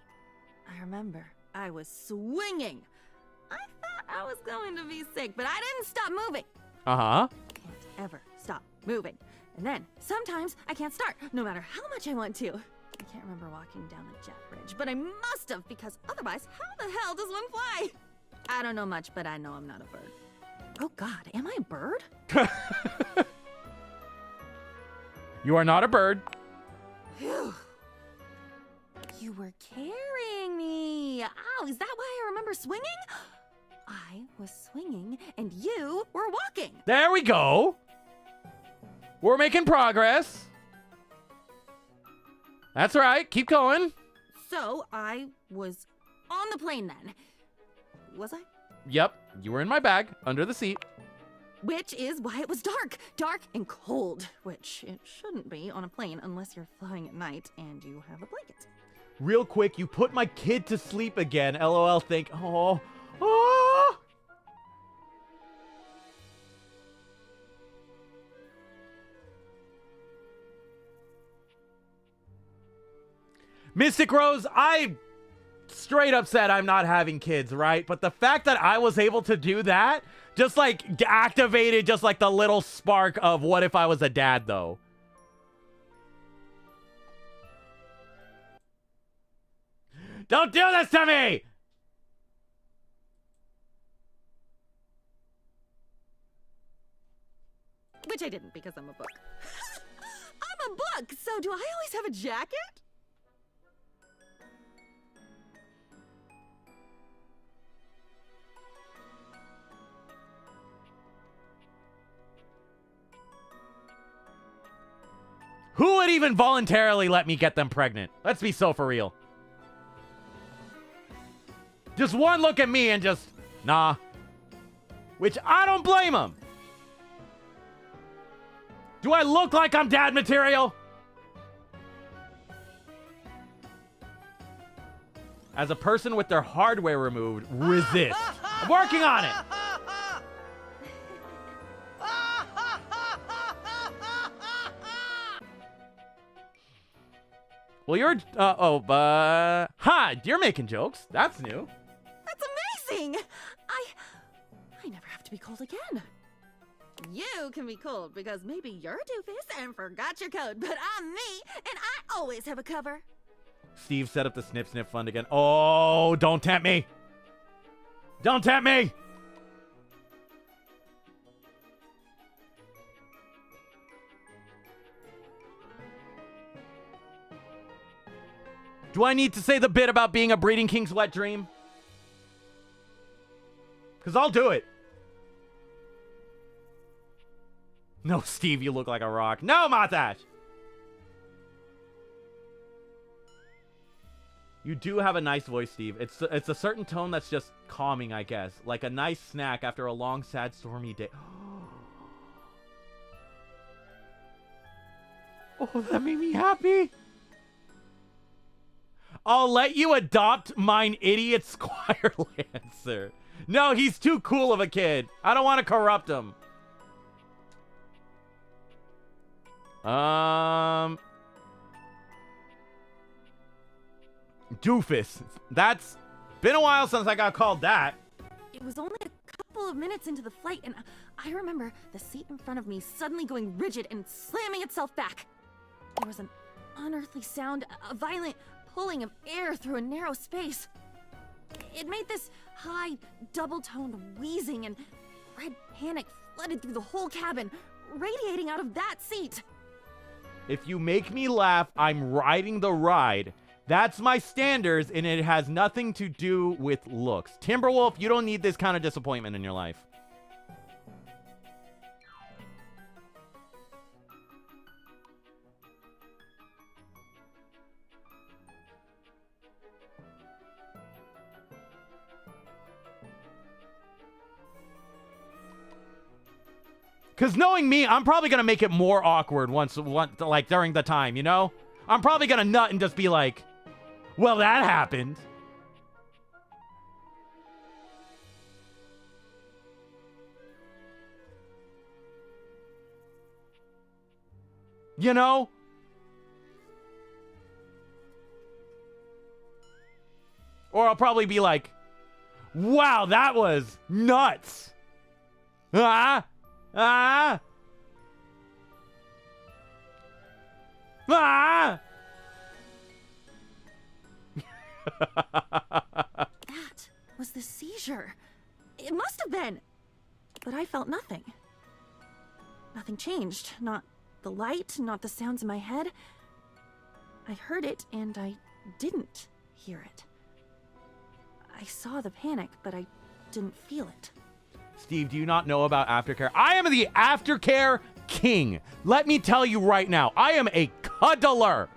I remember I was swinging. I thought I was going to be sick, but I didn't stop moving. Uh-huh. Can't ever stop moving. And then, sometimes I can't start, no matter how much I want to. I can't remember walking down the jet bridge, but I must have, because otherwise, how the hell does one fly? I don't know much, but I know I'm not a bird. Oh God, am I a bird? You are not a bird. Phew. You were carrying me. Ow, is that why I remember swinging? I was swinging and you were walking. There we go. We're making progress. That's right. Keep going. So I was on the plane then. Was I? Yep. You were in my bag, under the seat. Which is why it was dark. Dark and cold. Which it shouldn't be on a plane unless you're flying at night and you have a blanket. Real quick, you put my kid to sleep again. LOL, think. Oh. Oh. Mystic Rose, I straight up said I'm not having kids, right? But the fact that I was able to do that just like activated just like the little spark of what if I was a dad, though. Don't do this to me! Which I didn't because I'm a book. I'm a book, so do I always have a jacket? Who would even voluntarily let me get them pregnant? Let's be so for real. Just one look at me and just, nah. Which I don't blame them. Do I look like I'm dad material? As a person with their hardware removed, resist. I'm working on it. Well, you're, hi, you're making jokes. That's new. That's amazing! I never have to be cold again. You can be cold because maybe you're a doofus and forgot your code, but I'm me, and I always have a cover. Steve set up the snip snip fund again. Oh, don't tempt me. Don't tempt me. Do I need to say the bit about being a Breeding King's wet dream? Because I'll do it. No, Steve, you look like a rock. No, Matash! You do have a nice voice, Steve. It's a certain tone that's just calming, I guess. Like a nice snack after a long, sad, stormy day. Oh, that made me happy. I'll let you adopt mine idiot Squire Lancer. No, he's too cool of a kid. I don't want to corrupt him. Doofus. That's been a while since I got called that. It was only a couple of minutes into the flight, and I remember the seat in front of me suddenly going rigid and slamming itself back. There was an unearthly sound, a violent pulling of air through a narrow space. It made this high, double-toned wheezing, and red panic flooded through the whole cabin, radiating out of that seat. If you make me laugh, I'm riding the ride. That's my standards, and it has nothing to do with looks. Timberwolf, you don't need this kind of disappointment in your life. Because knowing me, I'm probably going to make it more awkward once, like, during the time, you know? I'm probably going to nut and just be like, well, that happened. You know? Or I'll probably be like, wow, that was nuts. Ah! Ah! Ah! That was the seizure. It must have been. But I felt nothing. Nothing changed. Not the light, not the sounds in my head. I heard it, and I didn't hear it. I saw the panic, but I didn't feel it. Steve, do you not know about aftercare? I am the aftercare king. Let me tell you right now, I am a cuddler.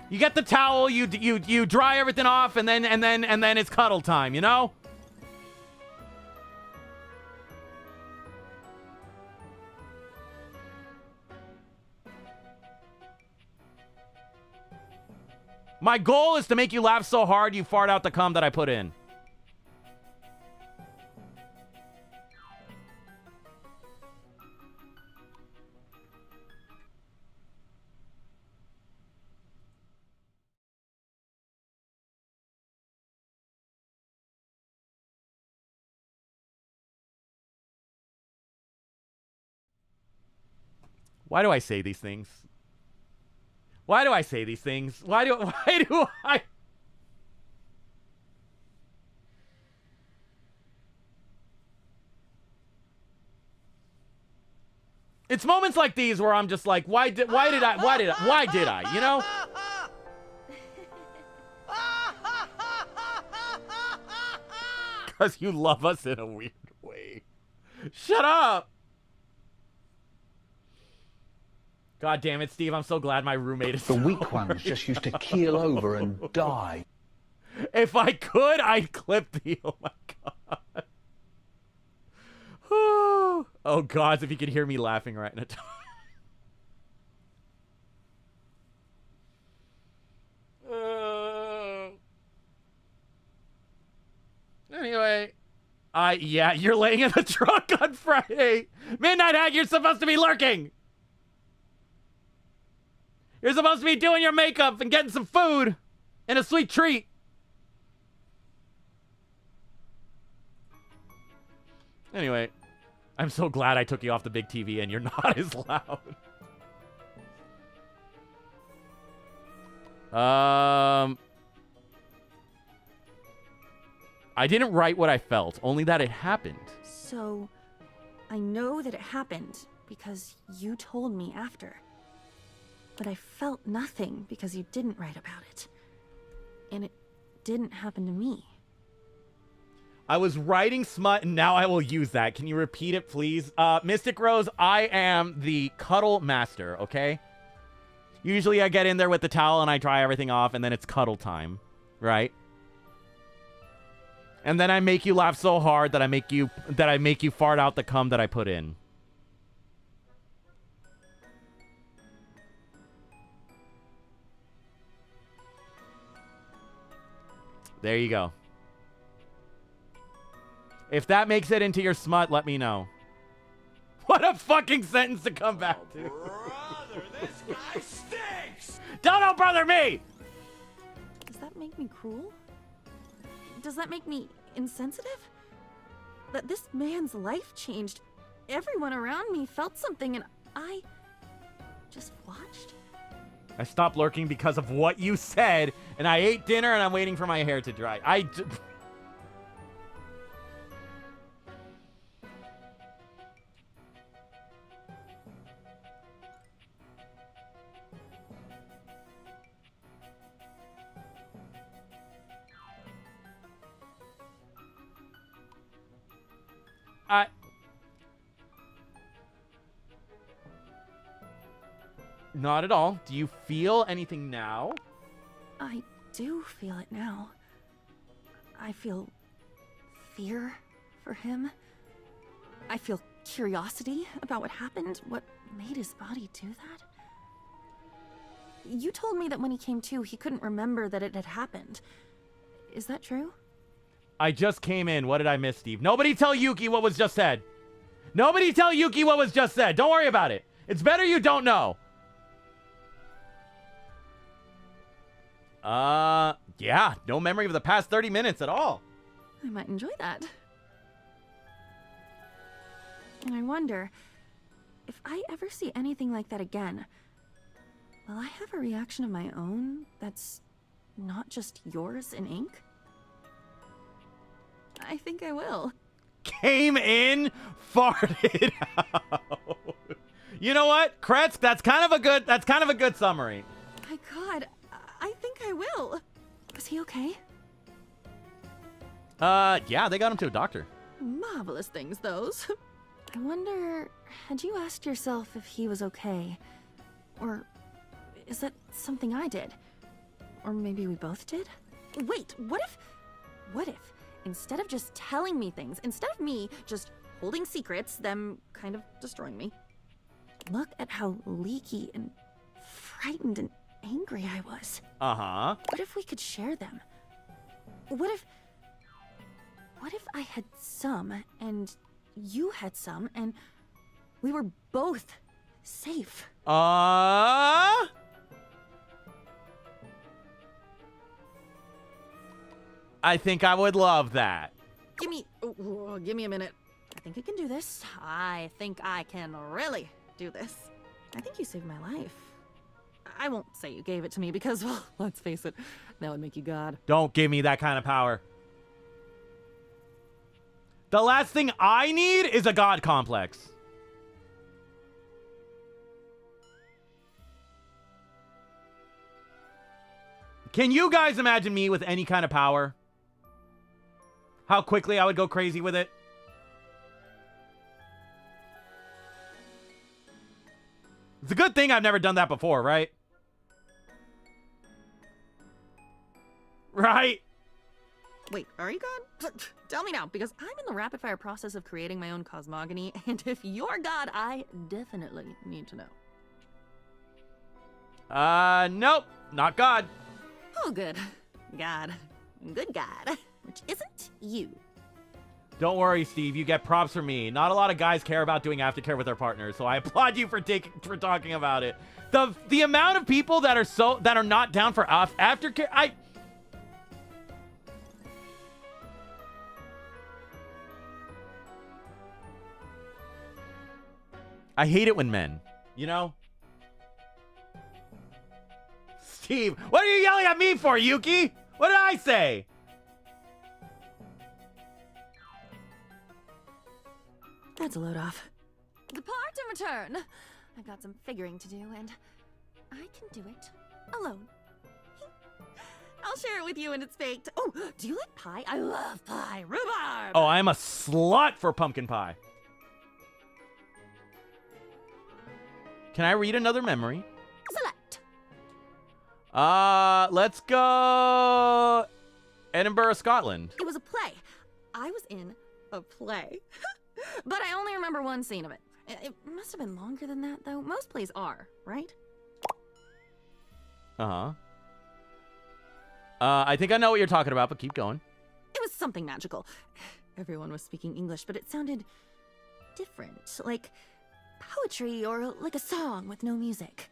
You get the towel, you dry everything off, and then it's cuddle time, you know? My goal is to make you laugh so hard you fart out the cum that I put in. Why do I say these things? Why do I say these things? Why do I? It's moments like these where I'm just like, why did I, you know? Because you love us in a weird way. Shut up! God damn it, Steve, I'm so glad my roommate is The weak ones just used to keel over and die. If I could, I'd clip the... Oh, my God. Oh, God, if you could hear me laughing right now. Anyway. Yeah, you're laying in the truck on Friday. Midnight Hag, you're supposed to be lurking. You're supposed to be doing your makeup and getting some food and a sweet treat. Anyway, I'm so glad I took you off the big TV and you're not as loud. I didn't write what I felt, only that it happened. So, I know that it happened because you told me after. But I felt nothing because you didn't write about it. And it didn't happen to me. I was writing smut, and now I will use that. Can you repeat it, please? Mystic Rose, I am the cuddle master, okay? Usually I get in there with the towel and I dry everything off, and then it's cuddle time, right? And then I make you laugh so hard that I make you fart out the cum that I put in. There you go. If that makes it into your smut, let me know. What a fucking sentence to come back to. Brother, this guy stinks! Don't brother me! Does that make me cruel? Does that make me insensitive? That this man's life changed. Everyone around me felt something and I just watched? I stopped lurking because of what you said, and I ate dinner and I'm waiting for my hair to dry. Not at all. Do you feel anything now? I do feel it now. I feel fear for him. I feel curiosity about what happened, what made his body do that. You told me that when he came to, he couldn't remember that it had happened. Is that true? I just came in. What did I miss, Steve? Nobody tell Yuki what was just said. Nobody tell Yuki what was just said. Don't worry about it. It's better you don't know. Yeah, no memory of the past 30 minutes at all. I might enjoy that. And I wonder, if I ever see anything like that again, will I have a reaction of my own that's not just yours in ink? I think I will. Came in, farted out. You know what, Kretsk? That's kind of a good summary. My God, I think I will. Was he okay? Yeah, they got him to a doctor. Marvelous things, those. I wonder, had you asked yourself if he was okay? Or is that something I did? Or maybe we both did? Wait, what if, instead of just telling me things, instead of me just holding secrets, them kind of destroying me, look at how leaky and frightened and angry I was. Uh-huh. What if we could share them? What if I had some and you had some and we were both safe? I think I would love that. Give me a minute. I think I can do this. I think I can really do this. I think you saved my life. I won't say you gave it to me because, well, let's face it, that would make you God. Don't give me that kind of power. The last thing I need is a God complex. Can you guys imagine me with any kind of power? How quickly I would go crazy with it? It's a good thing I've never done that before, right? Right? Wait, are you God? Tell me now, because I'm in the rapid-fire process of creating my own cosmogony, and if you're God, I definitely need to know. Nope, not God. Oh, good. God. Good God. Which isn't you. Don't worry, Steve. You get props from me. Not a lot of guys care about doing aftercare with their partners, so I applaud you for talking about it. The amount of people that are not down for aftercare, I hate it when men, you know? Steve, what are you yelling at me for, Yuki? What did I say? That's a load off. Depart and return. I've got some figuring to do, and I can do it alone. I'll share it with you when it's baked. Oh, do you like pie? I love pie. Rhubarb. Oh, I'm a slut for pumpkin pie. Can I read another memory? Select. Let's go Edinburgh, Scotland. It was a play. I was in a play. But I only remember one scene of it. It must have been longer than that, though. Most plays are, right? Uh-huh. I think I know what you're talking about, but keep going. It was something magical. Everyone was speaking English, but it sounded different. Like poetry or like a song with no music.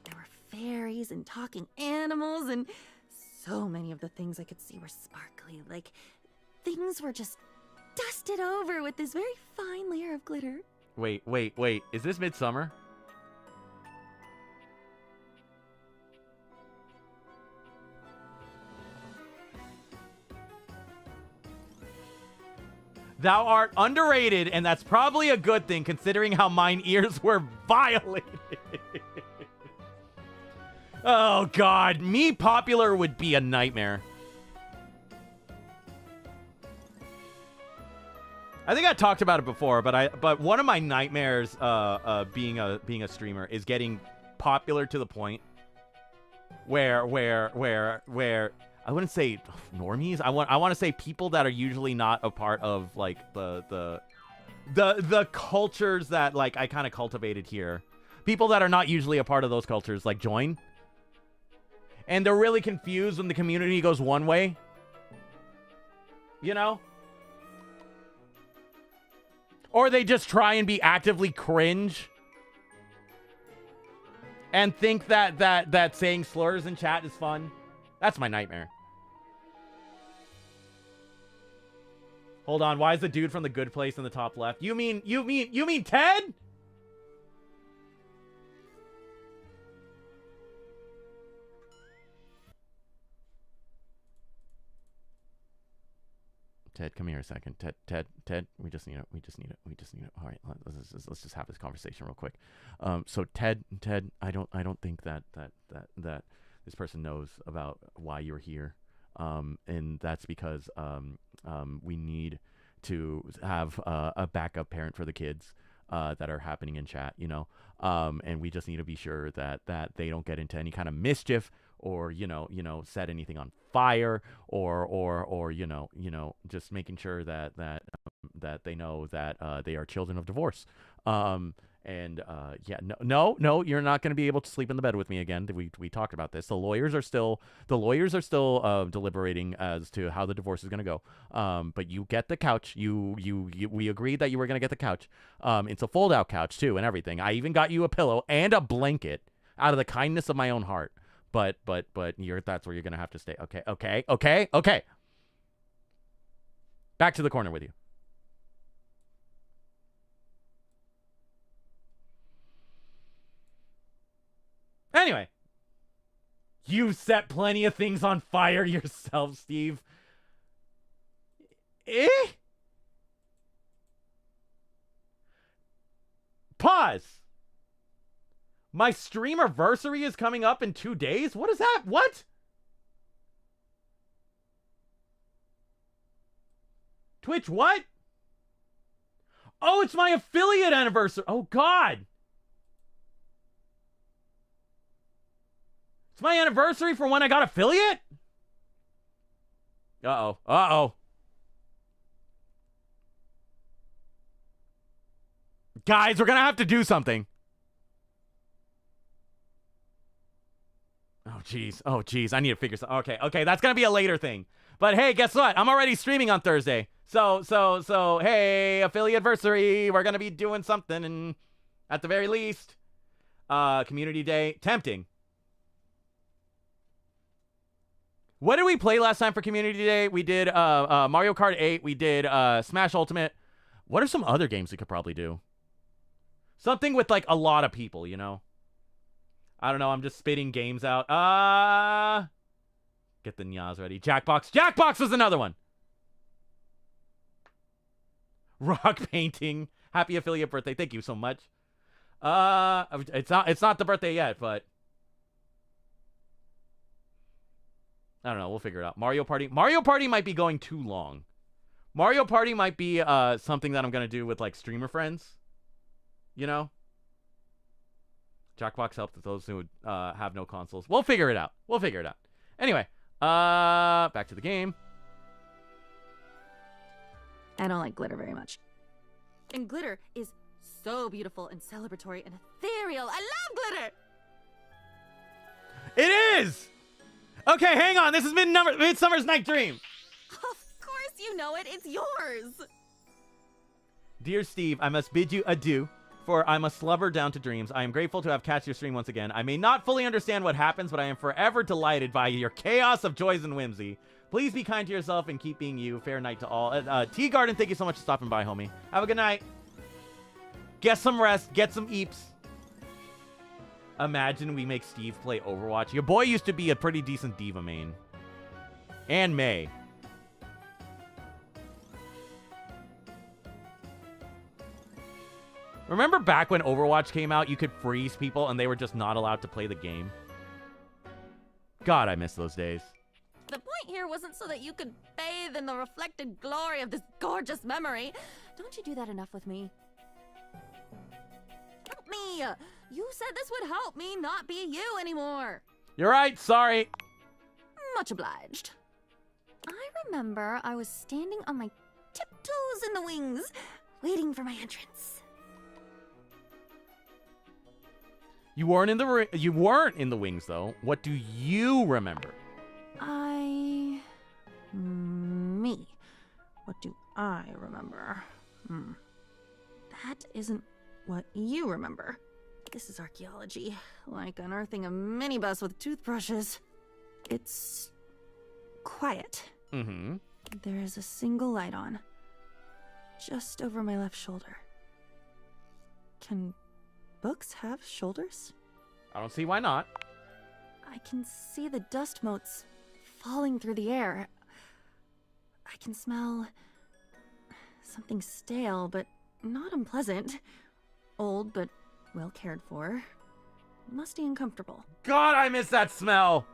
There were fairies and talking animals, and so many of the things I could see were sparkly. Like things were just dusted over with this very fine layer of glitter. Wait. Is this Midsummer? Thou art underrated, and that's probably a good thing considering how mine ears were violated. Oh God, me popular would be a nightmare. I think I talked about it before, but one of my nightmares being a streamer is getting popular to the point where I wouldn't say normies. I want to say people that are usually not a part of like the cultures that like I kind of cultivated here. People that are not usually a part of those cultures like join. And they're really confused when the community goes one way. You know? Or they just try and be actively cringe. And think that saying slurs in chat is fun. That's my nightmare. Hold on, why is the dude from The Good Place in the top left? You mean Ted? Ted, come here a second. Ted, we just need it. All right, let's just have this conversation real quick. So Ted, I don't think that this person knows about why you're here. And that's because we need to have a backup parent for the kids that are happening in chat, you know. And we just need to be sure that they don't get into any kind of mischief or you know set anything on fire or you know just making sure that they know that they are children of divorce. Yeah, no, you're not going to be able to sleep in the bed with me again. We talked about this. The lawyers are still deliberating as to how the divorce is going to go. But you get the couch. We agreed that you were going to get the couch. It's a fold-out couch too, and everything. I even got you a pillow and a blanket out of the kindness of my own heart. But that's where you're going to have to stay. Okay. Back to the corner with you. Anyway, you set plenty of things on fire yourself, Steve. Pause. My streamerversary is coming up in 2 days? What is that? What? Twitch, what? Oh, it's my affiliate anniversary. Oh, God. It's my anniversary for when I got affiliate? Uh-oh. Guys, we're going to have to do something. Oh, jeez. I need to figure something. Okay. That's going to be a later thing. But hey, guess what? I'm already streaming on Thursday. So, hey, affiliate-versary. We're going to be doing something, and at the very least, community day. Tempting. What did we play last time for Community Day? We did Mario Kart 8. We did Smash Ultimate. What are some other games we could probably do? Something with, like, a lot of people, you know? I don't know. I'm just spitting games out. Get the nyas ready. Jackbox. Jackbox was another one. Rock painting. Happy affiliate birthday. Thank you so much. It's not the birthday yet, but... I don't know. We'll figure it out. Mario Party. Mario Party might be going too long. Mario Party might be something that I'm going to do with, like, streamer friends. You know? Jackbox helped with those who have no consoles. We'll figure it out. We'll figure it out. Anyway, back to the game. I don't like glitter very much. And glitter is so beautiful and celebratory and ethereal. I love glitter! It is! Okay, hang on. This is Midsummer's Night Dream. Of course you know it. It's yours. Dear Steve, I must bid you adieu, for I must slumber down to dreams. I am grateful to have catched your stream once again. I may not fully understand what happens, but I am forever delighted by your chaos of joys and whimsy. Please be kind to yourself and keep being you. Fair night to all. Tea Garden, thank you so much for stopping by, homie. Have a good night. Get some rest. Get some eeps. Imagine we make Steve play Overwatch. Your boy used to be a pretty decent diva main. And May. Remember back when Overwatch came out, you could freeze people and they were just not allowed to play the game? God, I miss those days. The point here wasn't so that you could bathe in the reflected glory of this gorgeous memory. Don't you do that enough with me? Help me! You said this would help me not be you anymore. You're right, sorry. Much obliged. I remember I was standing on my tiptoes in the wings, waiting for my entrance. You weren't in the wings though. What do you remember? Me. What do I remember? That isn't what you remember. This is archaeology, like unearthing a minibus with toothbrushes. It's quiet. Mm-hmm. There is a single light on, just over my left shoulder. Can books have shoulders? I don't see why not. I can see the dust motes falling through the air. I can smell something stale, but not unpleasant. Old, but well cared for. Musty and comfortable. God, I miss that smell.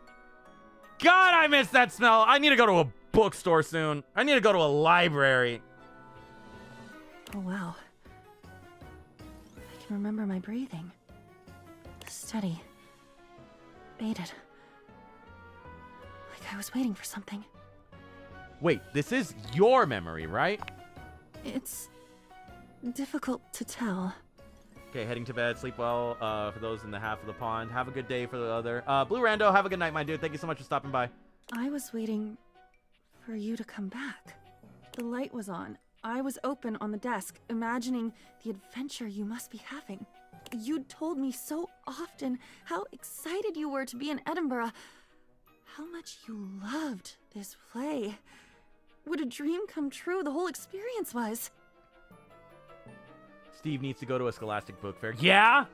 God, I miss that smell. I need to go to a bookstore soon. I need to go to a library. Oh, wow. I can remember my breathing. Steady. Bated. Like I was waiting for something. Wait, this is your memory, right? It's difficult to tell. Okay, heading to bed. Sleep well for those in the half of the pond. Have a good day for the other. Blue Rando, have a good night, my dude. Thank you so much for stopping by. I was waiting for you to come back. The light was on. I was open on the desk, imagining the adventure you must be having. You'd told me so often how excited you were to be in Edinburgh, how much you loved this play. What a dream come true the whole experience was. Steve needs to go to a Scholastic Book Fair. Yeah?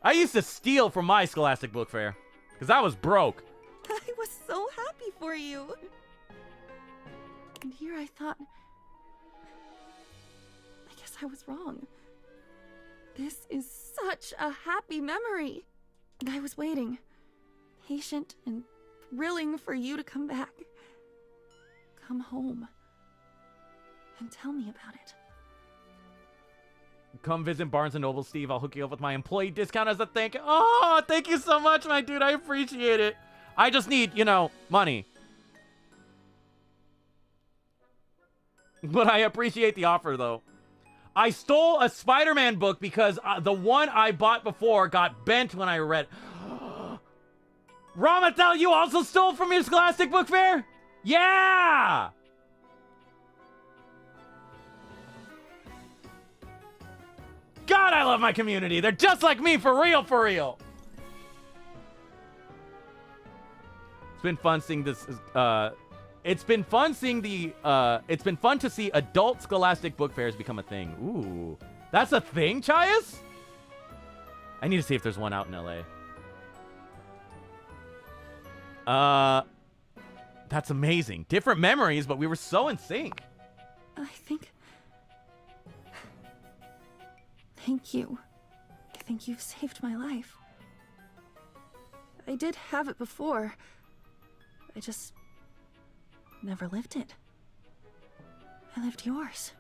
I used to steal from my Scholastic Book Fair, because I was broke. I was so happy for you. And here I thought, I guess I was wrong. This is such a happy memory. And I was waiting, patient and thrilling for you to come back. Come home and tell me about it. Come visit Barnes & Noble, Steve. I'll hook you up with my employee discount as a thank you. Oh, thank you so much, my dude. I appreciate it. I just need, money. But I appreciate the offer, though. I stole a Spider-Man book because the one I bought before got bent when I read. Ramatel, you also stole from your Scholastic Book Fair? Yeah! God, I love my community. They're just like me, for real, for real. It's been fun seeing this. It's been fun to see adult Scholastic Book Fairs become a thing. Ooh, that's a thing, Chias? I need to see if there's one out in LA. That's amazing. Different memories, but we were so in sync. Thank you. I think you've saved my life. I did have it before. I just never lived it. I lived yours.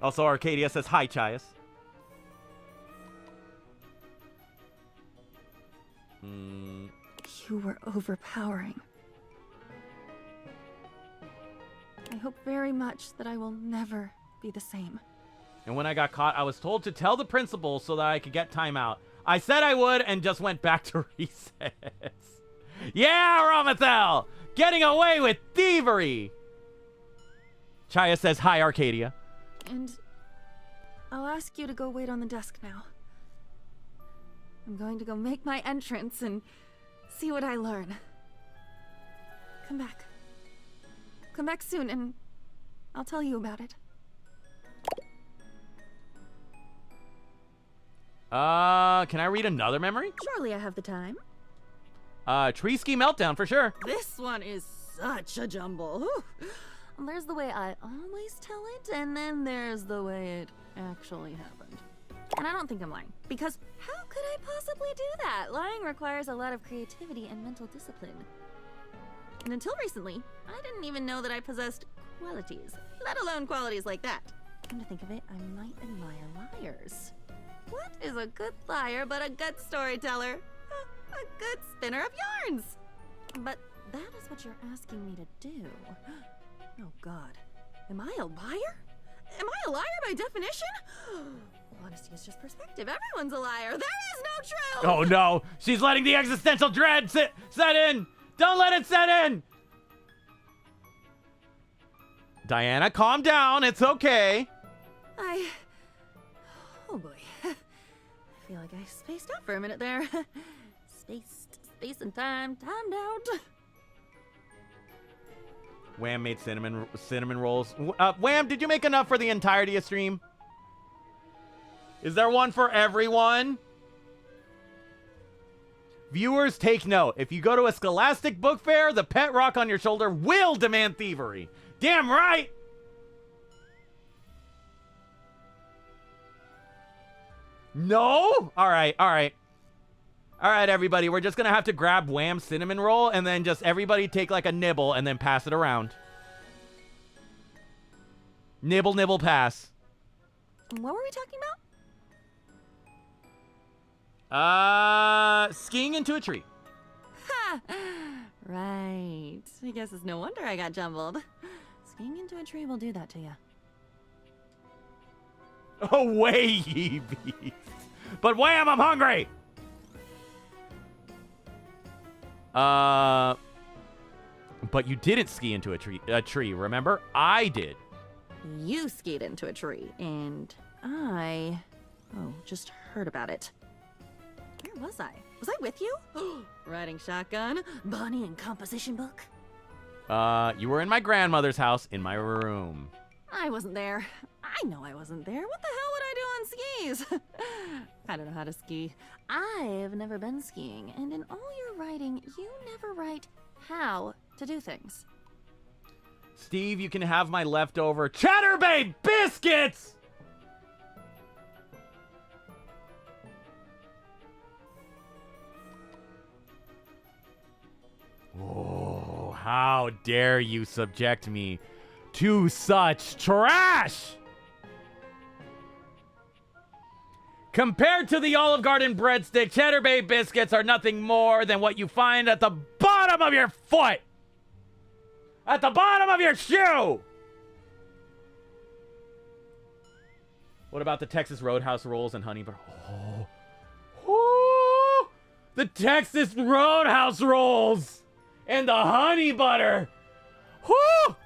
Also, Arcadia says, hi, Chias. You were overpowering. I hope very much that I will never be the same. And when I got caught, I was told to tell the principal so that I could get timeout. I said I would and just went back to recess. Yeah, Ramathel! Getting away with thievery! Chaya says, hi, Arcadia. And I'll ask you to go wait on the desk now. I'm going to go make my entrance and see what I learn. Come back. Come back soon and I'll tell you about it. Can I read another memory? Surely I have the time. Tree ski meltdown for sure. This one is such a jumble. Whew. There's the way I always tell it, and then there's the way it actually happened. And I don't think I'm lying, because how could I possibly do that? Lying requires a lot of creativity and mental discipline. And until recently, I didn't even know that I possessed qualities, let alone qualities like that. Come to think of it, I might admire liars. What is a good liar but a good storyteller? A good spinner of yarns! But that is what you're asking me to do. Oh God, am I a liar? Am I a liar by definition? Honesty is just perspective. Everyone's a liar. There is no truth! Oh no, she's letting the existential dread set in! Don't let it set in! Diana, calm down, it's okay. Oh boy. I feel like I spaced out for a minute there. Space and time, timed out. Wham made cinnamon rolls. Wham, did you make enough for the entirety of stream? Is there one for everyone? Viewers, take note. If you go to a Scholastic book fair, the pet rock on your shoulder will demand thievery. Damn right! No? Alright, alright. Alright, everybody. We're just gonna have to grab Wham's cinnamon roll and then just everybody take like a nibble and then pass it around. Nibble, nibble, pass. What were we talking about? Skiing into a tree. Ha! Right. I guess it's no wonder I got jumbled. Skiing into a tree will do that to you. Away, ye beasts. But Wham, I'm hungry! But you didn't ski into a tree, remember? I did. You skied into a tree, and I just heard about it. Where was I? Was I with you? Riding shotgun? Bonnie and composition book? You were in my grandmother's house in my room. I wasn't there. I know I wasn't there. What the hell would I do on skis? I don't know how to ski. I've never been skiing, and in all your writing, you never write how to do things. Steve, you can have my leftover Cheddar Bay biscuits! Oh, how dare you subject me to such trash! Compared to the Olive Garden breadstick, Cheddar Bay biscuits are nothing more than what you find at the bottom of your foot! At the bottom of your shoe! What about the Texas Roadhouse rolls and honey butter? Oh, the Texas Roadhouse rolls and the honey butter. Whoo!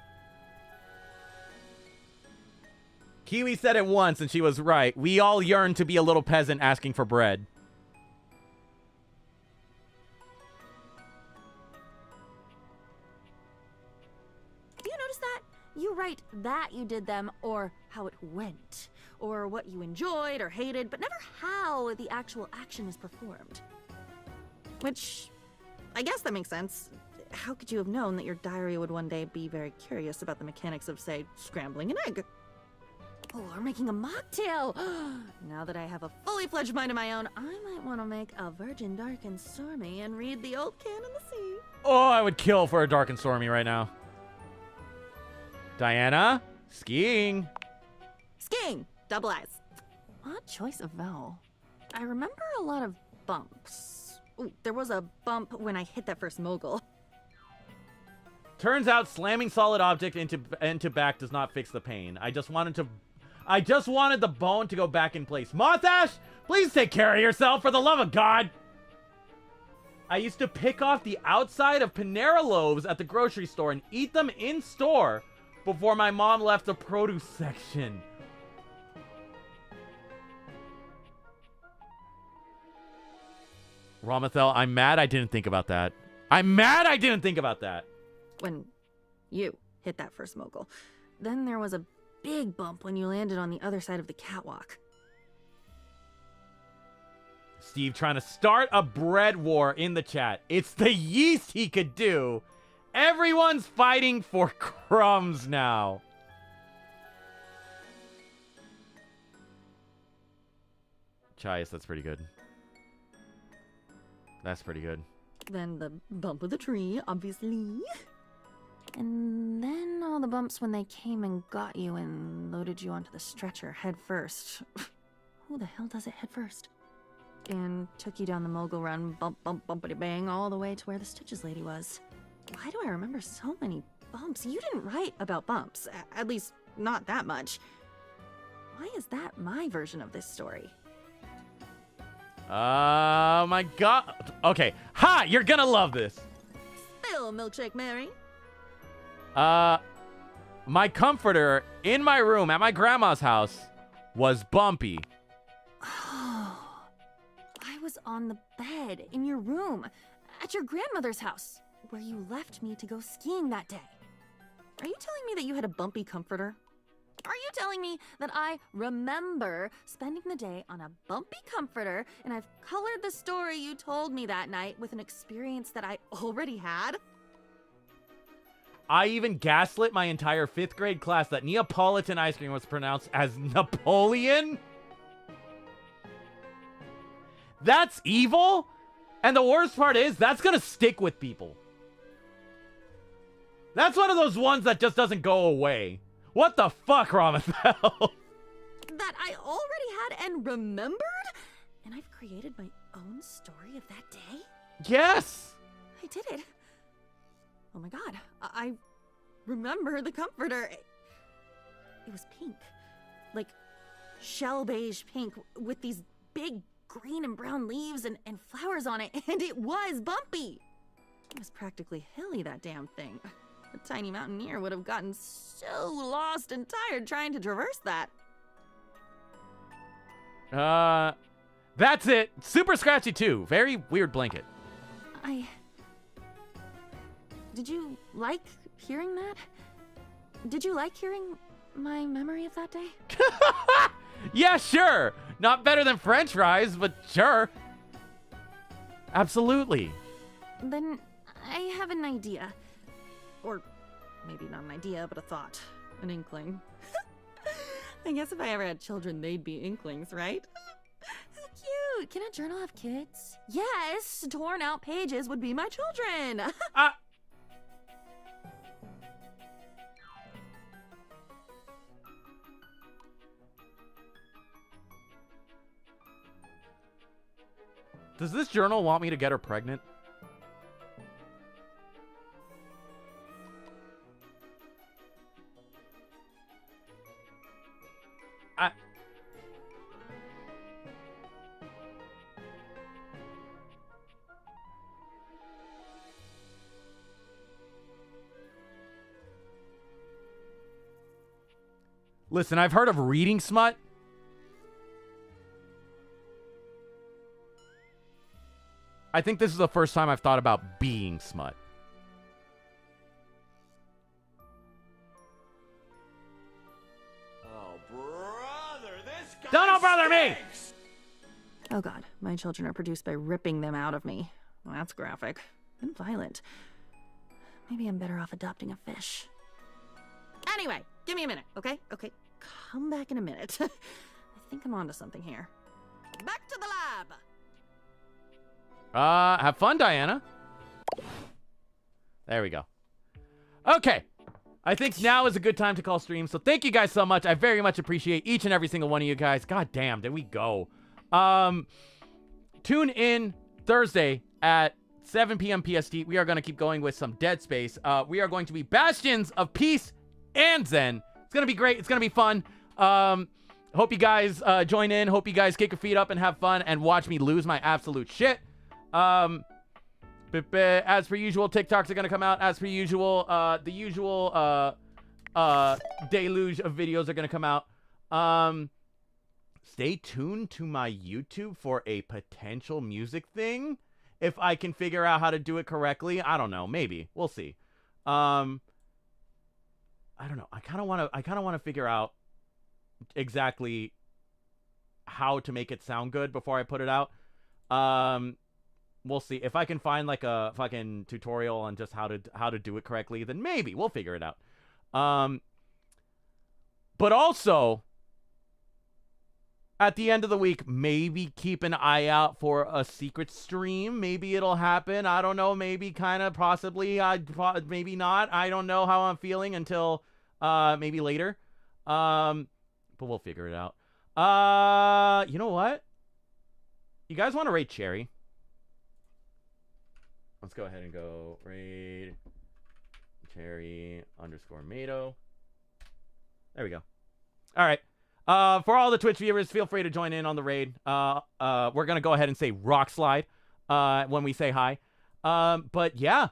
Kiwi said it once and she was right. We all yearn to be a little peasant asking for bread. Do you notice that? You write that you did them, or how it went, or what you enjoyed or hated, but never how the actual action is performed. Which, I guess that makes sense. How could you have known that your diary would one day be very curious about the mechanics of, say, scrambling an egg? Oh, we're making a mocktail. Now that I have a fully fledged mind of my own, I might want to make a virgin dark and stormy and read the old can in the sea. Oh, I would kill for a dark and stormy right now. Diana, skiing. Skiing, double eyes. Odd choice of vowel. I remember a lot of bumps. Ooh, there was a bump when I hit that first mogul. Turns out slamming solid object into back does not fix the pain. I just wanted the bone to go back in place. Mothash, please take care of yourself, for the love of God. I used to pick off the outside of Panera loaves at the grocery store and eat them in store before my mom left the produce section. Ramathel, I'm mad I didn't think about that. I'm mad I didn't think about that. When you hit that first mogul. Then there was a big bump when you landed on the other side of the catwalk. Steve trying to start a bread war in the chat. It's the yeast he could do. Everyone's fighting for crumbs now. Chias, that's pretty good. That's pretty good. Then the bump of the tree, obviously. And then all the bumps when they came and got you and loaded you onto the stretcher head first. Who the hell does it head first? And took you down the mogul run, bump, bump, bumpity bang, all the way to where the Stitches lady was. Why do I remember so many bumps? You didn't write about bumps. At least, not that much. Why is that my version of this story? Oh my God. Okay. Ha! You're gonna love this. Spill, Milkshake Mary. My comforter in my room at my grandma's house was bumpy. I was on the bed in your room at your grandmother's house where you left me to go skiing that day. Are you telling me that you had a bumpy comforter? Are you telling me that I remember spending the day on a bumpy comforter and I've colored the story you told me that night with an experience that I already had? I even gaslit my entire 5th grade class that Neapolitan ice cream was pronounced as Napoleon? That's evil? And the worst part is, that's gonna stick with people. That's one of those ones that just doesn't go away. What the fuck, Ramathel? That I already had and remembered? And I've created my own story of that day? Yes! I did it. Oh my God, I remember the comforter. It was pink. Like shell beige pink with these big green and brown leaves and flowers on it, and it was bumpy. It was practically hilly, that damn thing. A tiny mountaineer would have gotten so lost and tired trying to traverse that. That's it. Super scratchy too. Very weird blanket. Did you like hearing that? Did you like hearing my memory of that day? Yeah, sure. Not better than French fries, but sure. Absolutely. Then I have an idea. Or maybe not an idea, but a thought. An inkling. I guess if I ever had children, they'd be inklings, right? How cute! Can a journal have kids? Yes! Torn out pages would be my children! Does this journal want me to get her pregnant? Listen, I've heard of reading smut. I think this is the first time I've thought about being smut. Oh, brother, this guy Don't bother me! Oh God, my children are produced by ripping them out of me. Well, that's graphic. And violent. Maybe I'm better off adopting a fish. Anyway, give me a minute, okay? Okay, come back in a minute. I think I'm onto something here. Back to the lab! Have fun, Diana. There we go. Okay. I think now is a good time to call stream. So thank you guys so much. I very much appreciate each and every single one of you guys. God damn, there we go. Tune in Thursday at 7 p.m. PST. We are going to keep going with some Dead Space. We are going to be Bastions of Peace and Zen. It's going to be great. It's going to be fun. Hope you guys join in. Hope you guys kick your feet up and have fun and watch me lose my absolute shit. As per usual, TikToks are going to come out. As per usual, the usual deluge of videos are going to come out. Stay tuned to my YouTube for a potential music thing. If I can figure out how to do it correctly. I don't know. Maybe. We'll see. I don't know. I kind of want to figure out exactly how to make it sound good before I put it out. We'll see. If I can find like a fucking tutorial on just how to do it correctly, then maybe we'll figure it out. But also, at the end of the week, maybe keep an eye out for a secret stream. Maybe it'll happen. I don't know. Maybe kind of possibly. Maybe not. I don't know how I'm feeling until maybe later. But we'll figure it out. You know what? You guys want to rate Cherry? Let's go ahead and go raid Cherry _ Mato. There we go. All right. For all the Twitch viewers, feel free to join in on the raid. We're going to go ahead and say rock slide when we say hi. But yeah,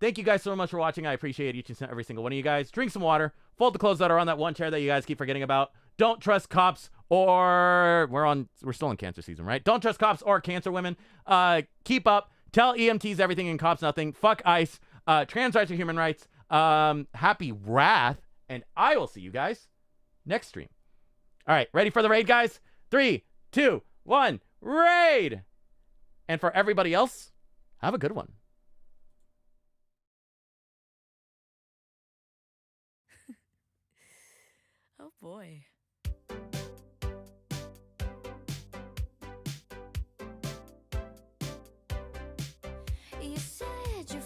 thank you guys so much for watching. I appreciate each and every single one of you guys. Drink some water. Fold the clothes that are on that one chair that you guys keep forgetting about. Don't trust cops or we're still in cancer season, right? Don't trust cops or cancer women. Keep up. Tell EMTs everything and cops nothing. Fuck ICE. Trans rights are human rights. Happy Wrath. And I will see you guys next stream. All right, ready for the raid, guys? 3, 2, 1, raid! And for everybody else, have a good one. Oh boy. You said you're